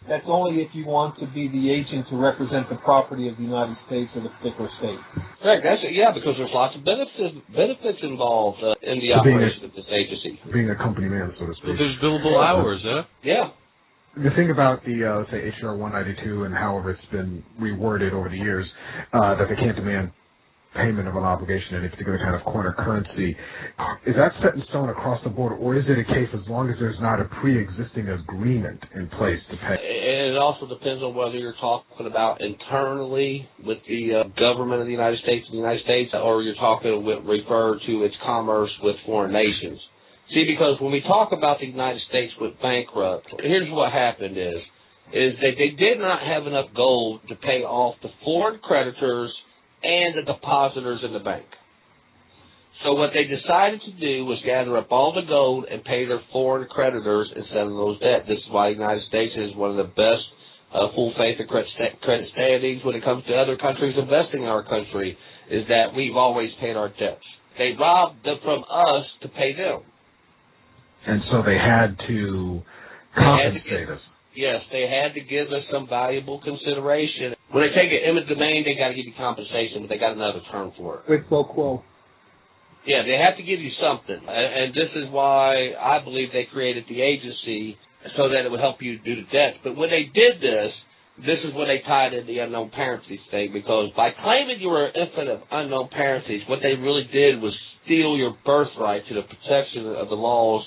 That's only if you want to be the agent to represent the property of the United States or the particular state. Right, because there's lots of benefits involved in the operation of this agency. Being a company man, so to speak. There's billable hours, huh? Yeah. The thing about the, let's say, HR 192 and however it's been reworded over the years, that they can't demand payment of an obligation in any particular kind of corner currency, is that set in stone across the board, or is it a case as long as there's not a pre-existing agreement in place to pay? It also depends on whether you're talking about internally with the government of the United States or you're talking refer to its commerce with foreign nations. See, because when we talk about the United States went bankrupt, here's what happened is that they did not have enough gold to pay off the foreign creditors and the depositors in the bank. So what they decided to do was gather up all the gold and pay their foreign creditors instead of those debt. This is why the United States is one of the best full faith and credit standings when it comes to other countries investing in our country, is that we've always paid our debts. They robbed them from us to pay them. And so they had to compensate us. Yes, they had to give us some valuable consideration. When they take an eminent domain, they got to give you compensation, but they got another term for it. Quid pro quo. Yeah, they have to give you something. And this is why I believe they created the agency, so that it would help you do the debt. But when they did this is when they tied in the unknown parentage thing, because by claiming you were an infant of unknown parentage, what they really did was steal your birthright to the protection of the laws,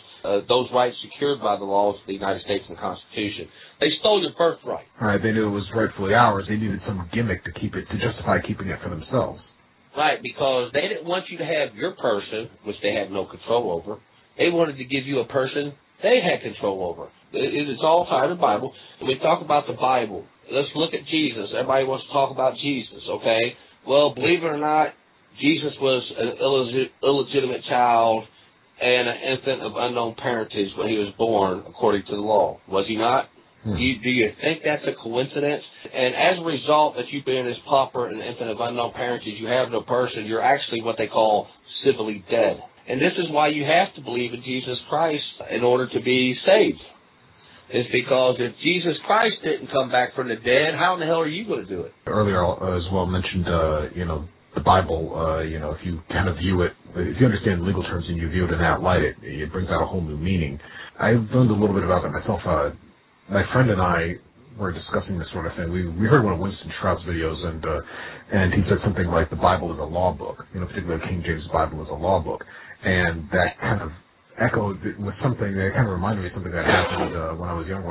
those rights secured by the laws of the United States and the Constitution. They stole your birthright. All right, they knew it was rightfully ours. They needed some gimmick to justify keeping it for themselves. Right, because they didn't want you to have your person, which they had no control over. They wanted to give you a person they had control over. It's all tied in the Bible. And we talk about the Bible. Let's look at Jesus. Everybody wants to talk about Jesus, okay? Well, believe it or not, Jesus was an illegitimate child and an infant of unknown parentage when he was born, according to the law. Was he not? Do you think that's a coincidence? And as a result that you being this pauper and infant of unknown parentage, you have no person, you're actually what they call civilly dead. And this is why you have to believe in Jesus Christ in order to be saved. It's because if Jesus Christ didn't come back from the dead, how in the hell are you going to do it? Earlier as well mentioned, the Bible, if you kind of view it, if you understand legal terms and you view it in that light, it brings out a whole new meaning. I've learned a little bit about that myself. My friend and I were discussing this sort of thing. We heard one of Winston Shroud's videos, and he said something like the Bible is a law book. Particularly King James Bible is a law book, and that kind of echoed with something that kind of reminded me of something that happened when I was young.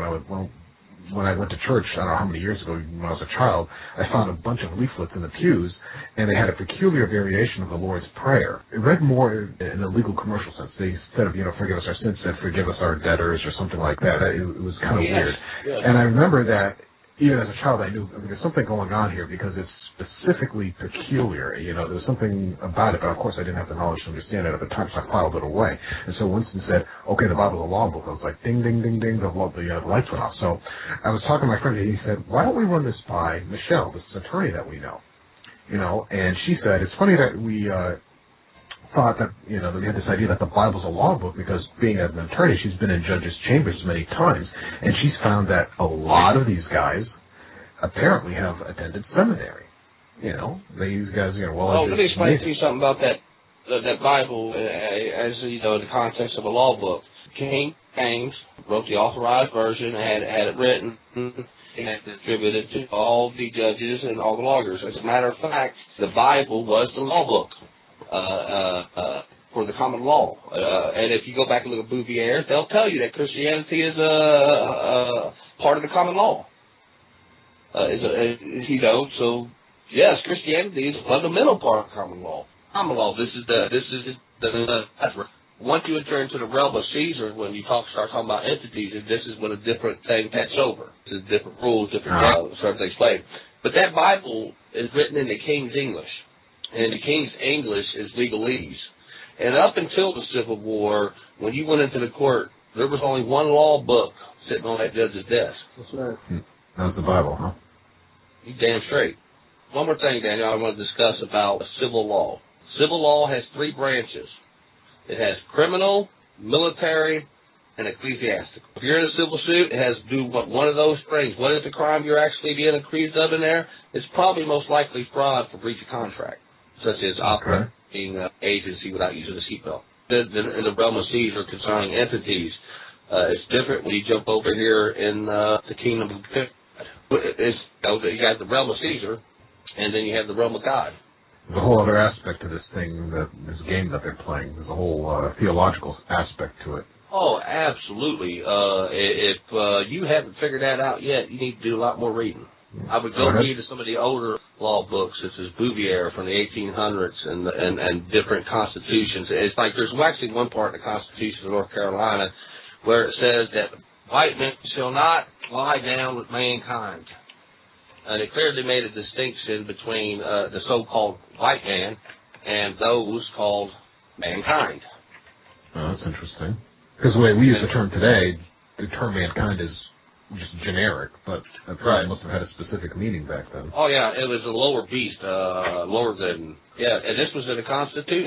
when I went to church, I don't know how many years ago, when I was a child, I found a bunch of leaflets in the pews, and they had a peculiar variation of the Lord's Prayer. It read more in a legal commercial sense. They, instead of, forgive us our sins, said forgive us our debtors or something like that. It was kind of weird. Yes. And I remember that even as a child, I knew there's something going on here because it's specifically peculiar. There was something about it, but of course I didn't have the knowledge to understand it at the time, so I filed it away. And so Winston said, okay, the Bible's a law book. I was like, ding, ding, ding, ding, the lights went off. So I was talking to my friend, and he said, why don't we run this by Michelle, this attorney that we know? And she said, it's funny that we thought that, that we had this idea that the Bible's a law book because being an attorney, she's been in judges' chambers many times, and she's found that a lot of these guys apparently have attended seminary. These guys, well, let me explain to you something about that Bible as, in the context of a law book. King James wrote the authorized version, had it written, and distributed to all the judges and all the lawyers. As a matter of fact, the Bible was the law book for the common law. And if you go back and look at Bouvier, they'll tell you that Christianity is a part of the common law. So yes, Christianity is a fundamental part of common law. Common law. This is the once you enter into the realm of Caesar, when you start talking about entities, this is when a different thing takes over. There's different rules, different certain things played. But that Bible is written in the King's English, and the King's English is legalese. And up until the Civil War, when you went into the court, there was only one law book sitting on that judge's desk. That's right. That was the Bible, huh? You damn straight. One more thing, Daniel, I want to discuss about civil law. Civil law has three branches. It has criminal, military, and ecclesiastical. If you're in a civil suit, it has to do one of those things. What is the crime you're actually being accused of in there? It's probably most likely fraud for breach of contract, such as operating agency without using a seatbelt. In the realm of Caesar concerning entities, it's different when you jump over here in the kingdom of God. You got the realm of Caesar, and then you have the realm of God. There's a whole other aspect to this thing, this game that they're playing. There's a whole theological aspect to it. Oh, absolutely. If you haven't figured that out yet, you need to do a lot more reading. I would go read some of the older law books, such as Bouvier from the 1800s and different constitutions. It's like there's actually one part in the Constitution of North Carolina where it says that white men shall not lie down with mankind. And it clearly made a distinction between the so-called white man and those called mankind. Oh, that's interesting. Because the way we use the term today, the term mankind is just generic, but it probably must have had a specific meaning back then. Oh, yeah, it was a lower beast, lower than... Yeah, and this was in the Constitution,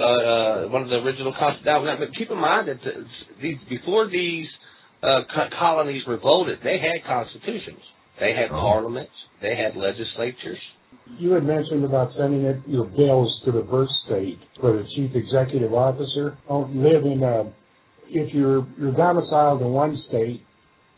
one of the original Constitutions. But keep in mind that before these colonies revolted, they had constitutions. They had parliaments. They had legislatures. You had mentioned about sending your bills to the birth state for the chief executive officer. If you're domiciled in one state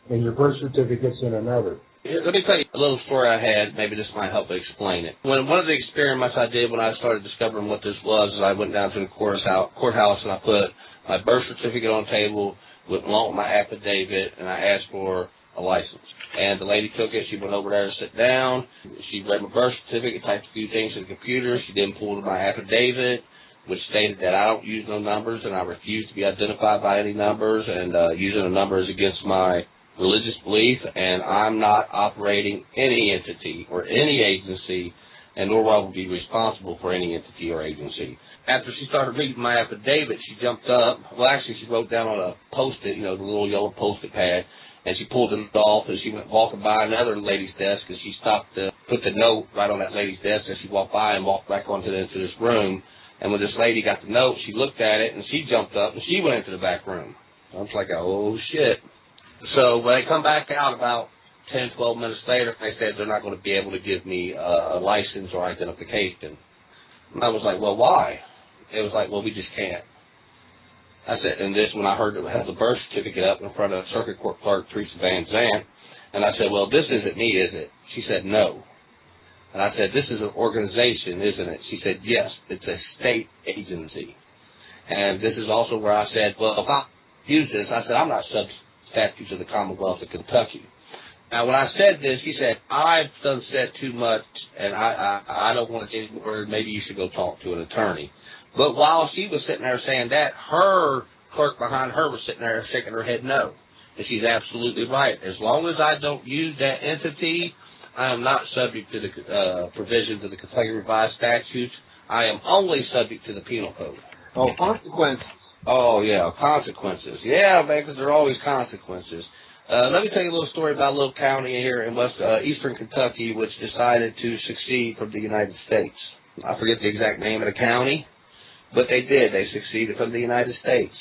and your birth certificate's in another. Let me tell you a little story I had. Maybe this might help explain it. One of the experiments I did when I started discovering what this was is I went down to the courthouse and I put my birth certificate on the table along with my affidavit, and I asked for a license. And the lady took it. She went over there and sat down. She read my birth certificate, typed a few things in the computer. She then pulled my affidavit, which stated that I don't use no numbers and I refuse to be identified by any numbers, and using a number is against my religious belief, and I'm not operating any entity or any agency, and nor will I be responsible for any entity or agency. After she started reading my affidavit, she jumped up. Well, actually, she wrote down on a Post-it, the little yellow Post-it pad, and she pulled it off, and she went walking by another lady's desk, and she stopped to put the note right on that lady's desk, and she walked by and walked back into this room. And when this lady got the note, she looked at it, and she jumped up, and she went into the back room. I was like, oh, shit. So when they come back out about 10, 12 minutes later, they said they're not going to be able to give me a license or identification. And I was like, well, why? It was like, well, we just can't. I said, and this when I heard it had the birth certificate up in front of Circuit Court Clerk Teresa Van Zandt, and I said, well, this isn't me, is it? She said, no. And I said, this is an organization, isn't it? She said, yes, it's a state agency. And this is also where I said, well, if I use this, I said, I'm not subject to statutes of the Commonwealth of Kentucky. Now, when I said this, he said, I've done said too much, and I don't want to say any word. Maybe you should go talk to an attorney. But while she was sitting there saying that, her clerk behind her was sitting there shaking her head no. And she's absolutely right. As long as I don't use that entity, I am not subject to the provisions of the Kentucky Revised Statutes. I am only subject to the Penal Code. Oh, consequences. Oh, yeah, consequences. Yeah, man, because there are always consequences. Let me tell you a little story about a little county here in eastern Kentucky which decided to secede from the United States. I forget the exact name of the county, but they did. They seceded from the United States.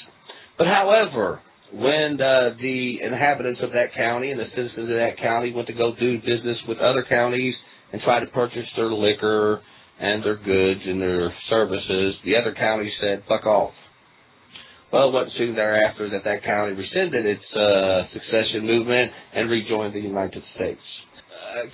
But however, when the inhabitants of that county and the citizens of that county went to go do business with other counties and try to purchase their liquor and their goods and their services, the other county said, fuck off. Well, it wasn't soon thereafter that that county rescinded its succession movement and rejoined the United States.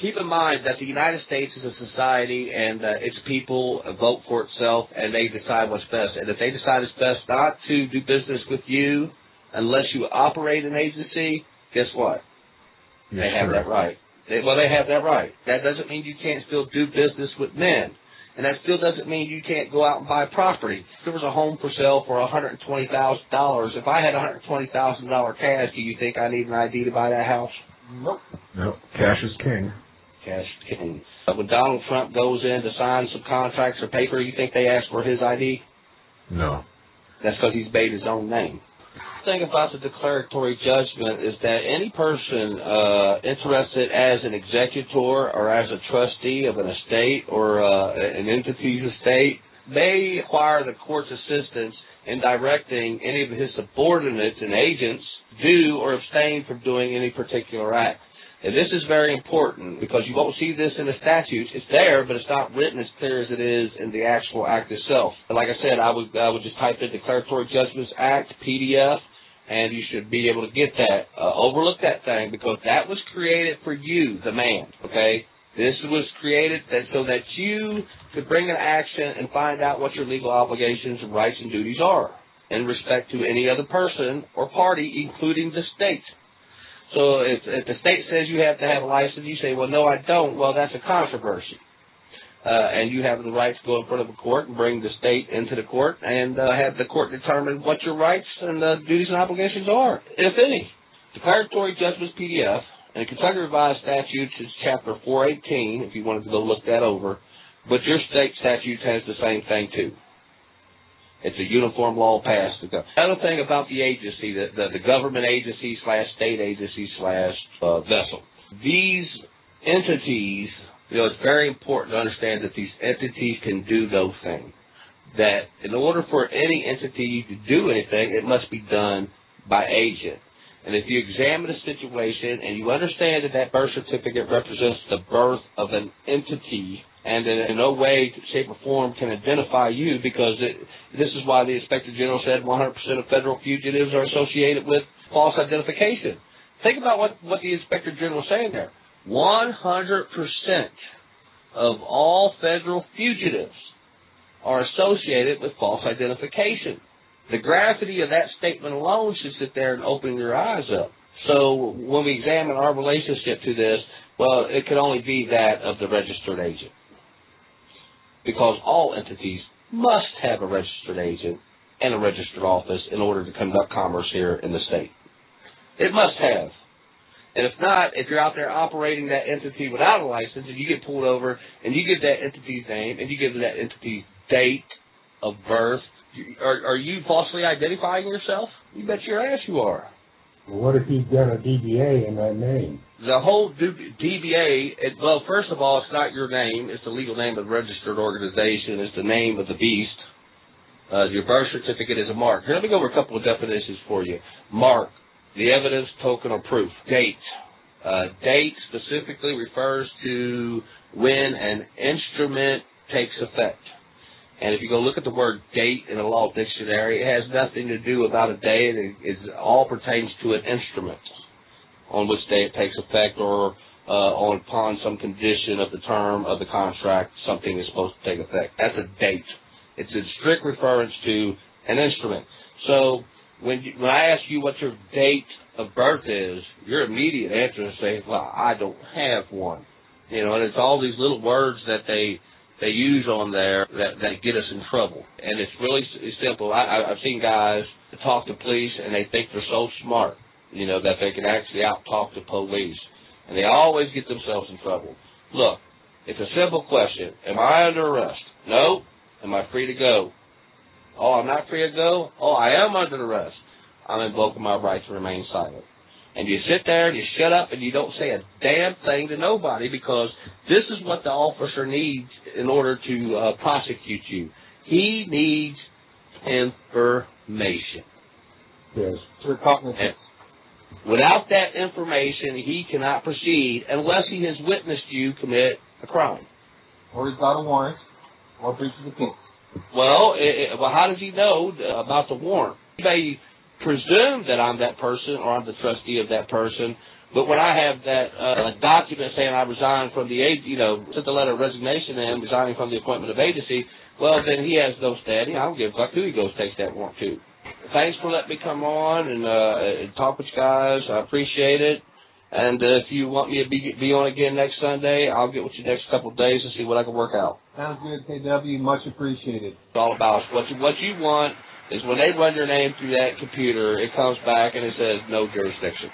Keep in mind that the United States is a society and its people vote for itself and they decide what's best. And if they decide it's best not to do business with you unless you operate an agency, guess what? They have that right. They have that right. That doesn't mean you can't still do business with men. And that still doesn't mean you can't go out and buy property. If there was a home for sale for $120,000, if I had $120,000 cash, do you think I need an ID to buy that house? Nope. Nope. Cash is king. Cash is king. When Donald Trump goes in to sign some contracts or paper, you think they ask for his ID? No. That's because he's made his own name. The thing about the declaratory judgment is that any person interested as an executor or as a trustee of an estate or an entity's estate may require the court's assistance in directing any of his subordinates and agents do or abstain from doing any particular act. And this is very important because you won't see this in the statutes. It's there, but it's not written as clear as it is in the actual act itself. And like I said, I would just type in Declaratory Judgments Act, PDF, and you should be able to get that. Overlook that thing because that was created for you, the man, okay? This was created so that you could bring an action and find out what your legal obligations, rights, and duties are in respect to any other person or party, including the state. So if the state says you have to have a license, you say, well, no, I don't. Well, that's a controversy. And you have the right to go in front of a court and bring the state into the court and have the court determine what your rights and duties and obligations are, if any. Declaratory Judgments PDF and Kentucky Revised Statutes is Chapter 418, if you wanted to go look that over. But your state statute has the same thing, too. It's a uniform law passed. The other thing about the agency, the government agency / state agency / vessel, these entities, it's very important to understand that these entities can do those things. That in order for any entity to do anything, it must be done by agent. And if you examine the situation and you understand that that birth certificate represents the birth of an entity and in no way, shape, or form can identify you because this is why the Inspector General said 100% of federal fugitives are associated with false identification. Think about what the Inspector General is saying there. 100% of all federal fugitives are associated with false identification. The gravity of that statement alone should sit there and open your eyes up. So when we examine our relationship to this, well, it could only be that of the registered agent. Because all entities must have a registered agent and a registered office in order to conduct commerce here in the state. It must have. And if not, if you're out there operating that entity without a license and you get pulled over and you give that entity's name and you give that entity's date of birth, are you falsely identifying yourself? You bet your ass you are. Well, what if you've got a DBA in that name? The whole DBA, well, first of all, it's not your name. It's the legal name of the registered organization. It's the name of the beast. Your birth certificate is a mark. Here, let me go over a couple of definitions for you. Mark, the evidence, token, or proof. Date. Date specifically refers to when an instrument takes effect. And if you go look at the word date in the law dictionary, it has nothing to do about a day. It all pertains to an instrument on which day it takes effect or upon some condition of the term of the contract, something is supposed to take effect. That's a date. It's a strict reference to an instrument. So when I ask you what your date of birth is, your immediate answer is say, well, I don't have one. You know, and it's all these little words that they use on there that get us in trouble. And it's really simple. I've seen guys talk to police and they think they're so smart, you know, that they can actually out-talk the police. And they always get themselves in trouble. Look, it's a simple question. Am I under arrest? No. Am I free to go? Oh, I'm not free to go? Oh, I am under arrest. I'm invoking my right to remain silent. And you sit there and you shut up and you don't say a damn thing to nobody, because this is what the officer needs in order to prosecute you. He needs information. Yes. And without that information, he cannot proceed unless he has witnessed you commit a crime. Or he's got a warrant, or breach of the peace. Well, how does he know about the warrant? He may presume that I'm that person or I'm the trustee of that person, but when I have that document saying I resigned from the agency, sent the letter of resignation and resigning from the appointment of agency, well, then he has no standing. I don't give a fuck who he goes takes that warrant to. Thanks for letting me come on and talk with you guys. I appreciate it. And if you want me to be on again next Sunday, I'll get with you next couple of days and see what I can work out. Sounds good, KW. Much appreciated. It's all about what you want is when they run your name through that computer, it comes back and it says no jurisdiction.